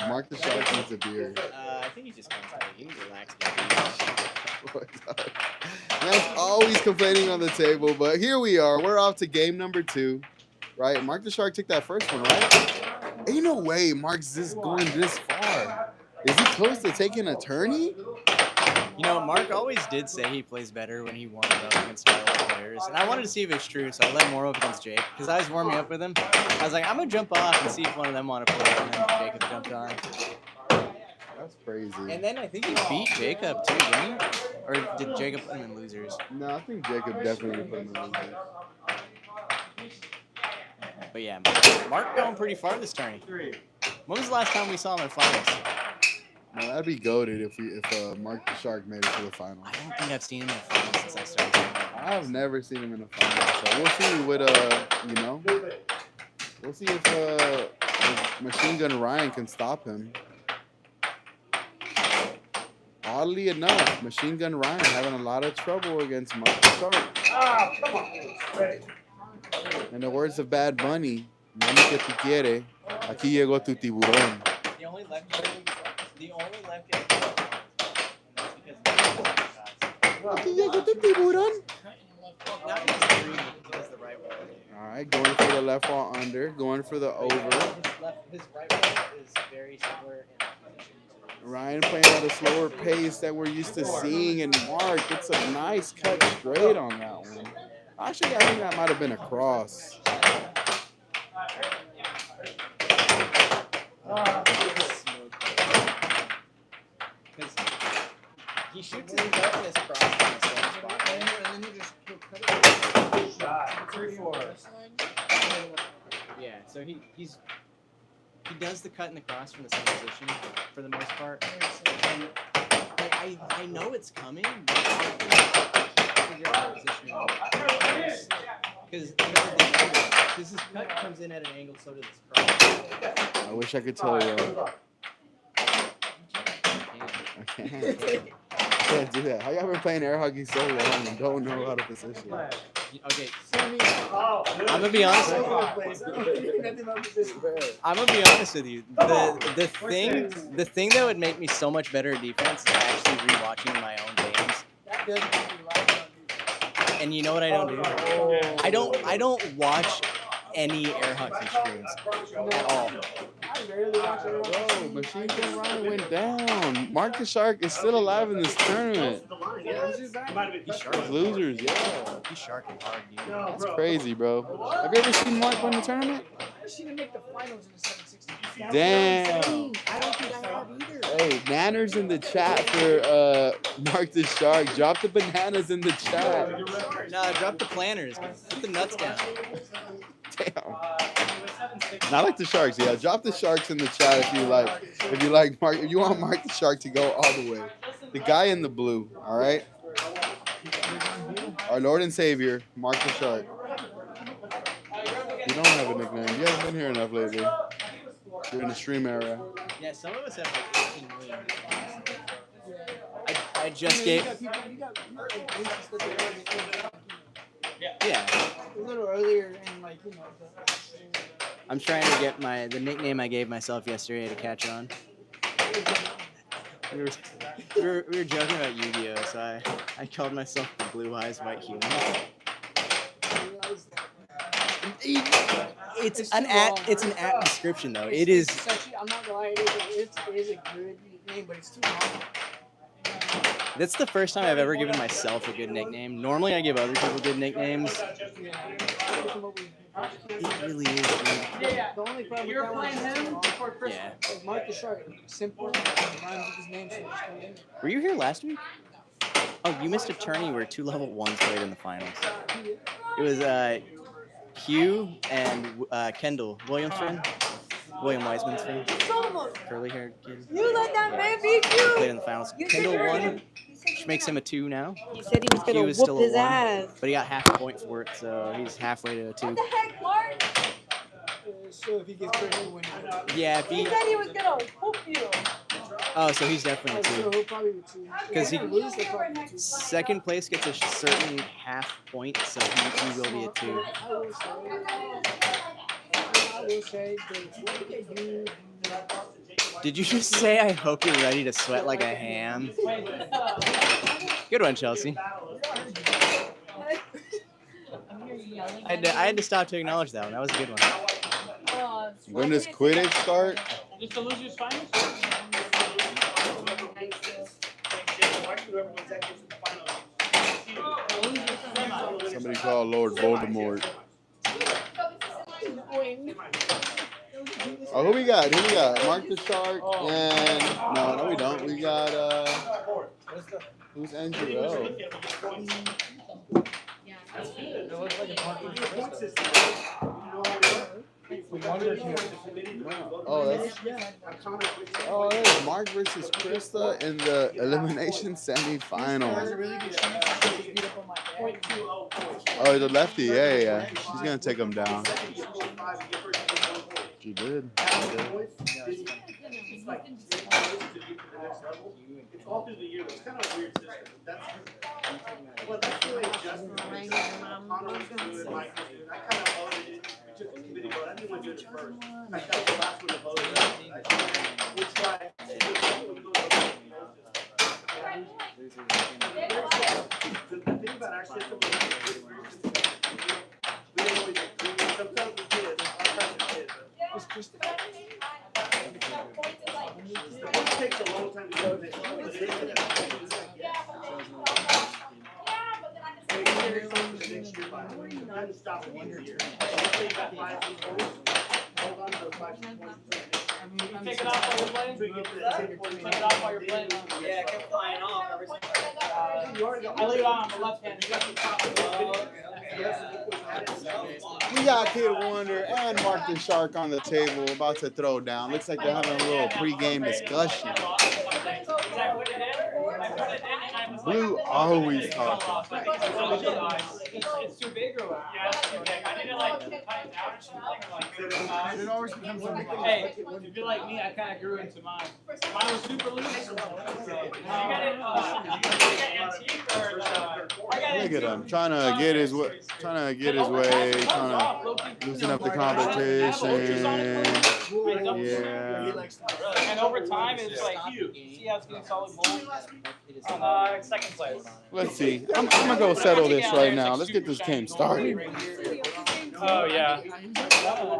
Mark the Shark needs a beer. I think he just wants to he needs to relax. Man's always complaining on the table, but here we are. We're off to game number 2, right? Mark the Shark took that first one, right? Ain't no way Mark's going this far. Is he close to taking a tourney? You know, Mark always did say he plays better when he warmed up against my old players. And I wanted to see if it's true, so I let him warm up against Jake. Because I was warming up with him. I was like, I'm going to jump off and see if one of them want to play. And then Jacob jumped on. That's crazy. And then I think he beat Jacob, too, didn't he? Or did Jacob put him in losers? No, I think Jacob definitely put him in losers. But yeah, Mark going pretty far this tourney. When was the last time we saw him in finals? No, that'd be goated if Mark the Shark made it to the final. I don't think I've seen him in the finals since I started. I've never seen him in the final, so we'll see what you know. We'll see if Machine Gun Ryan can stop him. Oddly enough, Machine Gun Ryan having a lot of trouble against Mark the Shark. Ah, come on. Ready. In the words of Bad Bunny, mami que tú quieres, aquí llegó tu tiburón. The only left Aquí llegó tu tiburón. All right, going for the left wall under, going for the over. His right wall is very similar in position to Ryan playing at a slower pace that we're used to seeing, and Mark gets a nice cut straight on that one. Actually, I think that might have been a cross. Because he shoots his cut and his cross in the same spot. And then you just cut it. Shot. 3-4. Yeah, so he does the cut and the cross from the same position for the most part. And like, I know it's coming, but I can't figure out the position. Because his cut comes in at an angle, so does his cross. I wish I could tell you. I can't do that. How y'all been playing air hockey so long and don't know how to position? Okay, I'm gonna be honest. I'm gonna be honest with you. The thing that would make me so much better at defense is actually rewatching my own games. And you know what I don't do? I don't watch any air hockey streams at all. Bro, Machine Gun Ryan went down. Mark the Shark is still alive in this tournament. He's sharking. Losers, yeah. He's sharking hard, dude. That's crazy, bro. Have you ever seen Mark win the tournament? I've seen him make the finals in the 760. Damn. I don't think I have either. Hey, Nanners in the chat for Mark the Shark. Drop the bananas in the chat. Nah, drop the planners. Put the nuts down. Damn. Not like the Sharks, yeah. Drop the Sharks in the chat if you like Mark. If you want Mark the Shark to go all the way. The guy in the blue, all right. Our Lord and Savior, Mark the Shark. You don't have a nickname. You haven't been here enough lately. You're in the stream era. Yeah, some of us have like 18 million. I just gave. Yeah. A little earlier and like, you know. I'm trying to get the nickname I gave myself yesterday to catch on. We were joking about Yu-Gi-Oh, so I called myself the Blue Eyes White Human. It's an apt description though. It is. It's actually, I'm not gonna lie, it is a good name, but it's too long. That's the first time I've ever given myself a good nickname. Normally I give other people good nicknames. It really is, dude. The only problem with that one is Mark the Shark. Simple. Rhymes with his name, so just go in. Were you here last week? Oh, you missed a tourney where 2 level 1s played in the finals. It was Hugh and Kendall. William's friend? William Wiseman's friend? Curly-haired kid. You let that man beat you. Played in the finals. Kendall won, which makes him a 2 now. He said he was Hugh gonna is whoop still a his 1, ass. but he got half a point for it, so he's halfway to a 2. What the heck, Mark? So if he gets crazy, he'll win. Yeah, if He he. said he was gonna whoop you. Oh, so he's definitely a 2. So he'll probably be 2. Because he lose, he'll probably be 2. second place gets a certain half point, so he will be a 2. I will say that you. Did you just say I hope you're ready to sweat like a ham? Good one, Chelsea. I had to stop to acknowledge that one. That was a good one. When does Quidditch start? Just the losers finals? Somebody call Lord Voldemort. Oh, who we got? Mark the Shark and no, we don't. We got who's NGO? Oh, that's Mark versus Krista in the elimination semifinals. Oh, the lefty, yeah. She's gonna take him down. She did. It's all through the year. It's kind of a weird system. Well, that's really adjustment. Connor was good, Mike was good. I kind of voted it. We took the committee vote. I didn't want to do it first. I got the last one to vote. We tried. The thing about our system is we don't always agree. Sometimes we did. Sometimes we did. It takes a long time to go. Take it off while you're playing? Take it off while you're playing? Yeah, it kept flying off every single time. I leave it on the left hand. You got the top. We got Kid Wonder and Mark the Shark on the table, about to throw down. Looks like they're having a little pre-game discussion. Blue always talking. It's too big or what? Yeah, it's too big. I need to like cut it down or something. It always becomes something. Hey, if you're like me, I kind of grew into mine. Mine was super loose. You got it antique or Look at him trying to get his way, trying to loosen up the competition. Yeah. And over time, it's like, see how it's getting solid gold? Second place. Let's see. I'm gonna go settle this right now. Let's get this game started. Oh yeah.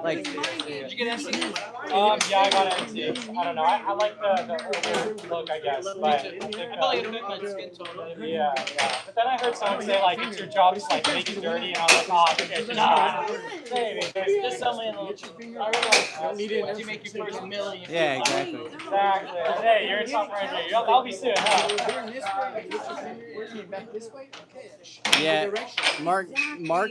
Like, Did you get NC? Yeah, I got NC. I don't know. I like the older look, I guess. But I feel like it fit my skin tone. Yeah. But then I heard someone say like it's your job to like make it dirty, and I was like, oh, okay, nah. Maybe there's only a little. I realize you make your first million. yeah, exactly. Exactly. Hey, you're in something right there. I'll be soon. Huh? Yeah, Mark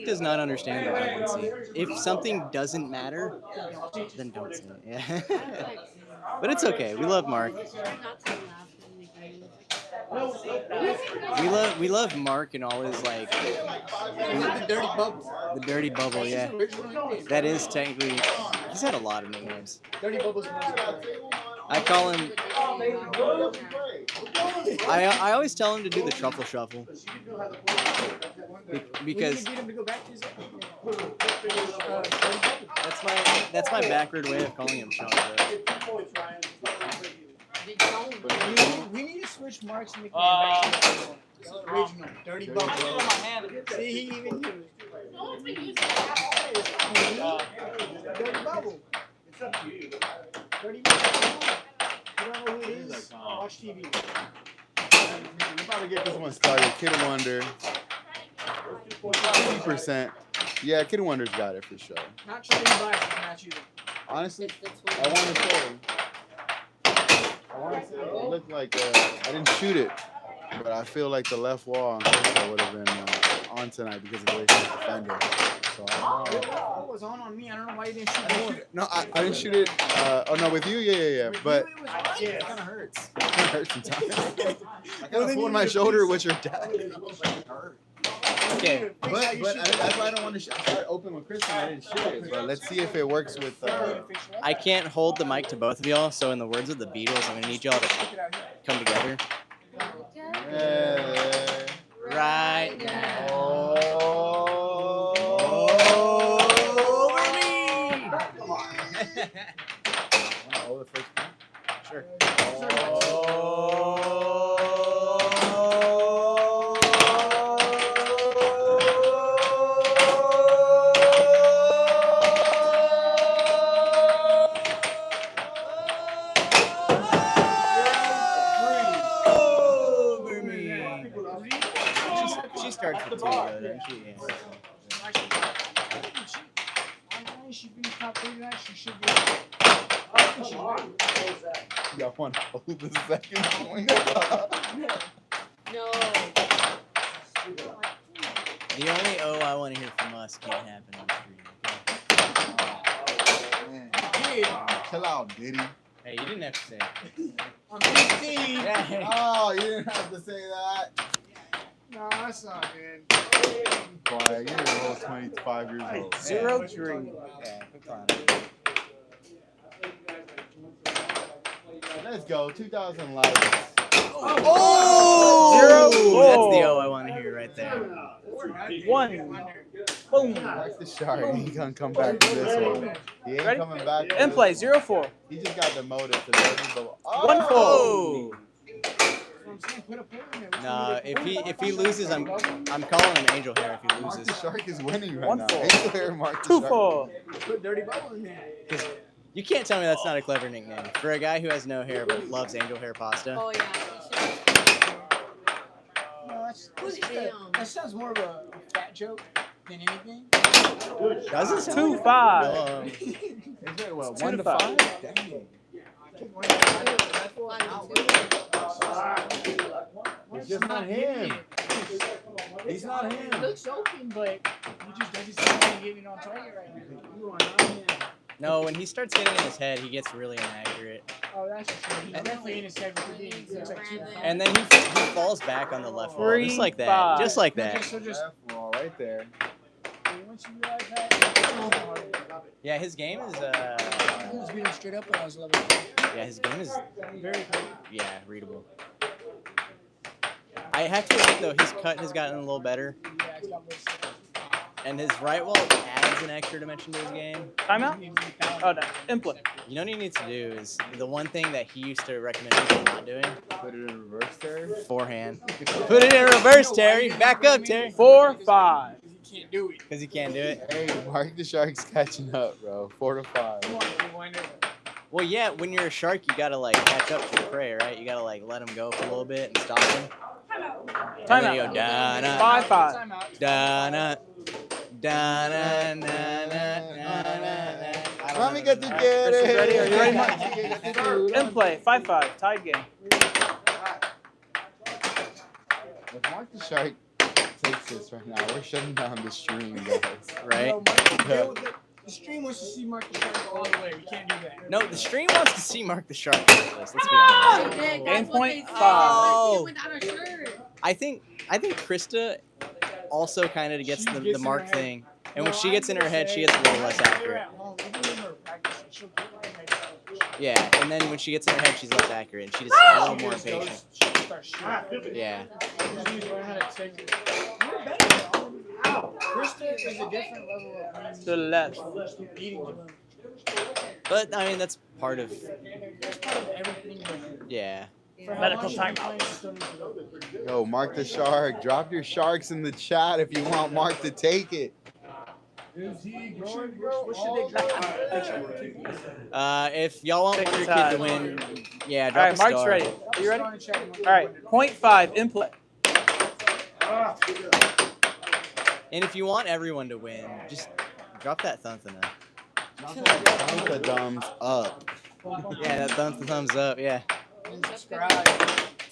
does not understand the tendency. If something doesn't matter, then don't say it. Yeah. But it's okay. We love Mark. We love Mark and all his like The dirty bubble. the dirty bubble. Yeah, that is technically. He's had a lot of nicknames. Dirty bubbles. I call him. I always tell him to do the truffle shuffle. Because that's my backward way of calling him Chunk. We need to switch Mark's nickname back to the original. Dirty bubble. See, he even used Dirty bubble. It's up to you. Dirty bubble. You don't know who it is? Watch TV. We're about to get this one started. Kid Wonder. 50%. Yeah, Kid Wonder's got it for sure. Not trying to be biased, not you. Honestly, I want to say it looked like I didn't shoot it, but I feel like the left wall on Krista would have been on tonight because of the way she was defending. So I don't know. It was on me. I don't know why you didn't shoot it. No, I didn't shoot it. Oh no, with you, yeah. But It kind of hurts. it hurts sometimes. I kind of pulled my shoulder with your dad. Okay. But that's why I don't want to shoot. I started open with Kristen. I didn't shoot it. But let's see if it works with. I can't hold the mic to both of y'all, so in the words of the Beatles, I'm gonna need y'all to come together. Right now. Over me! Come on. Want to hold the first one? Sure. She starts with two, though, doesn't she? Yeah. She be top 3 tonight. She should be. Y'all want to hold the second point? No. The only I want to hear from us can't happen on screen. Okay? did. Chill out, Diddy. Hey, you didn't have to say it. I'm 15. Yeah. Oh, you didn't have to say that. No, that's not good. Boy, you're almost 25 years old. 0-3. Yeah, quick time. Let's go. 2000 likes. Oh! 0-4. That's the O I want to hear right there. 1. Boom. Mark the shark. He gonna come back from this one. He ain't Ready? coming back. from In this play, one. 0-4. He just got demoted to dirty, but 1-4. Oh! I'm saying, put a player in there. Nah, if he loses, I'm calling him Angel Hair if he Mark the loses. Shark is winning right 1-4. now. Angel Hair, Mark the Shark. 2-4. Put Dirty Ball in there. You can't tell me that's not a clever nickname for a guy who has no hair but loves Angel Hair pasta. Oh yeah. No, that sounds more of a fat joke than anything. Does it sound 2-5. Well, Is it what, 2 1 to to 5? 5? Dang. It's just not him. He's not He him. looks open, but he just doesn't seem to be getting on target right now. You are not him. no, when he starts getting in his head, he gets really inaccurate. Oh, that's true. He's definitely in his head with the being. He looks like 2 to 5. And then he falls back on the left wall, just like that. 3-5. Just like that. So just Wall right there. once you realize that, it's not hard to stop it. Yeah, his game is I was beating straight up when I was level 2. yeah, his game is Very good. yeah, readable. I have to admit though, his cut has gotten a little better, Yeah, it's got more stuff. and his right wall adds an extra dimension to his game. Timeout? Oh, no. In play. You know what he needs to do is the one thing that he used to recommend people not doing: Put it in reverse there. forehand. Put it in reverse, Terry. Back up, Terry. 4-5. He can't do it. Because he can't do it. Hey, Mark the Shark's catching up, bro. 4 to 5. Come on, rewind it. Well, yeah, when you're a shark, you gotta like catch up to the prey, right? You gotta like let him go for a little bit and stop him. And then you go Timeout. da-na, 5-5. Timeout. da-na, da-na, na-na. Mami, que tú Chris is ready. Are you ready, Mark? quieres? In play. 5-5. Tied game. If Mark the Shark takes this right now, we're shutting down the stream, guys. Right? No, Mark, the stream wants to see Mark the Shark go all the way. We can't do that. No, the stream wants to see Mark the Shark like this. Let's be honest. Game point 5. Oh. Without a shirt. I think Krista also kind of gets She the gets in Mark her head. thing, and when No, she gets in her head, she gets a say, little less when we're accurate. at home, even when we're practicing, she'll get in her head. Yeah, and then when she gets in her head, she's less accurate, and she just a little She more just impatient. goes- she just starts shooting. Yeah. You just need to learn how to take it. You're better, though. Krista is a different level of To the left. eating to them. But I mean, that's part of That's part of everything. yeah. For how Medical long you've been timeout. playing, you still need to go. Yo, Mark the Shark, drop your sharks in the chat if you want Mark to take it. Is he What should going they drop? If y'all want Pick one of a your kid to side. win, yeah, All drop right, a Mark's star. ready. Are you ready? All All right. Point 5. In play. And if you want everyone to win, just drop that thumbs Thumbs up. Yeah, that thumbs up. Yeah. And subscribe.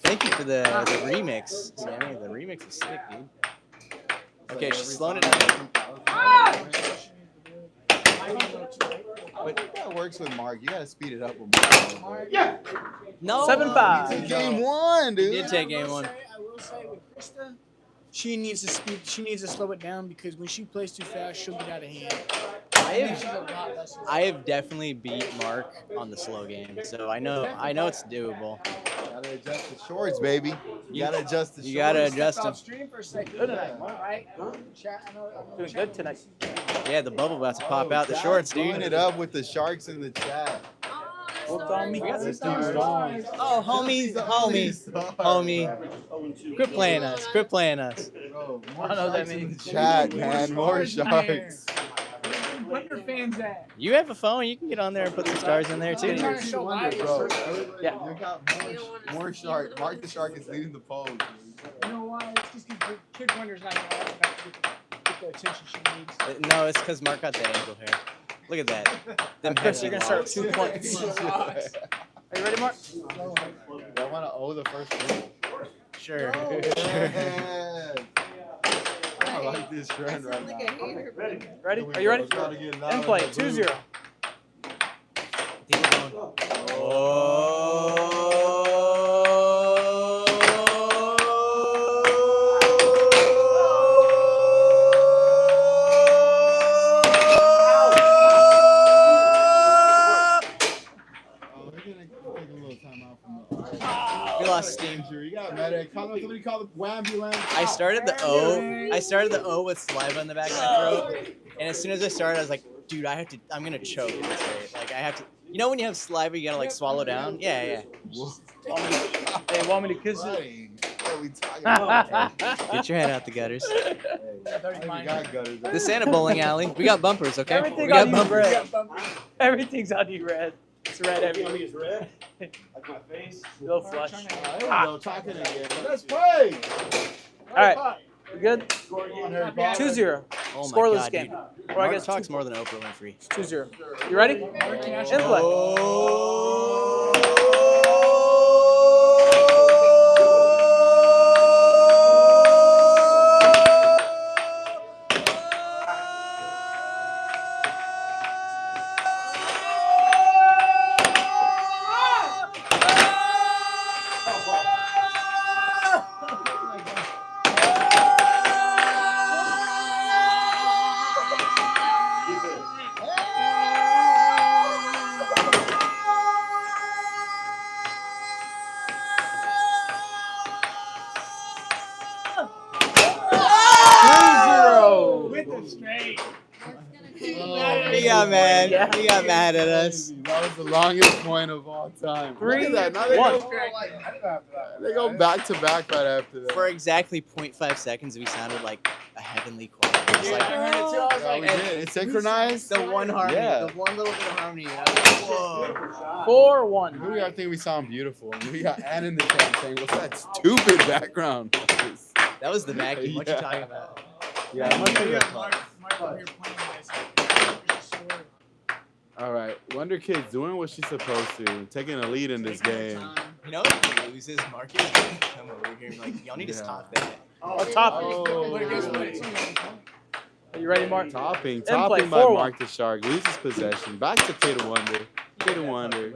Thank you for the remix, Sammy. The remix is sick, dude. Okay, she's slowing it down. But that works with Mark. You gotta speed it up with Mark. No. 7-5. Game 1, You dude. did take game 1. I will say with Krista, she needs to speed. She needs to slow it down because when she plays too fast, she'll get out of hand. She's a lot less. I have definitely beat Mark on the slow game, so I know it's doable. Gotta adjust the shorts, baby. You gotta adjust the shorts. You gotta adjust Step them. off stream for a second. Good tonight, Right? Chat, I know Doing chat good tonight. Yeah, the bubble about to pop out the shorts, Blowing dude. it up with the sharks in the chat. What's on me? Oh, homies, homie. Quit playing us. Quit playing us. Bro, I more don't know what that sharks in the means. chat, man. More sharks. Where your fans at? You have a phone. You can get on there and put some stars in there I'm too. trying to show live. Bro, Yeah. you got more shark. Mark the Shark is leading the poll, dude. You know why? It's just because Kid Wonder's not going to get the attention she needs. No, it's because Mark got that angel hair. Look at that. Them Chris, hefty you're gonna locks. start 2 points. Are you ready, Mark? I want to owe the first one. Sure. Yeah. I like this trend right now. Ready? Are you ready? Gotta get loud In play. in the booth. 2-0. Keep it going. We lost steam. You got medic. Somebody call the ambulance. I started the O with saliva in the back of my throat, and as soon as I started, I was like, dude, I'm gonna choke at this rate. Like I have to. You know when you have saliva, you gotta like swallow down. Yeah. Hey, want me to kiss it? What are we talking about? Get your head out the gutters. We got gutters. The Santa bowling alley. We got bumpers, okay? Everything We got on you bumpers. red. Everything's on you red. It's red everything. Is red? Like my face? Go flush. There we go, talking again. Let's play. All right. We good? 2-0. Oh my Scoreless God, game. dude. Or I Mark guess talks more than Oprah Winfrey. 2-0. You ready? Input. He got mad. He got mad at us. That was the longest point of all time. Look at that. Now they go back to back right after that. For exactly 0.5 seconds, we sounded like a heavenly choir. It was like, Yeah, we did. It's synchronized. the one harmony, Yeah. the one little bit of harmony. I was like, whoa. 4-1. I think we sound beautiful. And we got Ann in the chat saying, "What's that stupid background?" That was the vacuum. What you Yeah. talking about? Yeah, it must be the All right, Wonder Kid's doing what she's supposed to, taking a lead in this game. You know, if he loses, Mark is gonna come over here and be like, y'all need to stop that. Oh, top. Are you ready, Mark? Topping play, by 4-1. Mark the Shark. Loses possession. Back to Kid Wonder. Kid Wonder.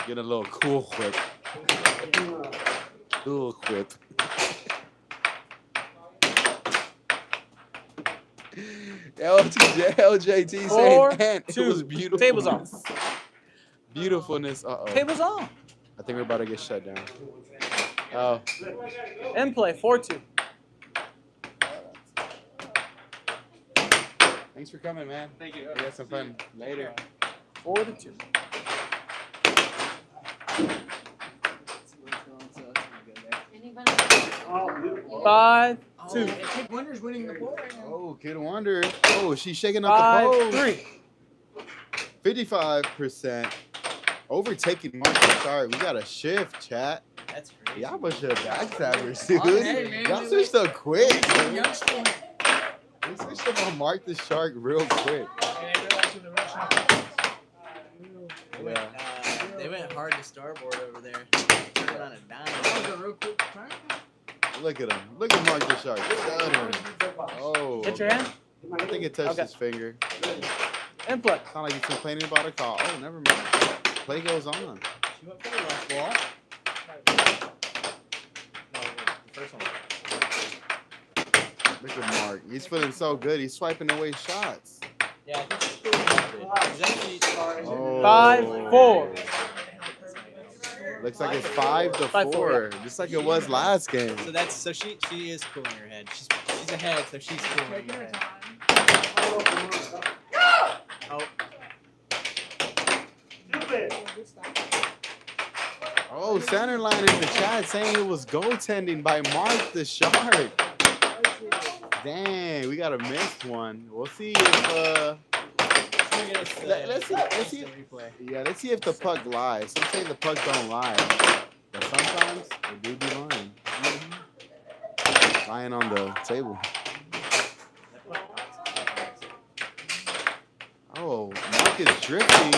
Get a little cool whip. Cool whip. LJT saying, "Man, it was beautiful. Tables on. Beautifulness. Uh-oh. Tables on. I think we're about to get shut down. Oh. In play, 4-2. Thanks for coming, man. Thank you. We had some fun. Later. 4-2. Oh, 5-2. Kid Wonder's winning the ball right now. Oh, Kid Wonder. Oh, she's shaking up the post. 5-3. 55%. Overtaking Mark Sorry, we got a shift, chat. That's crazy. Y'all bunch of backstabbers, dude. Hey, man, Y'all switched up quick. Man. Youngster. We switched up on Mark the Shark real quick. Yeah. They went hard to starboard over there. Turning on a dime. That was a real quick turn. Look at him. Look at Mark the Shark. Stuttering. Oh. Hit your hand. I think it touched Okay. his finger. In play. Sound like he's complaining about a call. Oh, never mind. Play goes on. She went for the left wall. No, the first one. Look at Mark. He's feeling so good. He's swiping away shots. Yeah, I think she's pretty good. He's actually, Oh. 5-4. Looks like it's 5-4, 5-4, just like it was last game. so she is cooling her head. She's ahead, so she's cooling her head. Oh, Oh, Centerline in the chat saying it was goaltending by Mark the Shark. Dang, we got a missed one. We'll see if let's see. Let's see if the puck lies. Some say the puck don't lie, but sometimes they do be lying. Lying on the table. Oh, Mark is drifting.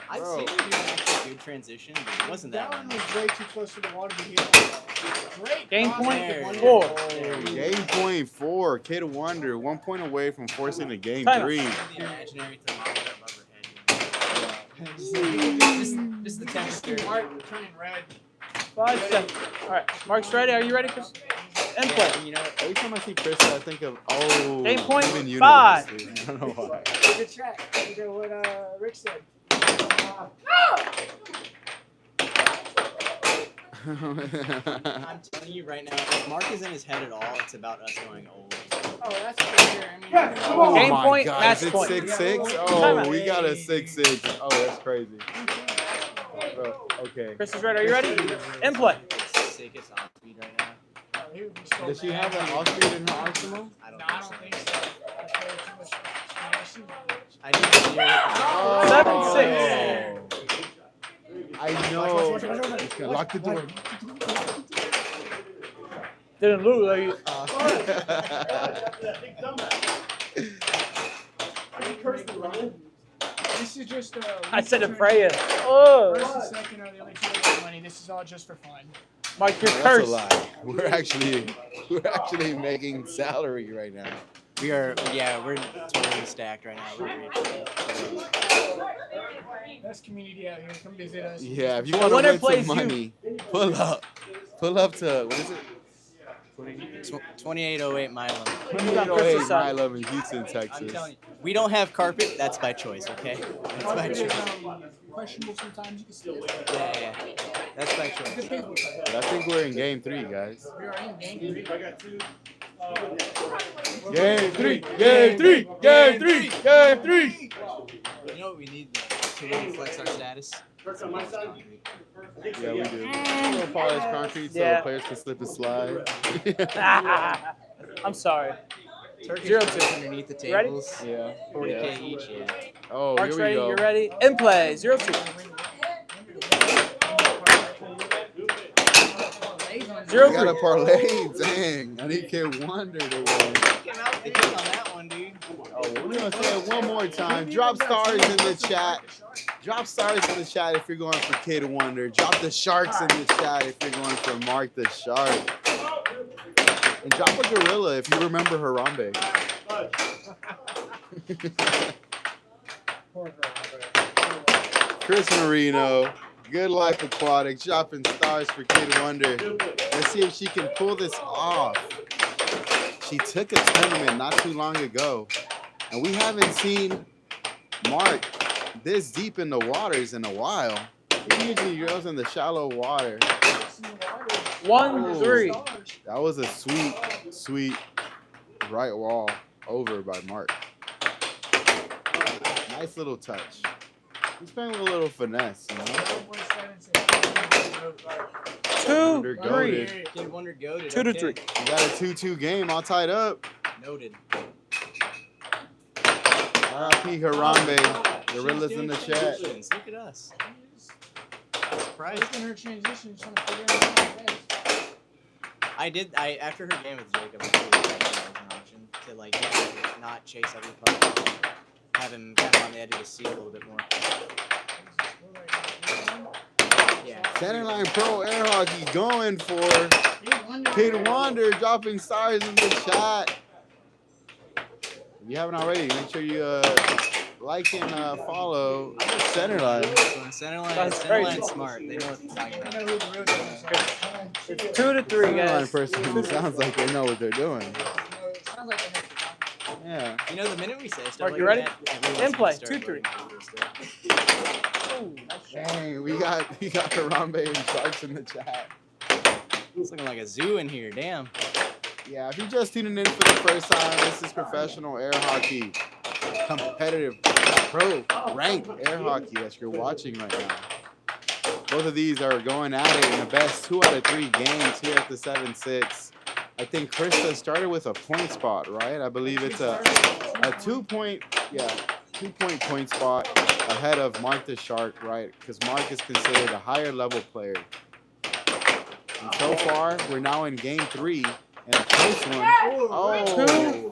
I've Bro. seen her do an actually good transition, but it wasn't that That one one. was way too close to the water to hit. Game point There. 4. Game point 4. Kid Wonder, 1 point away from forcing a game Timeout. 3. The imaginary thermometer above her head. Just the temperature. Mark turning red. 5 seconds. All right, Mark's ready. Are you ready, Chris? And play. You know, every time I see Krista, I think of Game point even universe, 5. dude. I don't know why. Good track. Look at what Rick said. I'm telling you right now, if Mark is in his head at all, it's about us going old. Oh, that's for sure. I mean, Oh Game my point, God, match is it point. 6-6? Oh, Timeout. we got a 6-6. Oh, that's crazy. Okay. Chris is ready. Are you ready? And play. It's sickest off speed right now. Does she have an off-speed in her arsenal? I don't No, I think don't so. think so. I need to hear it. Oh, 7-6. I know. Okay, lock the door. Didn't look like you. This is just I said to Freya. Oh. First and second are the only two that make money. This is all just for fun. Mike, you're That's a cursed. lie. We're actually making salary right now. We are, yeah, we're totally stacked right now. We're rich. Best community out here. Come visit us. Yeah, if you The want to winner win plays some money, pull up to what is it? 2808 Milam. You got 2808 Chris's side. Milam in Houston, I'm Texas. telling you, we don't have carpet. That's by choice, okay? That's by choice. Questionable sometimes. You can still win. Yeah. That's by choice. But I think we're in game 3, guys. We are in game 3. I got 2. Game 3, game 3, game 3, game 3. You know what we need to really flex our status? First on my side. Yeah, we do. A little polished concrete so Yeah. the players can slip and slide. I'm sorry. Turkish 0-2. flips underneath the Ready? tables. Yeah. 40K each, yeah. Oh, Mark's here we ready. go. You're ready. And play. 0-2. 0-3. We got a parlay. Dang. I need Kid Wonder to win. Came out with the hit on that one, dude. Oh, we're going to say it one more time. Drop stars in the chat. Drop stars in the chat if you're going for Kid Wonder. Drop the sharks in the chat if you're going for Mark the Shark. And drop a gorilla if you remember Harambe. Chris Marino, Good Life Aquatics, dropping stars for Kid Wonder. Let's see if she can pull this off. She took a tournament not too long ago, and we haven't seen Mark this deep in the waters in a while. He usually goes in the shallow water. 1-3. That was a sweet, sweet right wall over by Mark. Nice little touch. He's playing with a little finesse, you know? 2-3. Kid Wonder goated. 2-3. We got a 2-2 game all tied up. Noted. R.I.P. Harambe. Gorillas in the chat. Look at us. Surprised. Look at her transition. Trying to figure out how it is. After her game with Jacob, I figured that was an option to like not chase every puck, have him kind of on the edge of the seat a little bit more. Yeah. Centerline Pro Air Hockey going for Kid Wonder, dropping stars in the chat. If you haven't already, make sure you like and follow Centerline. Centerline's smart. They know what they're talking about. It's 2-3, Centerline guys. person sounds like they know what they're doing. Yeah. You know, the minute we say stuff Mark, like you ready? that, everyone's And play. gonna start 2-3. voting for Krista. Dang, we got Harambe and Sharks in the chat. It's looking like a zoo in here. Damn. Yeah, if you're just tuning in for the first time, this is professional air hockey, competitive, pro, ranked air hockey that you're watching right now. Both of these are going at it in the best 2 out of 3 games here at the 7-6. I think Krista started with a point spot, right? I believe it's a 2-point, yeah, 2-point point spot ahead of Mark the Shark, right? Because Mark is considered a higher level player. And so far, we're now in game 3. And a close one.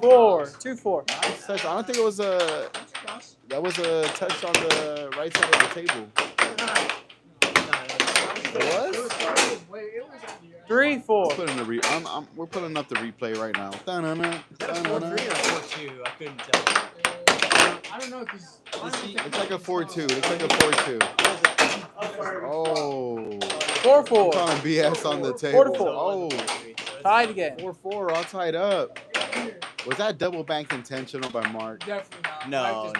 Oh, 2-4. nice touch. I don't think it was a. That was a touch on the right side of the table. It was? 3, 4. We're putting up the replay right now. Is that a 4-3 or a 4-2? I couldn't tell. I don't know because It's like a 4-2. It's like a 4-2. Oh. 4-4. Calling BS on the table. 4-4. Oh. Tied again. 4-4. All tied up. Was that double bank intentional by Mark? definitely not. No.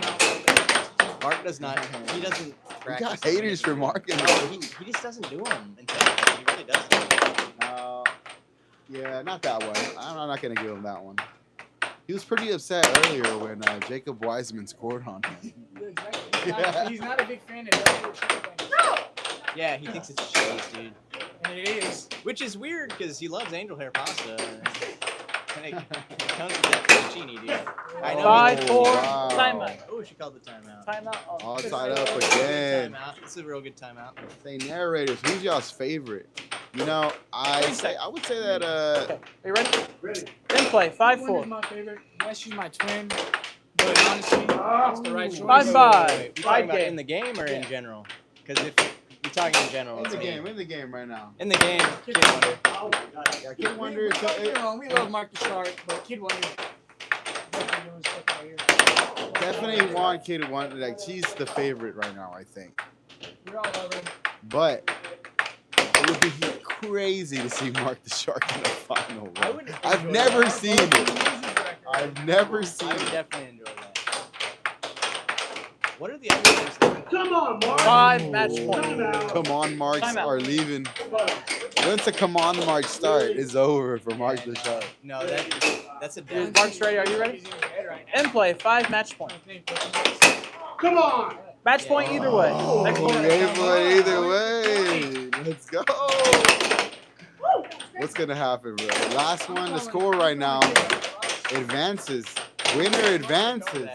Mark does not. He doesn't. We got haters for Mark. He just doesn't do them intentionally. He really doesn't. Yeah, not that one. I'm not going to give him that one. He was pretty upset earlier when Jacob Wiseman scored on him. Exactly. He's not a big fan of double bank. Yeah, he thinks it's cheese, dude. And it is. Which is weird because he loves angel hair pasta. And it comes with that fettuccine, dude. I know. 5-4. Wow. Timeout. Oh, she called the timeout. Timeout. Oh. All tied up again. Timeout. This is a real good timeout. Say narrators, who's y'all's favorite? You know, I would say that Okay. Are you ready? In play. 5-4. Is my favorite. Yes, she's my twin. But honestly, it's the right choice. 5-5. Wait, you talking about in the game or in general? Because if you're talking in general, in it's the me. game right now. In the game, Kid Wonder. Yeah, Kid Wonder. We love Mark the Shark, but Kid Wonder definitely doing stuff right here. Definitely want Kid Wonder. Like she's the favorite right now, I think. We all love him. But it would be crazy to see Mark the Shark in the final. I've never seen it. I've never seen I would it. definitely enjoy that. What are the other things? Come on, Mark. 5 match point. Come on, Marks Timeout. are leaving. Once the come on Marks start, it's over for Mark the Shark. No, that's a Is dead. Mark's ready? Are you ready? In play. 5 match point. Come on. Match point either way. Next Oh, point. gameplay either way. Let's go. What's gonna happen, bro? Last one to score right now advances. Winner advances.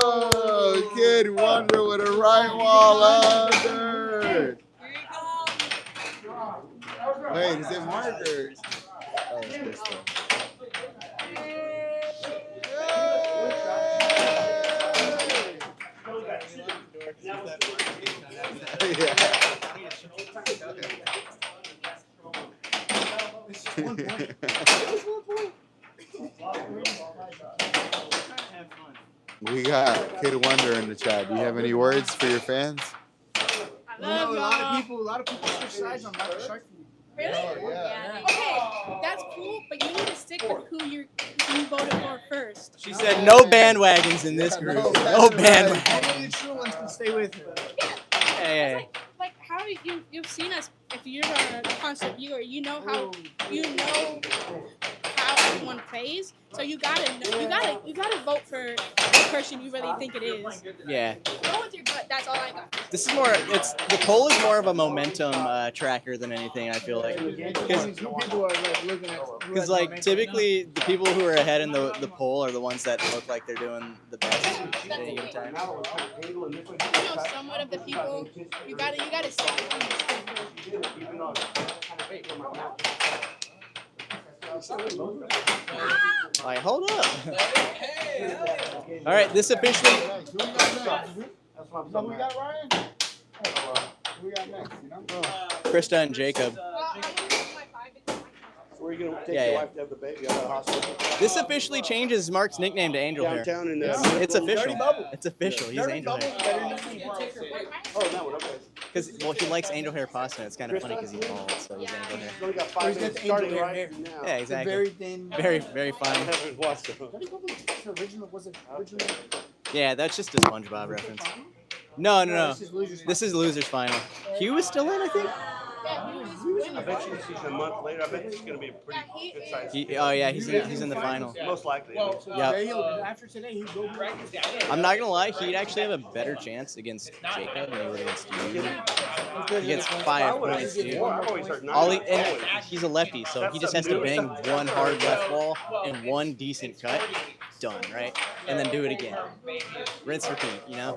Oh! Kid Wonder with a right wall under. Wait, is it Mark or? Oh, it's Crystal. We got Kid Wonder in the chat. Do you have any words for your fans? You know, a lot of people switch sides on Mark the Shark. Really? Yeah. Okay, that's cool, but you need to stick with who you voted for first. She said no bandwagons in this group. No bandwagons. Only the true ones can stay with her. Hey. Like how you've seen us. If you're a constant viewer, you know how everyone plays. So you gotta vote for the person you really think it is. Yeah. Go with your gut. That's all I got. This is more. The poll is more of a momentum tracker than anything. I feel like, People are like looking at. because like typically the people who are ahead in the poll are the ones that look like they're doing the best at any given time. You know, somewhat of the people. You gotta stick with them. Like, hold up. All right, this officially. Who we got, Ryan? Who we got next? You know? Krista and Jacob. Where are you gonna take Yeah, your yeah. wife to have the baby? Out of the hospital. This officially changes Mark's nickname to Angel Hair. Downtown in It's official. It's official. He's Dirty Angel Bubble. Hair. Oh, that one. Okay. Because he likes Angel Hair pasta. And it's kind of funny because he's bald, so he's Angel Hair. He's only got 5 He's got minutes the angel starting hair right hair. now. Yeah, It's exactly. very thin. Very I funny. haven't watched it. The original was it original? Yeah, that's just a SpongeBob reference. No. This is Losers Final. Hugh is still in, I think. I bet you she's a month later. I bet this is going to be a pretty good size. Oh yeah, he's in the final. Most likely. Yep. After today, he'll go back. I'm not gonna lie, he'd actually have a better chance against Jacob than he would against you. He gets 5 points, dude. I've always heard And he's a lefty, so he just has to bang one hard left wall and one decent cut. Done, right? And then do it again. Rinse, repeat, you know?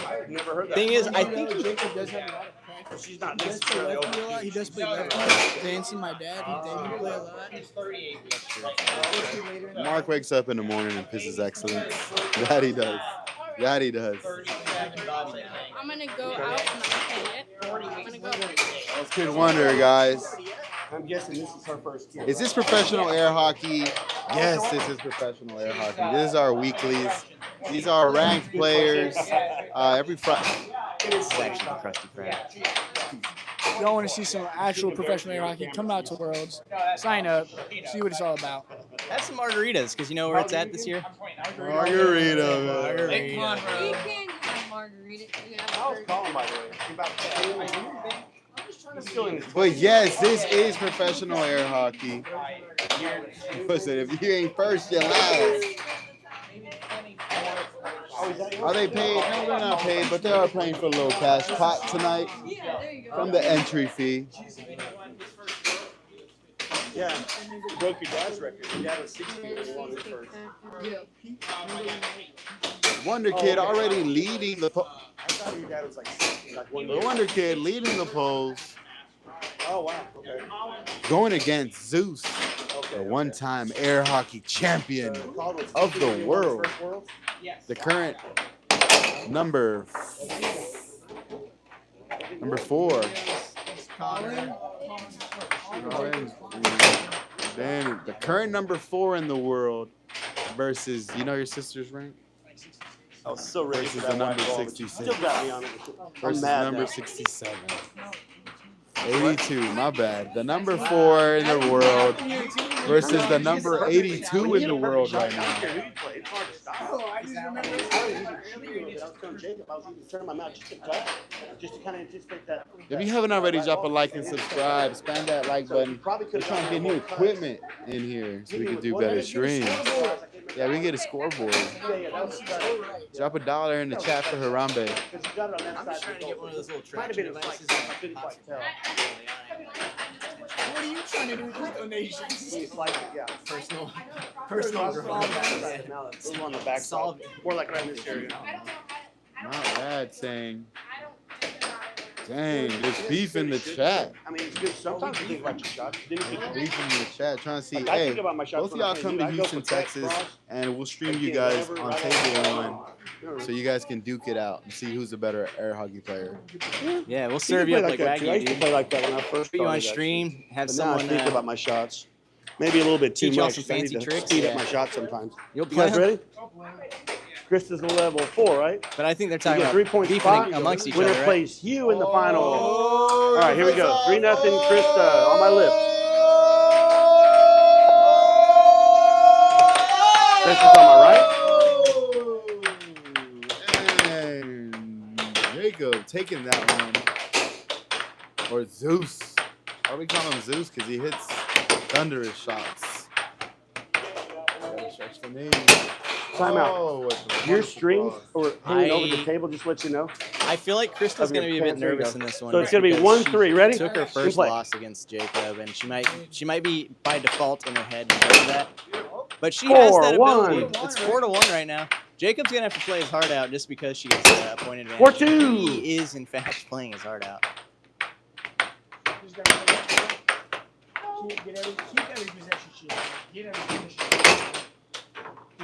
I've never heard that. Thing is, I think Jacob does have a lot of practice. She's not He does play necessarily lefty a lot. He does play lefty. Dancing, my dad, he play a lot. Mark wakes up in the morning and pisses excellence. That he does. That he does. I'm gonna go out. I'm not playing it. I'm gonna go. That's Kid Wonder, guys. I'm guessing this is her first kid. Is this professional air hockey? Yes, this is professional air hockey. This is our weeklies. These are ranked players. Every Friday. This is actually the Krusty Krab. Y'all want to see some actual professional air hockey? Come out to Worlds. Sign up. See what it's all about. Have some margaritas, because you know where it's at this year? Margarita. You can't have margarita. You have I was calling, by the way. He's still in his But yes, this is professional air hockey. Listen, if you ain't first, you're last. Are they paid? No, they're not paid, but they are playing for a little cash pot tonight from the entry fee. Yeah, you broke your dad's record. Your dad was 60 when he won his first. Wonder Kid already leading the polls. I thought your dad was like 60, like 1 The year. Wonder Kid leading the polls, Oh, wow. Okay. going against Zeus, Okay. the one-time air hockey champion of the world. The current number 4. Then the current number 4 in the world versus, you know your sister's rank? I was so ready Versus for the that number white ball. 66. Still got me on it. I'm Versus mad number now. 67. 82, my bad. The number 4 in the world versus the number 82 in the world right now. It's hard to stop. I just remember I was telling Jacob, I was even turning my mouth just to clap, just to kind of anticipate that. If you haven't already, drop a like and subscribe. Spam that like button. We're trying to get new equipment in here so we can do better streams. Yeah, we can get a scoreboard. Drop $1 in the chat for Harambe. I'm just trying to get one of those little traction devices. What are you trying to do with these donations? Personal growth. Now it's on the back Solve side. More like right in this area. Not bad, saying. Dang, there's beef in the chat. I mean, it's good. Sometimes you think about your shots. Then you think, Beef in the chat. Trying to see. like, I Hey, think about my shots both of when I y'all play come you. to I go Houston, for cut, Texas, cross, and we'll stream you again, guys whatever, on right table on. one, so you guys can duke it out and see who's the better air hockey player. Yeah, we'll You serve can you play up like that too. I used to Wagyu, play dude. like that when I first Put you on started, stream, have But now I someone think about my shots. Maybe a little bit too teach y'all much. some 'cause I need fancy to tricks. speed up Yeah. my shots sometimes. You'll You play guys 'em. ready? Chris is a level 4, right? But I think they're You talking get about 3-point beefing spot. amongst each Winner other, right? plays you in the final. Oh, All right, here we go. 3-0, Krista on my lips. Krista's on my right. And Jacob taking that one. Or Zeus. Why do we call him Zeus? Because he hits thunderous shots. Gotta stretch the knee. Timeout. Oh, what the Your wonderful strings cross. or hanging over I- the table, just let you know. I feel like Krista's Of your going to be a bit pants, there you nervous go. in this one. So it's just gonna be because 1-3. Ready? Took her You first play. loss against Jacob, and she might be by default in her head because of that. But she 4-1. has that ability. It's 4-1 right now. Jacob's gonna have to play his heart out just because she gets a point advantage. 4-2. He is in fact playing his heart out. Keep every possession she has. Get every possession.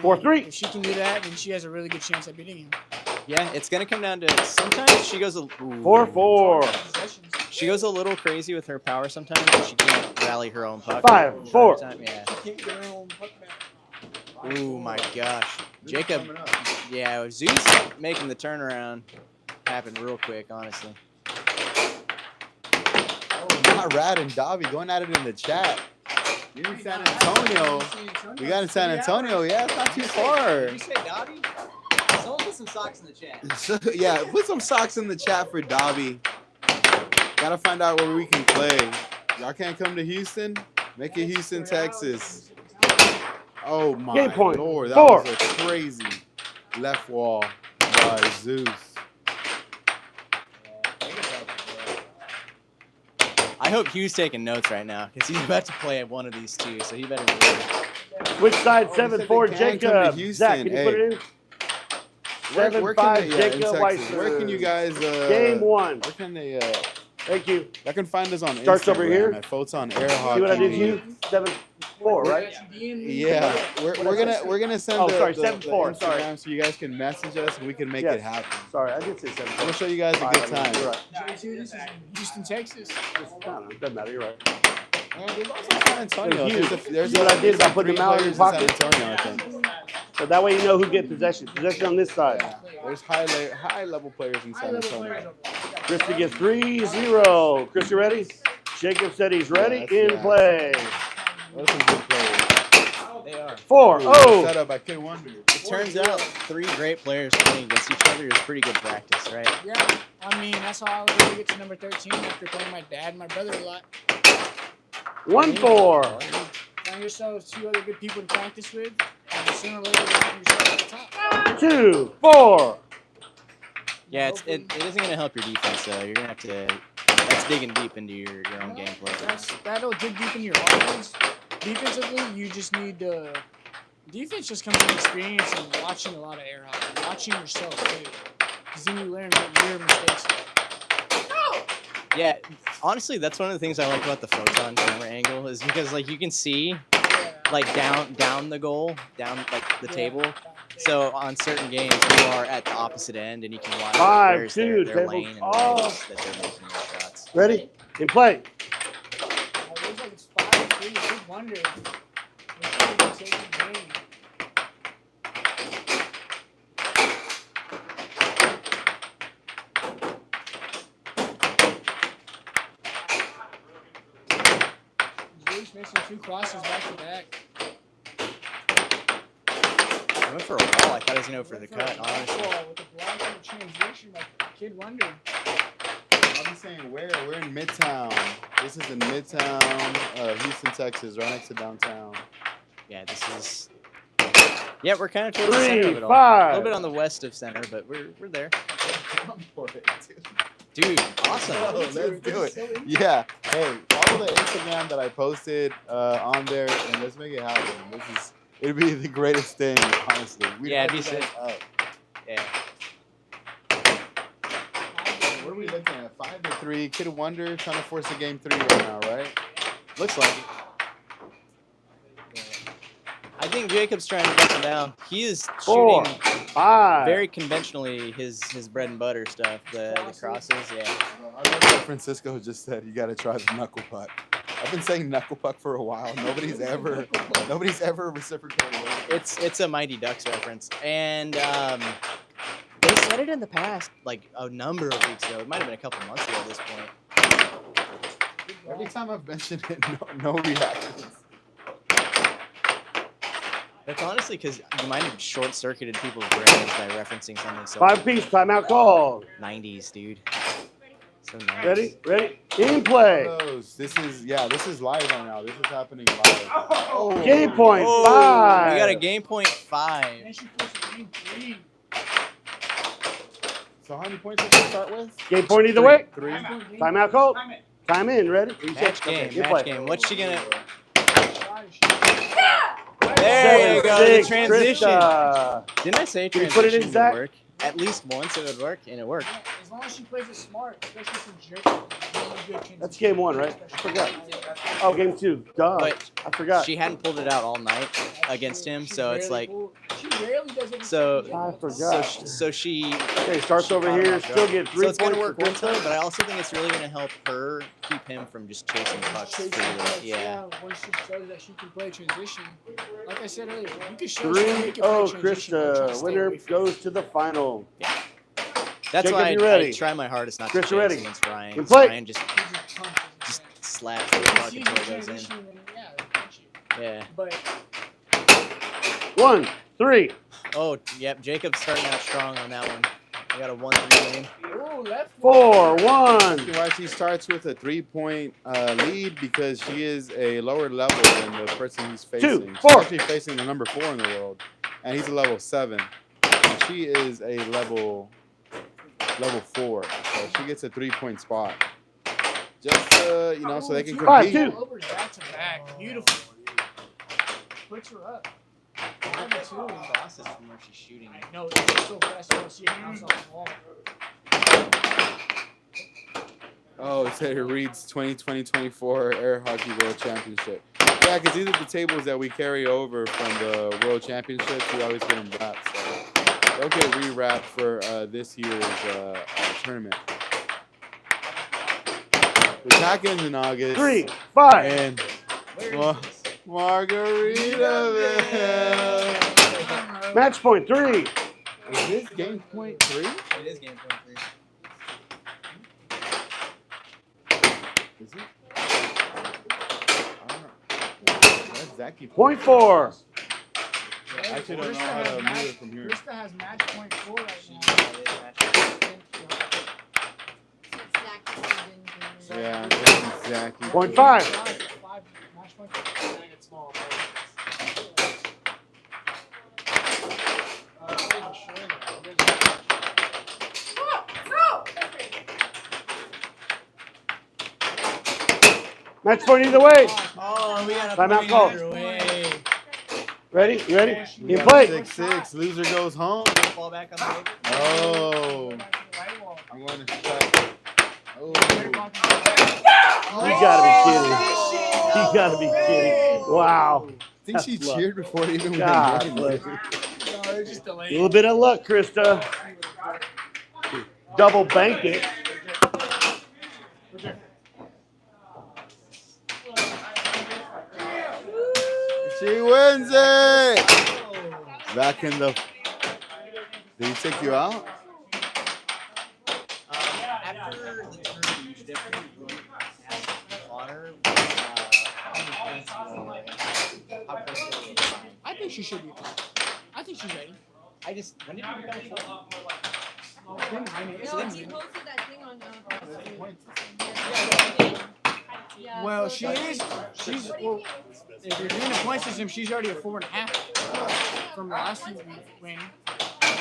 4-3. If she can do that, then she has a really good chance at beating him. Yeah, it's gonna come down to sometimes she goes a 4-4. Possessions. she goes a little crazy with her power sometimes, but she can't rally her own puck. 5-4. Yeah. Can't get her own puck back. Oh my gosh, Jacob. Yeah, Zeus making the turnaround happen real quick, honestly. Oh, not Rad and Dobby going at it in the chat. You're in San Antonio. We got in San Antonio. Yeah, it's not too far. Did you say Dobby? Someone put some socks in the chat. So, yeah, put some socks in the chat for Dobby. Gotta find out where we can play. Y'all can't come to Houston? Make it Houston, Texas. Oh my Game point. lord, that 4. was a crazy left wall by Zeus. I hope Hugh's taking notes right now because he's about to play one of these two, so he better be ready. Which side? 7-4, They can come to Jacob. Houston. Zach, can you put it in? Where 7-5, can they, in Jacob Texas, Weiser. where can you guys Game 1. where can they Thank you. I can find us on Starts Instagram over here. at Photon Air Hockey See what I did to League. you? 7-4, right? Yeah, we're gonna send Oh, the, sorry, the 7-4, Instagram sorry. so you guys can message us and we can make Yes. it happen. Sorry, I did say 7-4. I'm gonna show you guys a good time. You're right. J2, this is in Houston, Texas. Doesn't matter. You're right. And there's also San Antonio. There's There's See what I did by putting them out in in your San pocket? Antonio, I think. So that way you know who get possession. Possession on this side. Yeah, there's high level players in San Antonio. Krista gets 3-0. Chris, you ready? Jacob said he's ready. In play. Those are some good players. They are. 4. Ooh, Oh. Set up, I could wonder. It turns out 3 great players playing against each other is pretty good practice, right? Yeah, I mean, that's how I was able to get to number 13 after playing my dad and my brother a lot. 1-4. Find yourself 2 other good people to practice with, and sooner or later you'll find yourself at the top. 2-4. Yeah, it isn't going to help your defense, though. You're going to have to. That's digging deep into your own gameplay. That'll dig deep into your offense. Defensively, you just need defense just comes from experience and watching a lot of air hockey, watching yourself too, because then you learn what your mistakes are. Yeah, honestly, that's one of the things I like about the Photon camera angle is because like you can see like down the goal, down like the table. So on certain games, you are at the opposite end, and you can watch where's 5-2. their lane and Off. that they're making their shots. Ready? In play. It looks like it's 5-3. Big wonder. It's a good game. Zeus missing 2 crosses back to back. I went for a wall. I thought I was gonna go for the cut, honestly. With the block and the transition, like Kid Wonder. I'll be saying where? We're in Midtown. This is in Midtown, Houston, Texas, right next to downtown. Yeah, this is. Yeah, we're kind of towards the center of it all. 3-5. A little bit on the west of center, but we're there. Come for it, Dude, awesome. Oh, let's do it. Yeah. Hey, follow the Instagram that I posted on there, and let's make it happen. It'd be the greatest thing, honestly. Yeah, it'd be sick. Yeah. What are we looking at? 5-3. Kid Wonder trying to force a game 3 right now, right? Looks like it. I think Jacob's trying to buckle down. He is 4, shooting 5. very conventionally his bread and butter stuff, the crosses. Yeah. I love what Francisco just said. You got to try the knuckle puck. I've been saying knuckle puck for a while. Nobody's ever reciprocated it. It's a Mighty Ducks reference, and they said it in the past, like a number of weeks ago. It might have been a couple months ago at this point. Every time I've mentioned it, no reactions. That's honestly because you might have short-circuited people's brains by referencing something so 5-piece timeout call. 90s, dude. So 90s. Ready? In play. This is live right now. This is happening live. Oh. Game point, Oh, 5. We got a game point 5. And she puts a game 3. So how many points did you start with? Game point either way. 3. Timeout call. Time in. Ready? Match game, Okay, match game. What's she gonna? There There you go, the 7-6, transition. Krista. Didn't I say Can you transition put it in, would Zach? work? At least once it would work, and it worked. As long as she plays it smart, especially since Jacob. That's game 1, right? I forgot. Oh, game 2. Duh. But I forgot. she hadn't pulled it out all night against him, so it's like, She rarely does it. so I forgot. so she. Okay, starts over here. Still get 3 So it's points. gonna work for once though, Krista. but I also think it's really gonna help her keep him from just chasing pucks freely. Yeah. Once she shows that she can play transition, like I said earlier, you can show she can make it play 3-0, transition, but try to Krista. stay Winner away from goes to the final. That's Jacob, why you I ready? try my hardest not Chris, to you chase ready? against Ryan. You play. Ryan just it. slaps the puck See until the it goes in. transition, then yeah, they punch you. Yeah. But 1, 3. Oh, yep. Jacob's starting out strong on that one. I got a 1-3 game. ooh, left. 4, 1. Why she starts with a 3-point lead because she is a lower level than the person he's facing. 2, 4. She's actually facing the number 4 in the world, and he's a level 7. And she is a level 4, so she gets a 3-point spot. Just so they can compete. 5-2. Overs back to back. Beautiful. Puts her up. 5-2. Crosses from where she's shooting. No, it's just so fast. You don't see it bounce off the wall. Oh, it said it reads 2020-24 Air Hockey World Championship. Yeah, because these are the tables that we carry over from the World Championships. We always get them wrapped. So they'll get rewrapped for this year's tournament. The pack ends in August. 3, 5. And Margaritaville. Match point 3. Is this game point 3? It is game point 3. Is it? I don't know. That's Zachy. Point 4. I actually don't know how to move it from here. Krista has match point 4 right now. Yeah, that's exactly. Point 5. Match point 5. Match point either way. Oh, we got a Timeout point call. either way. Ready? You ready? We You got play. 6-6. Loser goes home. Fall back on the table. Oh. I'm going to strike. Oh. You gotta be kidding. You gotta be kidding. Wow. I think she cheered before it even went God in. bless. A little bit of luck, Krista. Double bank it. She wins it. Back in the. Did he take you out? After the tournament, you should definitely ask Connor how close you are. I think she should be fine. I think she's ready. When did you become No, he posted that thing on Well, she is. Well, if you're doing a point system, she's already a 4.5 from the last few win.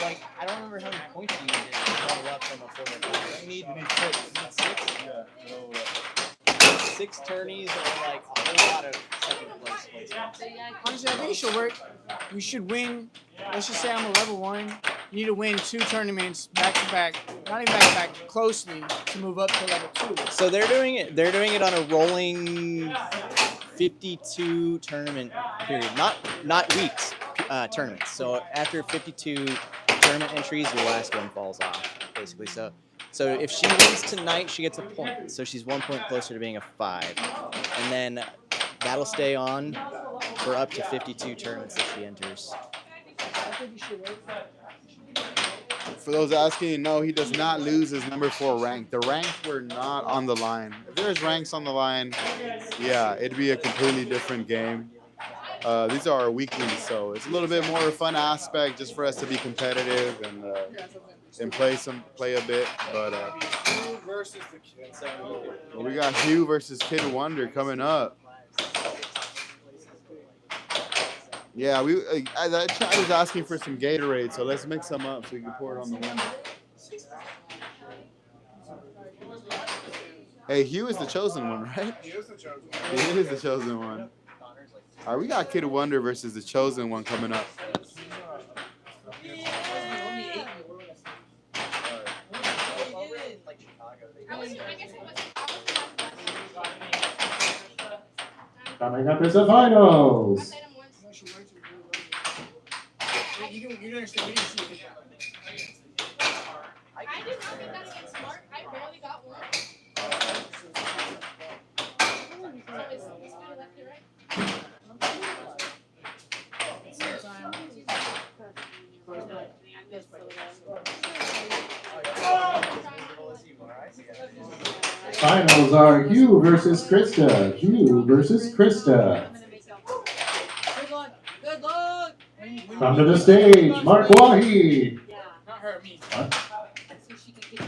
Like, I don't remember how many points you needed to level up from a 4. You need 6. 6 tourneys or like a whole lot of second place points. Honestly, I think it should work. You should win. Let's just say I'm a level 1. You need to win 2 tournaments back to back, not even back to back, closely to move up to level 2. So they're doing it. They're doing it on a rolling 52 tournament period, not weeks, tournaments. So after 52 tournament entries, your last one falls off, basically. So if she wins tonight, she gets a point. So she's 1 point closer to being a 5, and then that'll stay on for up to 52 tournaments that she enters. For those asking, no, he does not lose his number 4 rank. The ranks were not on the line. If there's ranks on the line, yeah, it'd be a completely different game. These are our weeklies, so it's a little bit more fun aspect just for us to be competitive and play a bit. But we got Hugh versus Kid Wonder coming up. Yeah, that chat is asking for some Gatorade, so let's mix some up so we can pour it on the window. Hey, Hugh is the chosen one, right? He is the chosen one. He is the chosen one. All right, we got Kid Wonder versus the chosen one coming up. Coming up is the finals. You don't understand. We didn't see it. I did not think that's against Mark. I barely got one. So it's good left to right. Finals are Hugh versus Krista. Hugh versus Krista. Good luck. Good luck. Come to the stage, Mark Wahi. Yeah. Not her, me. What? So she can get you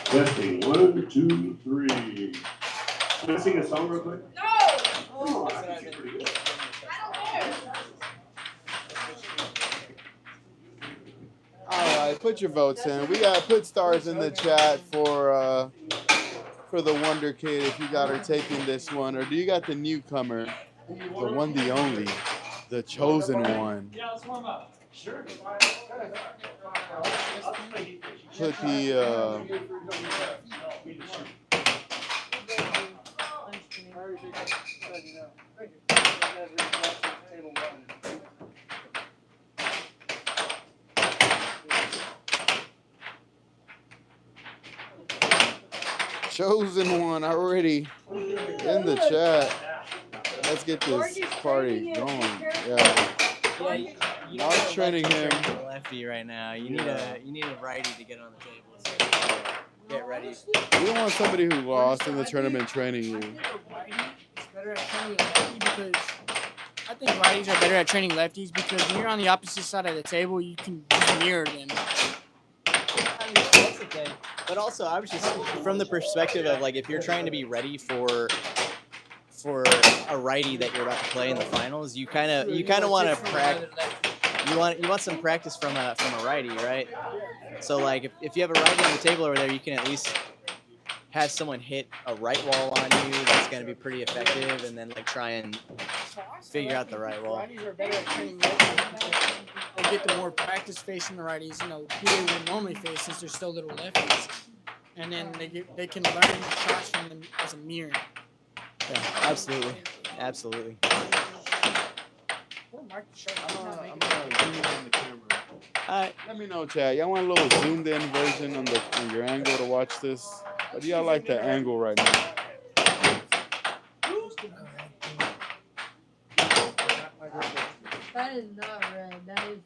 Testing, 1, 2, 3. Can I sing a song real quick? No! Oh, I think you're pretty good. I don't care. All right, put your votes in. We got put stars in the chat for the Wonder Kid if you got her taking this one, or do you got the newcomer, the one, the only, the chosen one? Yeah, let's warm up. Sure. Put the chosen one already in the chat. Let's get this party going. Yeah. Mark's training him. Lefty right now. You need a righty to get on the table. So get ready. You don't want somebody who lost in the tournament training you. Better at training lefty because I think righties are better at training lefties because when you're on the opposite side of the table, you can just mirror them. That's okay. But also, I was just from the perspective of like if you're trying to be ready for a righty that you're about to play in the finals, you kind of want to practice. You want some practice from a righty, right? So like if you have a righty on the table over there, you can at least have someone hit a right wall on you that's going to be pretty effective, and then like try and figure out the right wall. Righties are better at training lefties because they get the more practice facing the righties, who they would normally face since they're still little lefties, and then they can learn shots from them as a mirror. Yeah, absolutely. I'm gonna zoom in on the camera. Let me know, chat. Y'all want a little zoomed in version on your angle to watch this? Or do y'all like the angle right now? That is not red. That is.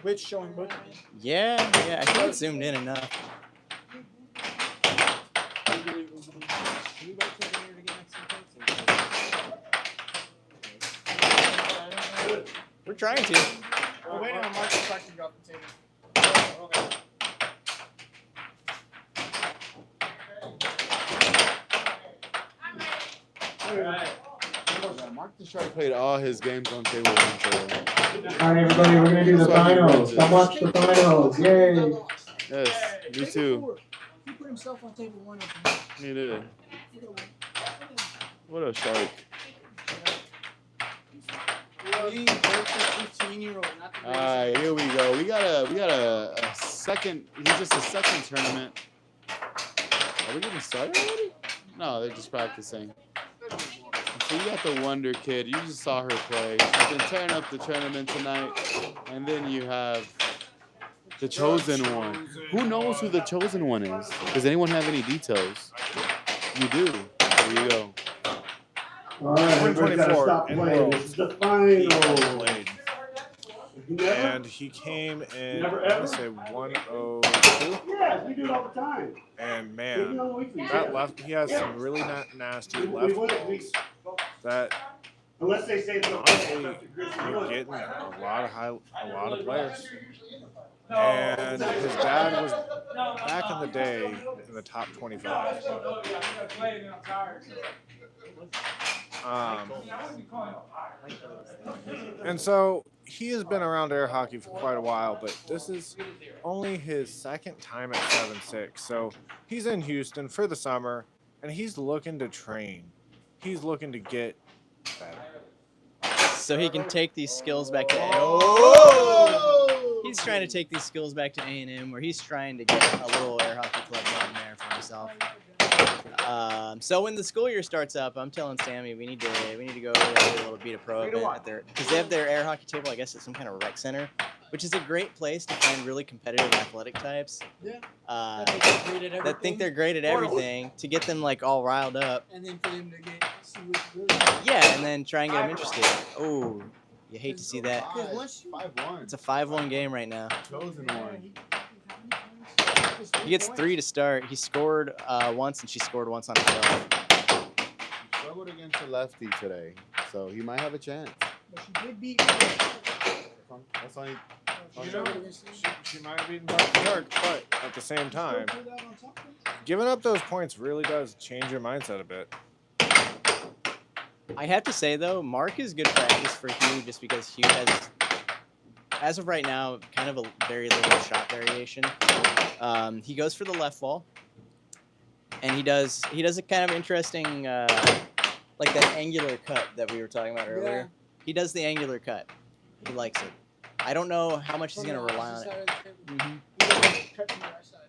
Which showing both of them. Yeah, I think it's zoomed in enough. We're trying to. We're waiting on Mark to start to drop the table. Mark the Shark played all his games on table one today. All right, everybody, we're gonna do the finals. Come watch the finals. Yay! Yes, me too. He put himself on table one. He did. What a shark. All right, here we go. We got a second. He's just a second tournament. Are we getting started already? No, they're just practicing. So you got the Wonder Kid. You just saw her play. She's been tearing up the tournament tonight. And then you have the Chosen One. Who knows who the Chosen One is? Does anyone have any details? You do. There you go. All right, everybody's gotta stop playing. This is the final. And he came in, I say 102. Yeah, we do it all the time. And man, that left, he has some really nasty left balls. That Unless they say it's honestly, you're getting a lot of players. And his dad was back in the day in the top 25. And so he has been around air hockey for quite a while, but this is only his second time at 7-6. So he's in Houston for the summer, and he's looking to train. He's looking to get better. So he can take these skills back to A&M. He's trying to take these skills back to A&M, where he's trying to get a little air hockey club down there for himself. So when the school year starts up, I'm telling Sammy we need to go to a little Beta Pro event at their, because they have their air hockey table, I guess, at some kind of rec center, which is a great place to find really competitive athletic types. That think they're great at everything, to get them like all riled up. And then for them to see what's really. Yeah, and then try and get them interested. Oh, you hate to see that. 5-1. It's a 5-1 game right now. Chosen One. He gets 3 to start. He scored once, and she scored once on herself. He struggled against a lefty today, so he might have a chance. But she did beat. That's only. She might have beaten Dr. Shark, but at the same time, giving up those points really does change your mindset a bit. I have to say, though, Mark is good practice for Hugh just because Hugh has as of right now, kind of a very little shot variation. He goes for the left wall, and he does a kind of interesting, like that angular cut that we were talking about earlier. He does the angular cut. He likes it. I don't know how much he's going to rely on it.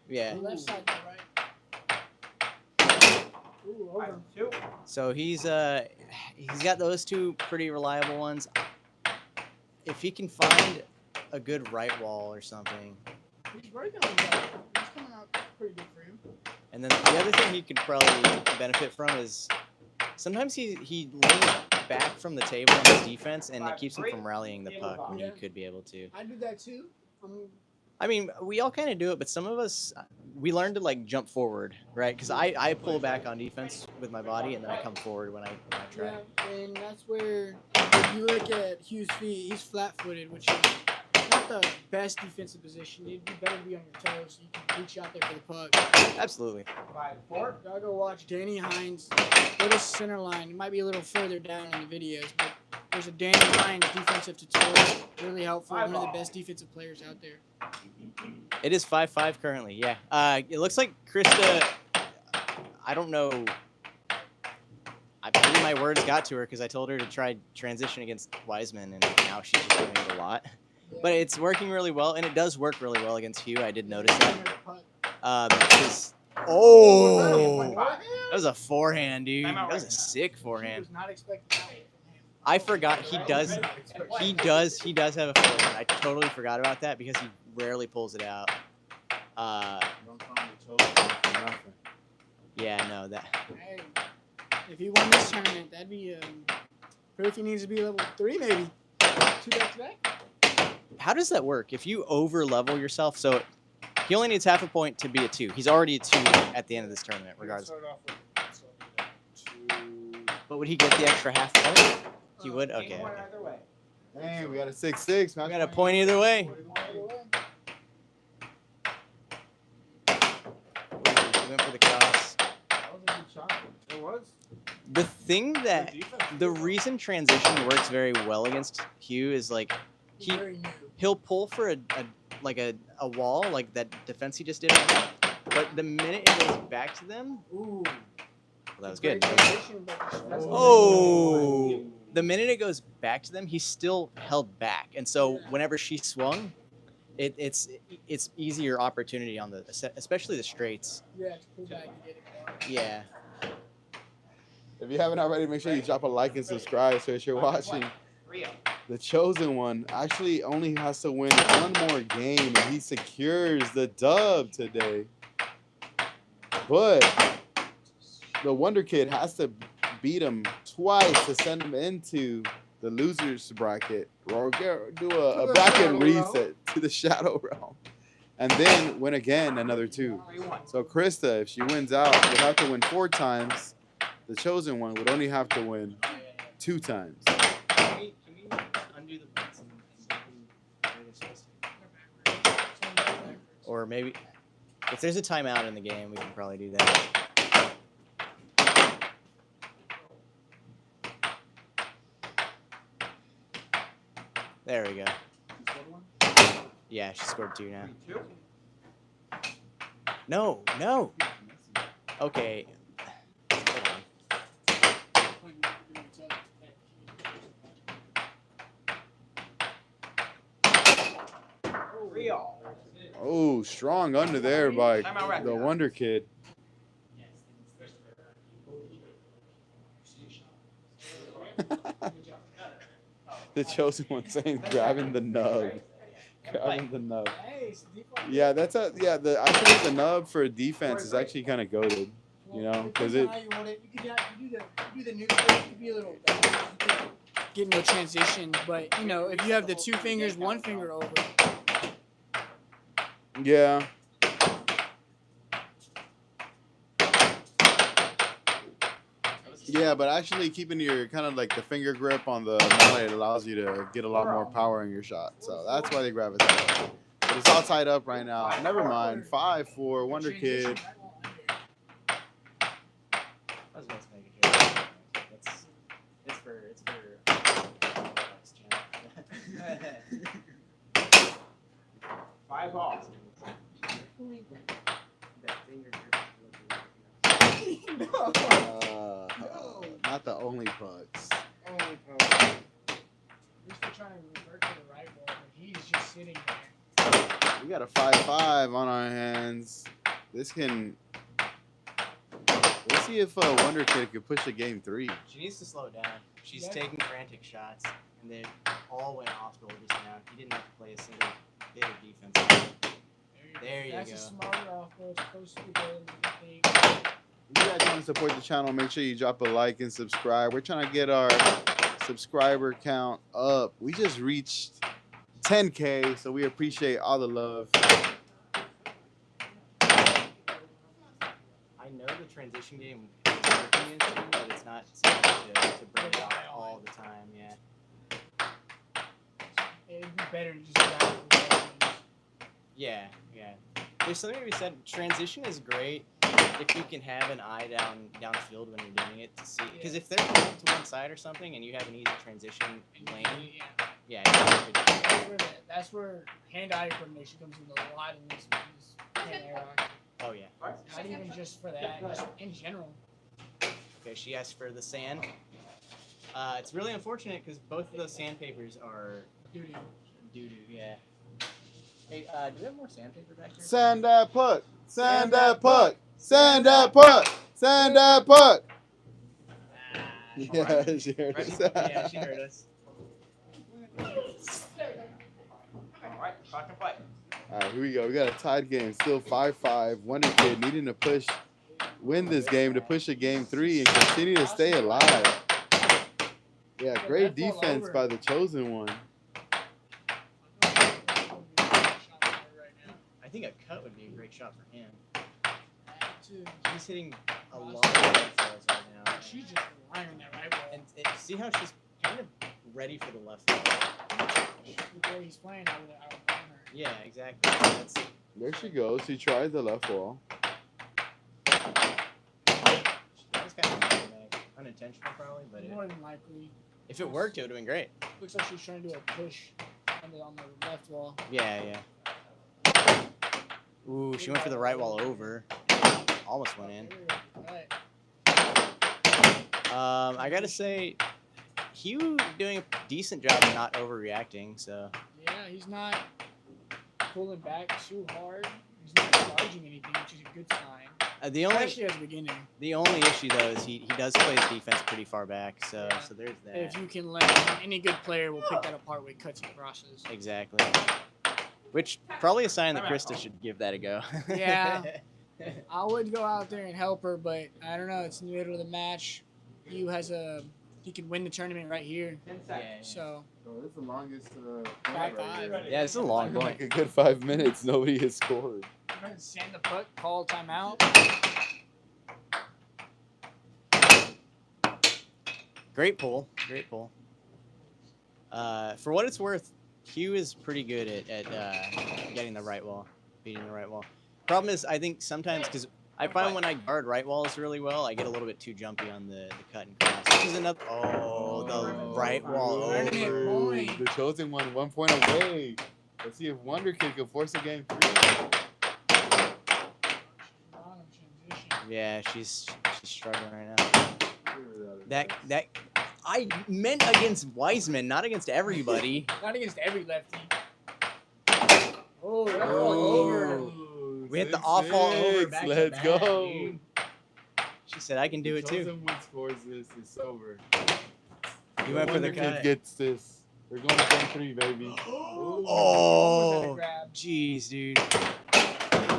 Yeah. Left side, right? Ooh, over. So he's got those two pretty reliable ones. If he can find a good right wall or something. He's working on that. He's coming out pretty good for him. And then the other thing he could probably benefit from is sometimes he leans back from the table on his defense, and it keeps him from rallying the puck when he could be able to. I do that too. I mean, we all kind of do it, but some of us, we learn to like jump forward, right? Because I pull back on defense with my body, and then I come forward when I try. Yeah, and that's where if you look at Hugh's feet, he's flat-footed, which is not the best defensive position. It'd be better to be on your toes so you can reach out there for the puck. Absolutely. 5-4. Gotta go watch Danny Hines go to center line. It might be a little further down in the videos, but there's a Danny Hines defensive tutorial. Really helpful. One of the best defensive players out there. It is 5-5 currently, yeah. It looks like Krista, I don't know. I believe my words got to her because I told her to try transition against Wiseman, and now she's just doing it a lot. But it's working really well, and it does work really well against Hugh. I did notice that. Because, that was a forehand, dude. That was a sick forehand. Not expecting that. I forgot he does have a forehand. I totally forgot about that because he rarely pulls it out. Yeah, no, that. Hey, if he won this tournament, that'd be proof he needs to be level 3 maybe. 2 back-to-back. How does that work? If you over level yourself, so he only needs half a point to be a 2. He's already a 2 at the end of this tournament, regardless. But would he get the extra half point? He would? Okay. Hey, we got a 6-6. We got a point either way. He went for the cross. It was. The reason transition works very well against Hugh is like he'll pull for a wall like that defense he just did right now. But the minute it goes back to them, well, that was good. Oh. The minute it goes back to them, he's still held back, and so whenever she swung, it's easier opportunity on the especially the straights. Yeah, to pull back and get it. Yeah. If you haven't already, make sure you drop a like and subscribe. So if you're watching, the chosen one actually only has to win one more game, and he secures the dub today. But the Wonder Kid has to beat him twice to send him into the losers bracket, or do a bracket reset to the Shadow Realm, and then win again another 2. So Krista, if she wins out, would have to win 4 times. The chosen one would only have to win 2 times. Can we undo the points and or maybe if there's a timeout in the game, we can probably do that. There we go. Yeah, she scored 2 now. No. Okay. Hold on. Oh, strong under there by the Wonder Kid. The chosen one saying grabbing the nub. Grabbing the nub. Yeah, actually the nub for defense is actually kind of goated, you know, because it. You do the new could be a little get no transition, but you know, if you have the 2 fingers, 1 finger over. Yeah. Yeah, but actually keeping your kind of like the finger grip on the mallet allows you to get a lot more power in your shot. So that's why they grab it that way. But it's all tied up right now. Never mind. 5-4 Wonder Kid. I was about to make a joke. It's for Not the only pucks. Only power. We're still trying to revert to the right wall, but he's just sitting there. We got a 5-5 on our hands. This can. We'll see if Wonder Kid could push a game 3. She needs to slow down. She's Yeah. taking frantic shots, and they all went off goal just now. He didn't have to play a single bit of defense. There you That's go. a smarter off goal. It's close to the goal. If you guys want to support the channel, make sure you drop a like and subscribe. We're trying to get our subscriber count up. We just reached 10K, so we appreciate all the love. I know the transition game is working in team, but it's not something to bring it out all the time. Yeah. It'd be better to just grab it with the weapons. Yeah. There's something to be said. Transition is great if you can have an eye downfield when you're doing it to see. Because if they're going to one side or something and you have an easy transition lane, yeah, That's where hand-eye coordination comes in a lot in this Photon Air Hockey. Oh yeah. Not even just for that, just in general. Okay, she asked for the sand. It's really unfortunate because both of those sandpapers are doo-doo. Yeah. Hey, do we have more sandpaper back here? Send that puck. Send that puck. Send that puck. Send that puck. Yeah, she heard us. Yeah, she heard us. All right, here we go. We got a tied game, still 5-5. Wonder Kid needing to win this game to push a game 3 and continue to stay alive. Yeah, great defense by the chosen one. I think a cut would be a great shot for him. He's hitting a lot of left balls right now. She's just relying on that right wall. And see how she's kind of ready for the left ball. The way he's playing, I would want her. Yeah, exactly. That's, There she goes. She tried the left wall. that's kind of unintentional probably, but More than likely. if it worked, it would have been great. Looks like she's trying to do a push on the left wall. Yeah. Ooh, she went for the right wall over. Almost went in. Right. I gotta say, Hugh doing a decent job of not overreacting. So Yeah, he's not pulling back too hard. He's not charging anything, which is a good sign. the only Especially at the beginning. issue though is he does play his defense pretty far back. So there's that. If you can let any good player will pick that apart when he cuts and crosses. Exactly. Which probably a sign that Krista should give that a go. Yeah. I would go out there and help her, but I don't know. It's in the middle of the match. He can win the tournament right here. Yeah. So. Oh, this is the longest Back five. Yeah, it's a long In point. like a good 5 minutes, nobody has scored. Send the puck, call timeout. Great pull. For what it's worth, Hugh is pretty good at getting the right wall, beating the right wall. Problem is, I think sometimes, because I find when I guard right walls really well, I get a little bit too jumpy on the cut and cross. This is another. Oh, the right wall over. The chosen one 1 point away. Let's see if Wonder Kid can force a game 3. Yeah, she's struggling right now. That I meant against Wiseman, not against everybody. Not against every lefty. Oh, that ball over. We hit the off wall over. Back Let's to back, go. dude. She said, "I can do it too." Chosen one scores this. It's over. You went for the Wonder Kid cut. gets this. We're going to game 3, baby. Oh, jeez, dude.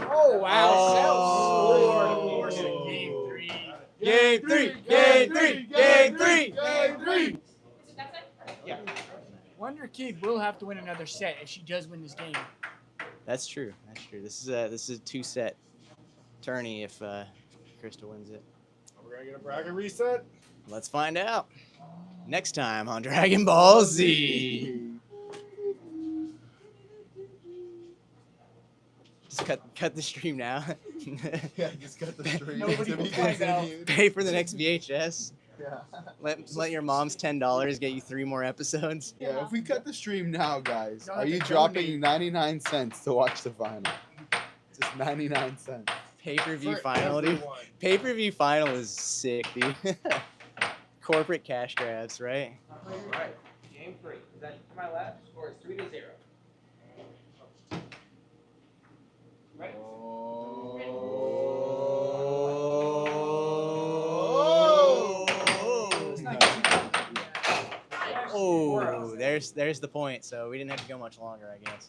Oh, wow. Oh. Of course, in game 3. Game 3. Game 3. Game 3. Game 3. Yeah. Wonder Kid will have to win another set if she does win this game. That's true. This is a 2-set tourney if Krista wins it. We're gonna get a bracket reset. Let's find out. Next time on Dragon Ball Z. Just cut the stream now. Yeah, just cut the stream. Nobody To be will find out. continued. Pay for the next VHS. Yeah. Let your mom's $10 get you 3 more episodes. Yeah, if we cut the stream now, guys, Y'all are have you to dropping donate. 99 cents to watch the final? Just 99 cents. Pay-per-view For final, dude. everyone. Pay-per-view final is sick, dude. Corporate cash grabs, right? Alright, game 3. Is that to my left or it's 3-0? Ready? Oh, there's the point. So we didn't have to go much longer, I guess.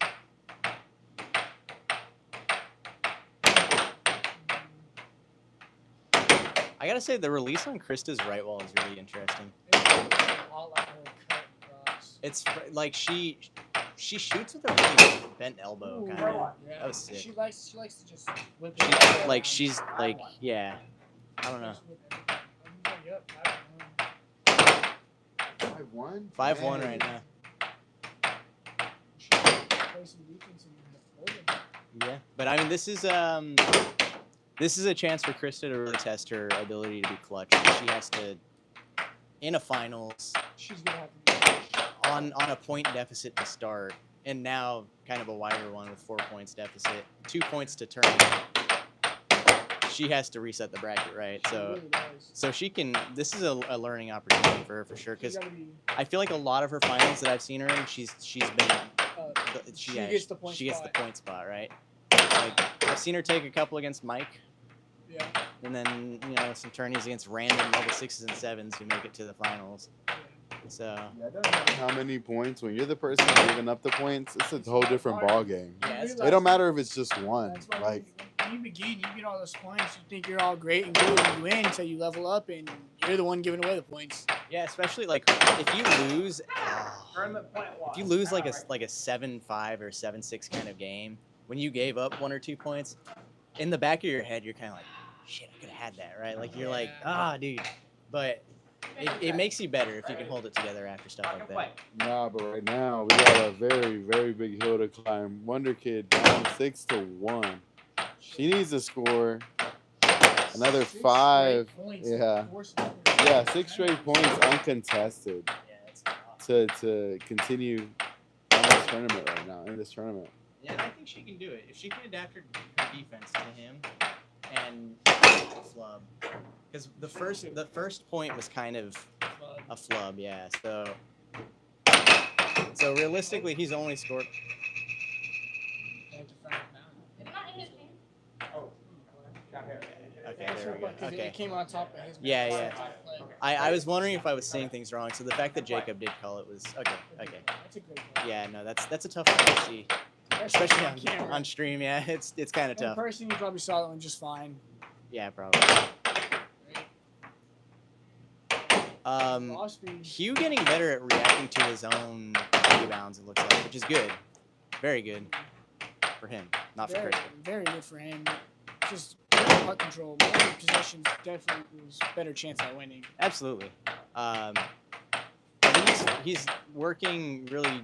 I gotta say the release on Krista's right wall is really interesting. It's like she shoots with a really bent elbow, kind of. Yeah. That was sick. She likes to just whip She, it. like she's like yeah. I don't know. Yep, 5-1? 5-1 right now. Yeah, but I mean this is a chance for Krista to really test her ability to be clutch. She has to in a finals She's gonna have to on a point deficit to start, and now kind of a wider one with 4 points deficit, 2 points to turn. She has to reset the bracket, right? So she can. This is a learning opportunity for her for sure. Because I feel like a lot of her finals that I've seen her in, she's been. She gets the point spot, right? Like I've seen her take a couple against Mike. Yeah. And then some tourneys against random level 6s and 7s who make it to the finals. So. Yeah, I don't know how many points. When you're the person giving up the points, it's a whole different ball game. Yeah, It don't matter if it's just one. Like when you begin, you get all those points. You think you're all great and good, and you win until you level up, and you're the one giving away the points. Yeah, especially like if you lose, like a 7-5 or 7-6 kind of game, when you gave up 1 or 2 points, in the back of your head, you're kind of like, shit, I could have had that, right? Like you're like, dude, but. It makes you better if you can hold it together after stuff like that. nah, but right now we got a very, very big hill to climb. Wonder Kid down 6-1. She needs to score another 5. Yeah, 6 straight points uncontested to continue in this tournament right now. In this tournament. Yeah, I think she can do it if she can adapt her defense to him and flub. Because the first point was kind of a flub, yeah. So realistically, he's only scored. Okay, there we go. Okay. It came on top of his. Yeah. I was wondering if I was saying things wrong. So the fact that Jacob did call it was okay. That's a great play. Yeah, no, that's a tough one to see, especially on stream. Yeah, it's kind of In tough. person, you probably saw that one just fine. Yeah, probably. Hugh getting better at reacting to his own rebounds, it looks like, which is good. Very good for him, not for Krista. Very good for him. Just puck control. More possessions definitely was better chance at winning. Absolutely. He's working really.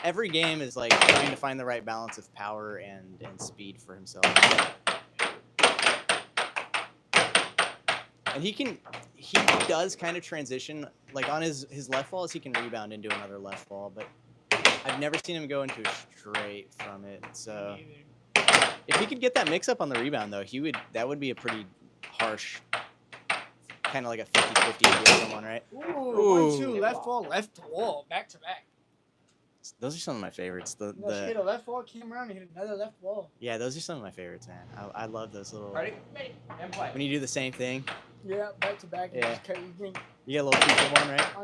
Every game is like trying to find the right balance of power and speed for himself. And he does kind of transition, like on his left falls, he can rebound into another left fall, but I've never seen him go into a straight from it. So if he could get that mix up on the rebound, though, that would be a pretty harsh, kind of like a 50-50 with someone, right? Ooh, 1-2, left fall, left wall, back to back. Those are some of my favorites. She hit a left wall, came around and hit another left wall. Yeah, those are some of my favorites, man. I love those little. Ready? And play. When you do the same thing. Yeah, back to back. Yeah. You think, You get a little 2-for-1, right?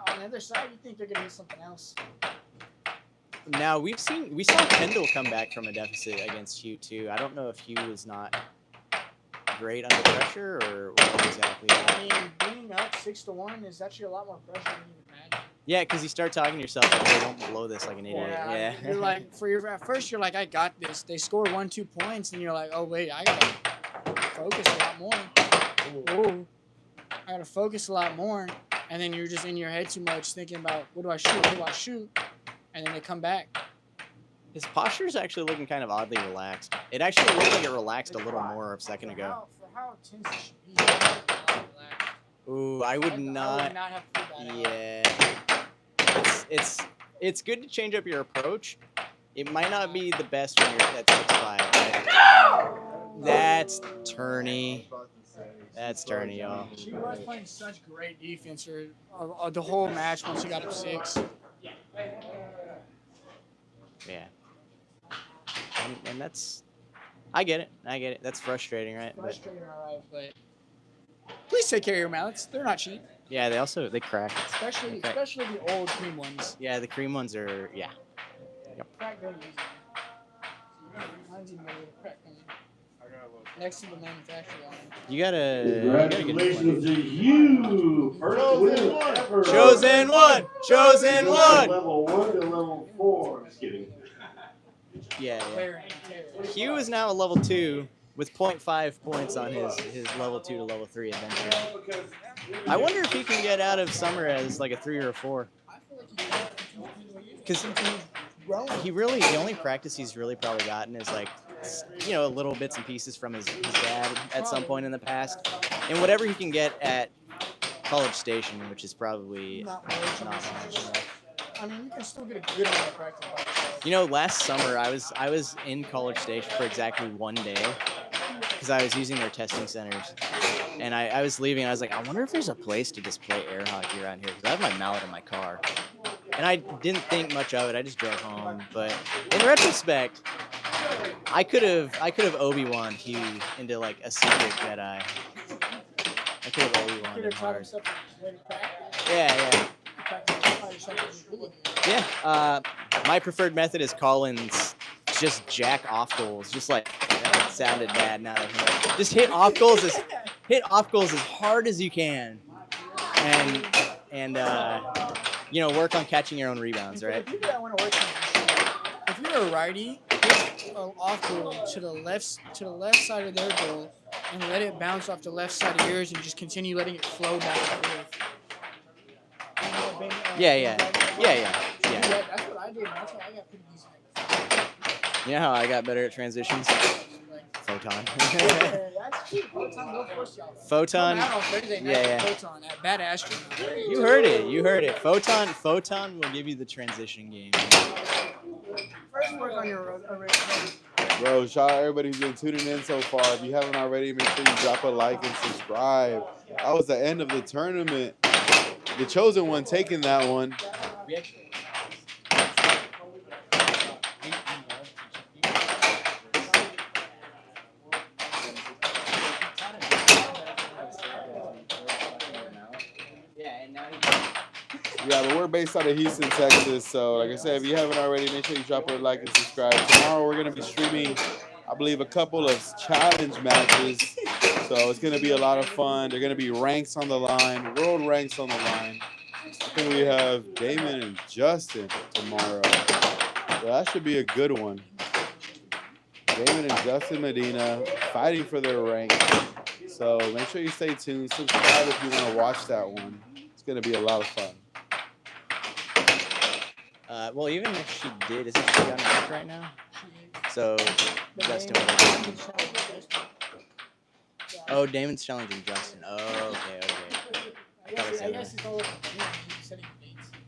on the other side, you think they're gonna hit something else. Now we saw Kendall come back from a deficit against Hugh too. I don't know if Hugh was not great under pressure or what exactly. I mean, being up 6-1 is actually a lot more pressure than you would imagine. Yeah, because you start talking to yourself like, hey, don't blow this like an idiot. Yeah. You're like, at first you're like, I got this. They score 1-2 points, and you're like, oh wait, I gotta focus a lot more. Ooh. I gotta focus a lot more, and then you're just in your head too much, thinking about what do I shoot, and then they come back. His posture is actually looking kind of oddly relaxed. It actually looked like it relaxed a little more a second ago. For how tense it should be, relaxed. Ooh, I would I would not. not have pulled that out. Yeah. It's good to change up your approach. It might not be the best when you're at 6'5", right? That's tourney. That's tourney, y'all. She was playing such great defense for the whole match once she got up 6. Yeah. And that's, I get it. That's frustrating, right? But Frustrating, all right, but please take care of your mallets. They're not cheap, yeah, they crack. especially Okay. the old cream ones. Yeah, the cream ones are, yeah. Crack very easy. Mine's even a little crack on it. Next to the manufacturer on it. You gotta get new Congratulations one. to you. First win ever. Chosen one. Chosen one. Level 1 to level 4. Just kidding. Yeah. Tearing. Hugh is now a level 2 with 0.5 points on his level 2 to level 3 adventure. I wonder if he can get out of summer as like a 3 or a 4. Because the only practice he's really probably gotten is like, little bits and pieces from his dad at some point in the past. And whatever he can get at College Station, which is probably Not not much. much. I mean, you can still get a good amount of practice by yourself. Last summer I was in College Station for exactly 1 day because I was using their testing centers. And I was leaving and I was like, I wonder if there's a place to just play air hockey around here because I have my mallet in my car. And I didn't think much of it. I just drove home. But in retrospect, I could have Obi-Wan Hugh into like a secret Jedi. I could have Obi-Wan him hard. Yeah. Yeah. My preferred method is Collins. Just jack off goals. Just like that sounded bad now that I hear it. Just hit off goals as hard as you can, and work on catching your own rebounds, right? People that want to work if you're a righty, hit off goal to the left side of their goal and let it bounce off the left side of yours and just continue letting it flow back and forth. Yeah. That's what I did. That's why I got pretty decent. You know how I got better at transitions? Photon. That's cheap. Photon, go first, y'all. Photon. Come out on Thursday night Yeah. Photon at Bad Astronaut. You heard it. Photon will give you the transition game. First work on your Bro, shout out everybody who's been tuning in so far. If you haven't already, make sure you drop a like and subscribe. That was the end of the tournament. The chosen one taking that one. Yeah, but we're based out of Houston, Texas. So, like I said, if you haven't already, make sure you drop a like and subscribe. Tomorrow, we're going to be streaming, I believe, a couple of challenge matches. So, it's going to be a lot of fun. They're going to be ranks on the line, world ranks on the line. I think we have Damon and Justin tomorrow. So, that should be a good one. Damon and Justin Medina fighting for their rank. So, make sure you stay tuned. Subscribe if you want to watch that one. It's going to be a lot of fun. Well, even if she did, isn't she on rank right now? So, Justin. Oh, Damon's challenging Justin. Oh, okay.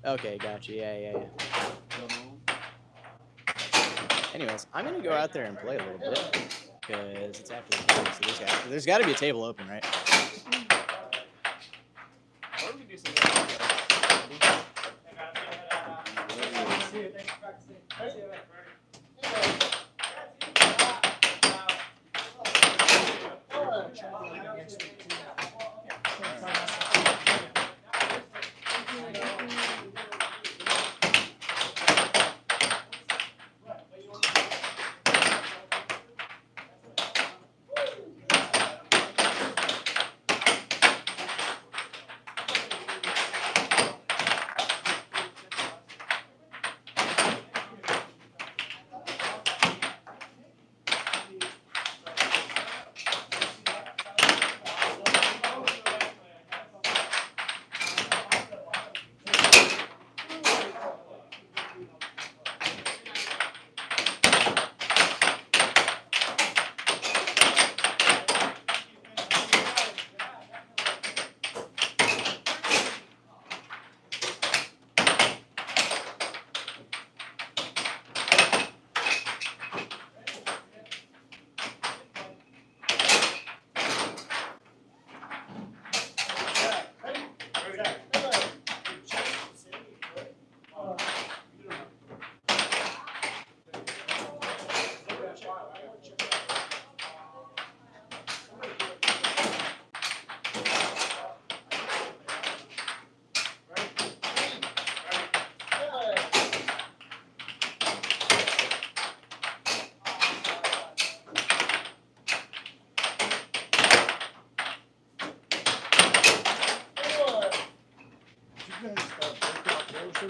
Okay, gotcha. Yeah. Anyways, I'm gonna go out there and play a little bit because it's after the game, so there's got to be a table open, right? Or we can do some.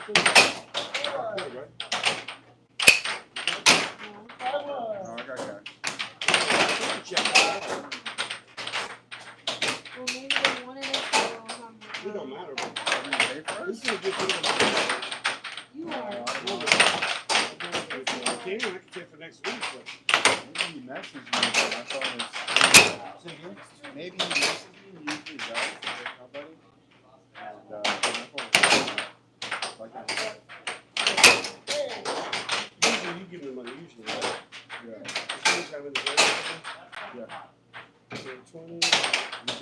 I got cash. Well, maybe they wanted it for It don't matter. But Are you pay for this us? is a good thing. You are. I can take for next week, but Maybe he messaged me, but that's all his. Maybe he messaged me and usually does. There's nobody. And my phone was like usually you give me money. Usually, right? yeah. Yeah. So 20. You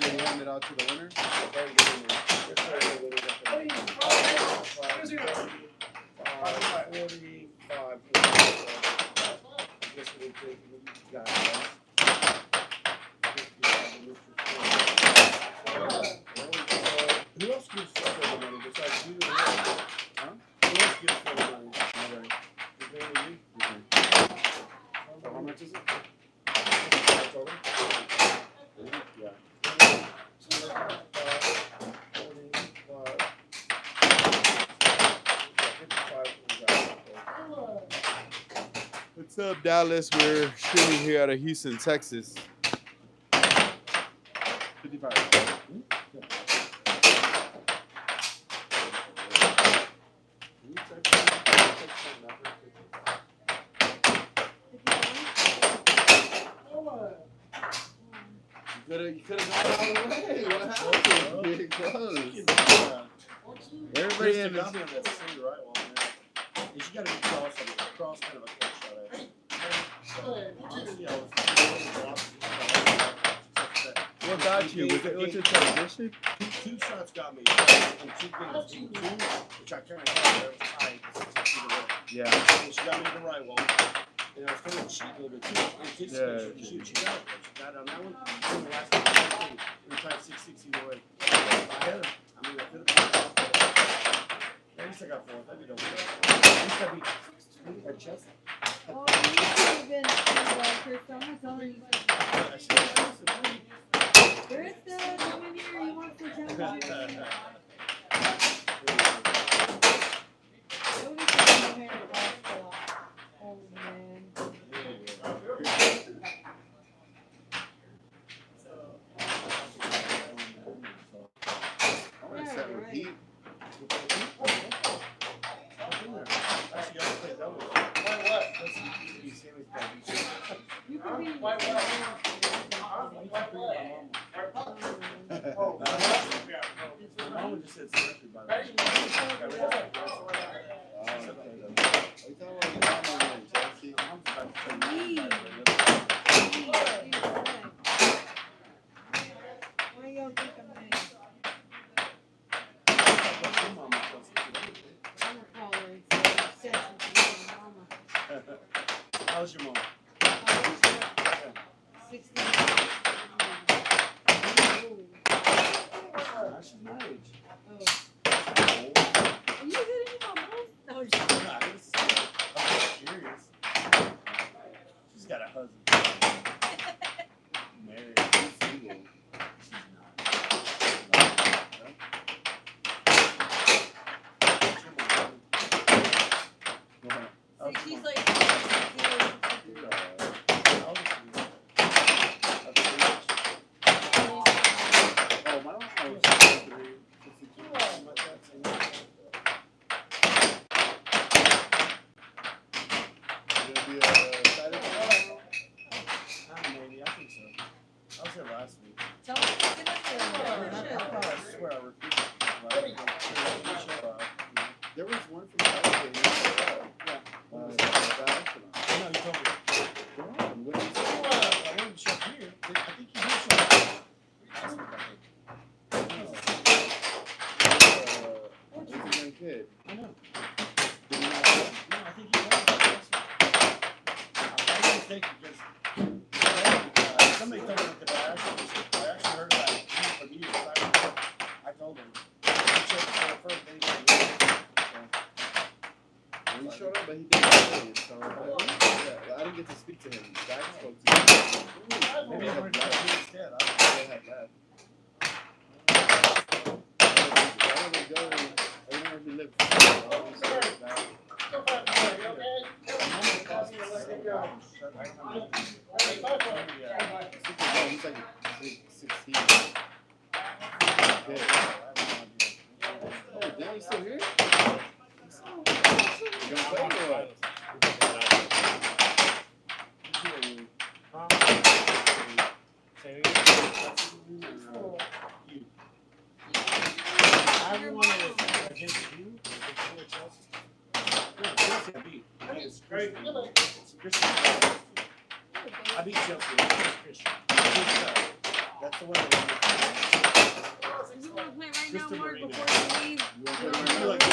should hand it out to the winner. Who else gives Fred money besides you? Huh? Who else gives Fred money? Nobody. Is there only you? So how much is it? Total? Yeah. 55. What's up, Dallas? We're streaming here out of Houston, Texas. 55. You could have gone all the way. What happened? Getting close. Everybody in got me on that city right wall, man. You gotta be cross kind of a close shot at it. What got you? Was it your transition? Two shots got me. And two things. Two, which I kind of had there. It was tight. Yeah. And she got me to the right wall. And I was kind of cheating a little bit too. She got it. She got on that one. And the last one, we tried 6-6 either way. I had her. I mean, I could have been. At least I got fourth. I did okay. At least I beat her chest. Oh, you should have been Krista. I'm telling you. Krista, come in here. You want to jump on your Oh, man. I want to set with heat. You can be. Why y'all think I'm mad? I'm gonna call her and say something to my mama. How's your mom? 16. She's my age. Oh. Are you hitting my mom? No, I'm just kidding. I'm curious. She's got a husband. Married. She's single. She's not. She's like, Oh, my mom was 63. Maybe Saturday? Maybe, I think so. I was there last week. tell me to get up there. I swear I recruited. There was one from Saturday. Yeah. No, you told me. What did you say? I wanted to show here. I think you did show last week, I think. He's a young kid. I know. Did he not? No, I think you was. I was mistaken because somebody told me that I actually heard about it from you. I told them. I checked for the first day. Well, he showed up, but he didn't say it. So, yeah, I didn't get to speak to him. Zach spoke to him. Maybe I would have done it instead. They had left. Why don't they go? Everyone He's like 16. Oh, damn, he's still here? You gonna play or what? I won it against you. It's Christian. I beat Chelsea. It's Christian. That's the one that You want to play right now, Krista Mark, Marina. before you leave? you feel like you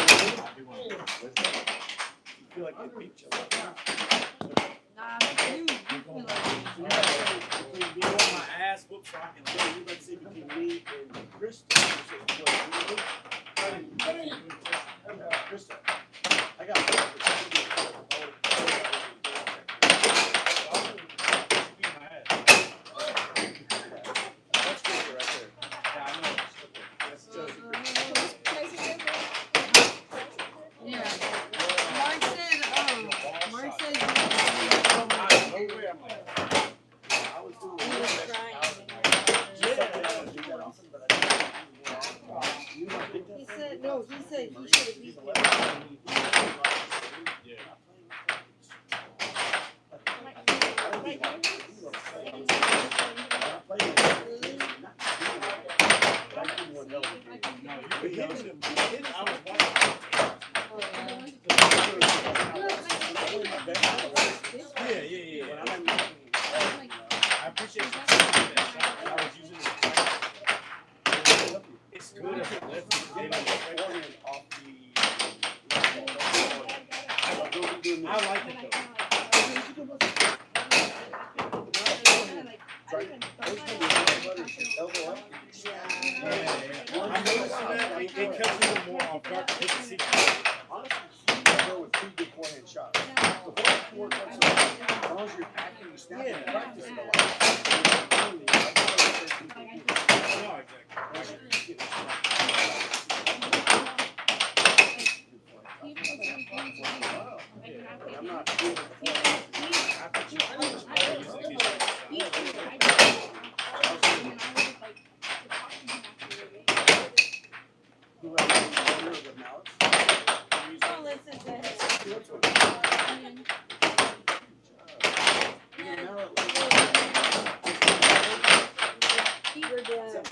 feel like they beat Chelsea. Nah, you feel like You want my ass whooped so I can leave. You about to say between me and Krista. Krista. I got That's Krista right there. Yeah, I know. That's Chelsea. yeah. Mark said, Mark said I was doing he was trying. He said, no, he said he should have beat you. Yeah. I appreciate you saying that. I was using it. It's good if it lifts. I like it though. I'm noticing that it cuts a little more off guard. You can see Honestly, you go with 2 good forehand shots. The forehand works out so as long as you're packing, you snap and practice it a lot. I'm not doing Don't listen to him. We're done.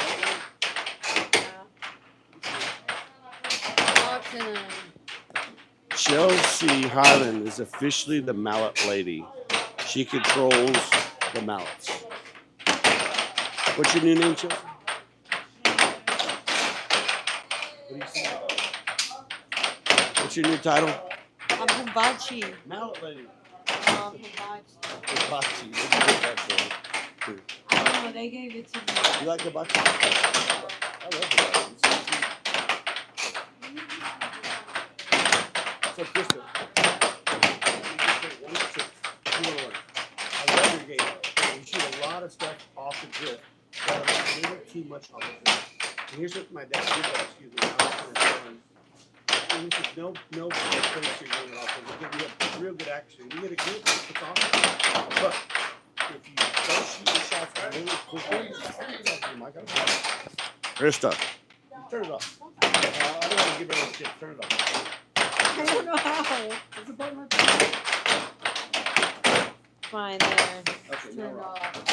Chelsea Highland is officially the mallet lady. She controls the mallets. What's your new name, Chelsea? What's your new title? I'm Hibachi. Mallet lady. Hibachi. I don't know, they gave it to me. You like hibachi? I love hibachi. So, Krista, I love your game. You shoot a lot of stuff off the grip, but a little too much on the grip. And here's what my dad did, excuse me, I was kind of telling. And this is no place you're doing it off of. You have real good action. You get a grip, it's awesome. But if you don't shoot your shots a little quicker, Krista, turn it off. I don't want to give everyone shit. Turn it off. I don't know how. There's a button right there. Fine, there. Okay, Turn it now off.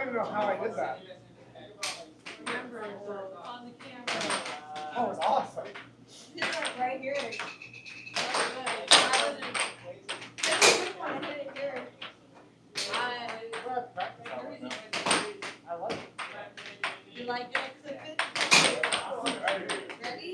even know how I did that. Oh, it's awesome. Right here. I like it. You like it? Clip it? Ready?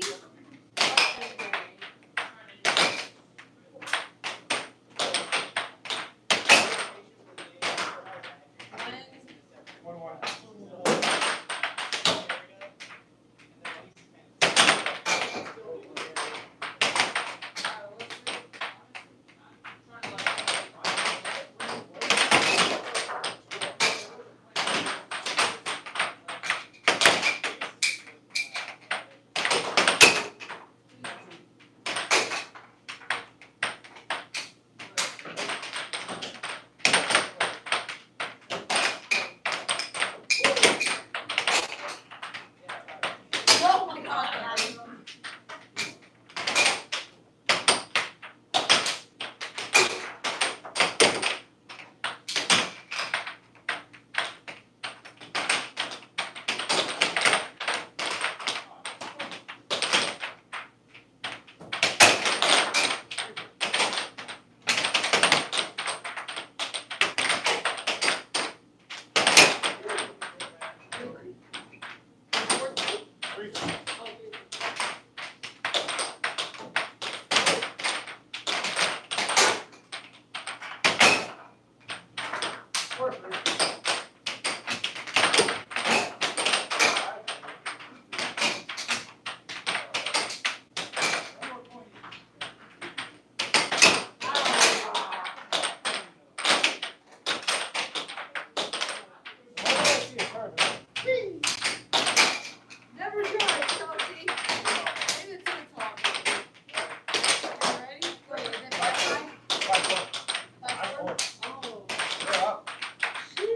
Oh my God, Daddy. Never try, Chelsea. Maybe it's in the top. Ready? Wait, is it 5-5? 5-4. 5-4? Oh. You're up. Sheesh.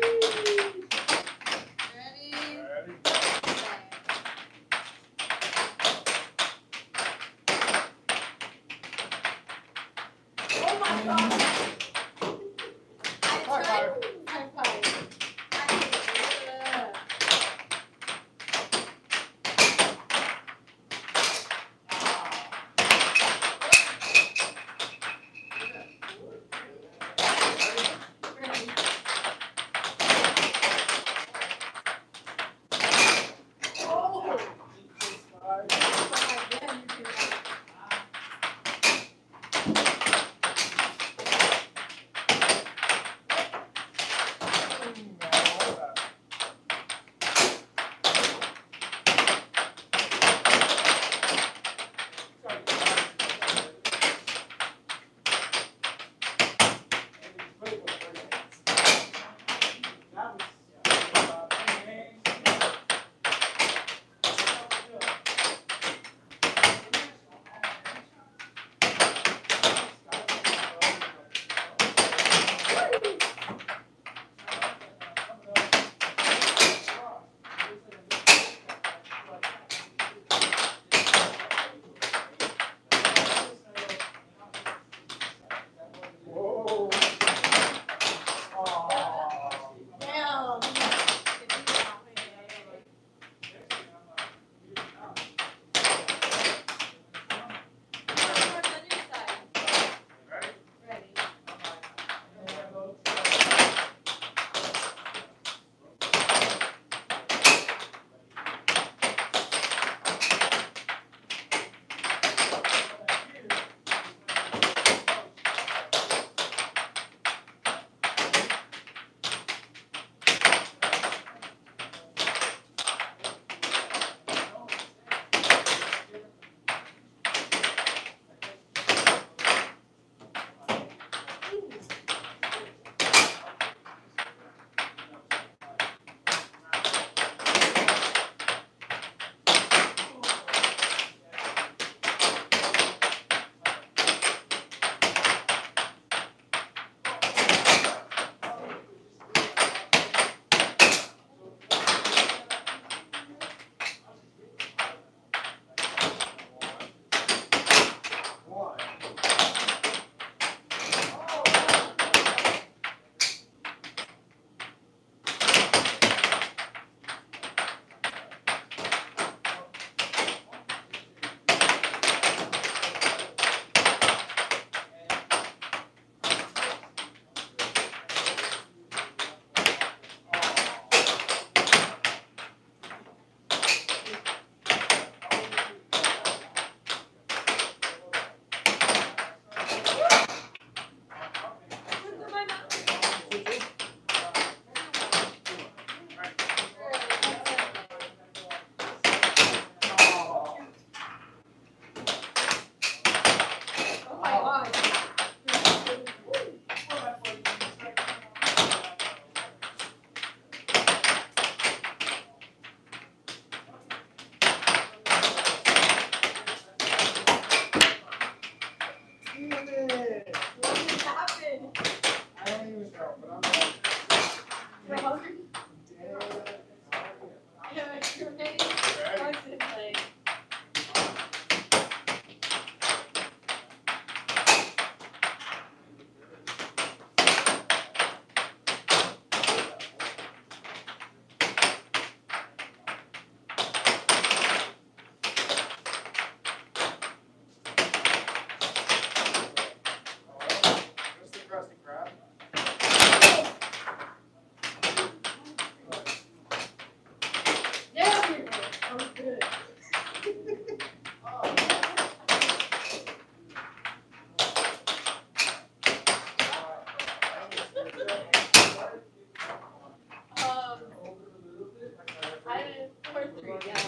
Number 3, yeah.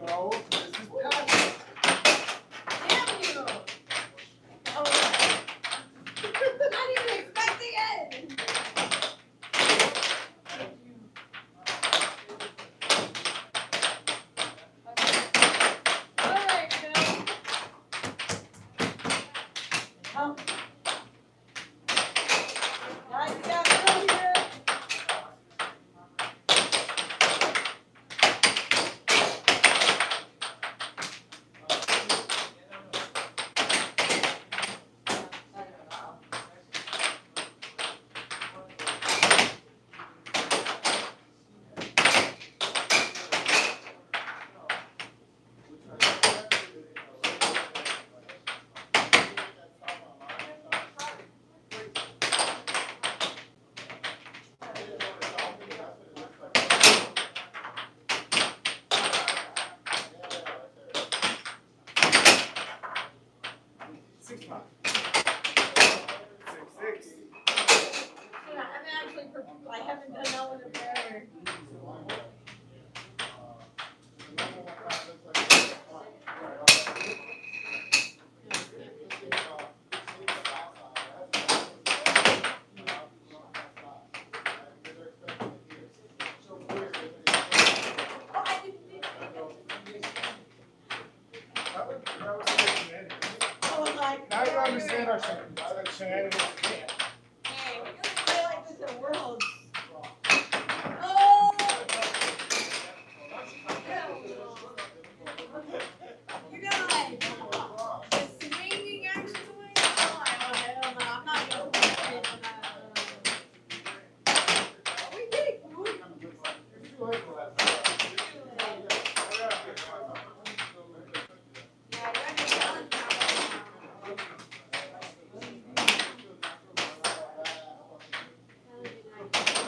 No, this is Patrick. Damn you! Oh, not even expecting it! Alright, Phil. Oh. Guys, we got Phil here. I haven't done that one in forever. I was like, Now you understand our shenanigans. hey, we're gonna play like this at Worlds. Oh! Hell no. You're gonna like the swinging action away? Oh, hell no, I'm not gonna participate in that. We did it, fool. Yeah, you're gonna challenge me.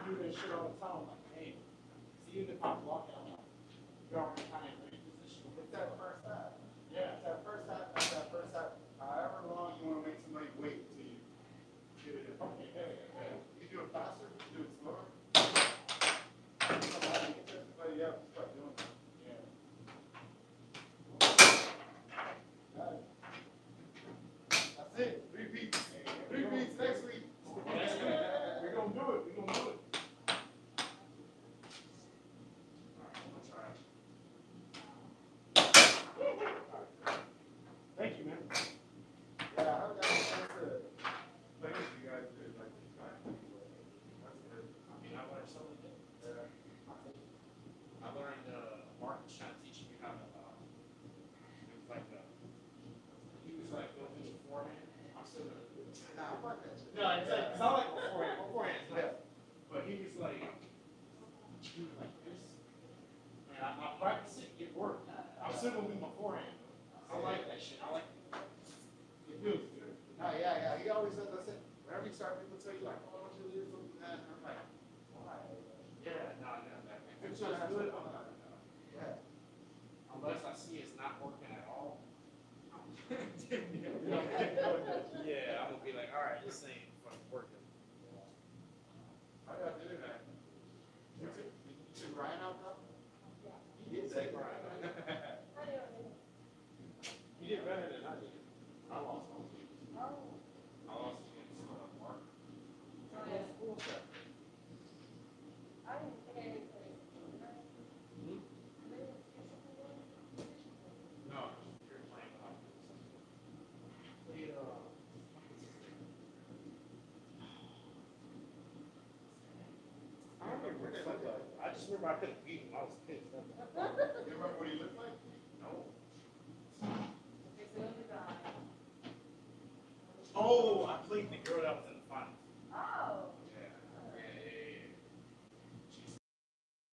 do this shit all the time. I'm like, hey, see, even if I'm walking, I'm like, you're already kind of in position. It's that first half. Yeah. It's that first half. That's that first half. However long you want to make somebody wait until you get it in. Okay, yeah. You can do it faster. You can do it slower. Somebody get somebody up and start doing it. Yeah. That's it. 3 beats. 3 beats next week. We're gonna do it. We're gonna do it. Thank you, man. Yeah, I haven't got a chance to play with you guys dude, like this time. That's good. I mean, I learned something new. Yeah. I learned Mark was trying to teach me how to it was like he was like going through the forehand. I'm still gonna do it. Nah, fuck that shit. No, it's not like beforehand. Yeah. But he was like this, and I practice it, it worked. I'm still gonna do my forehand. I like that shit. I like it. It feels good. Nah, yeah. He always says that's it. Whenever you start, people tell you like, oh, I want you to do something that. And I'm like, why? Yeah, no. If it It's feels good, I'm not. not. Yeah. Unless I see it's not working at all. Yeah. Yeah, I'm gonna be like, all right, this ain't fucking working. I got to do that. You took Ryan out though? He did take Ryan. You did better than I did. I lost one. I lost against Mark. No, you're playing without this. I don't remember. I just remember I couldn't beat him. I was pissed. You remember what he looked like?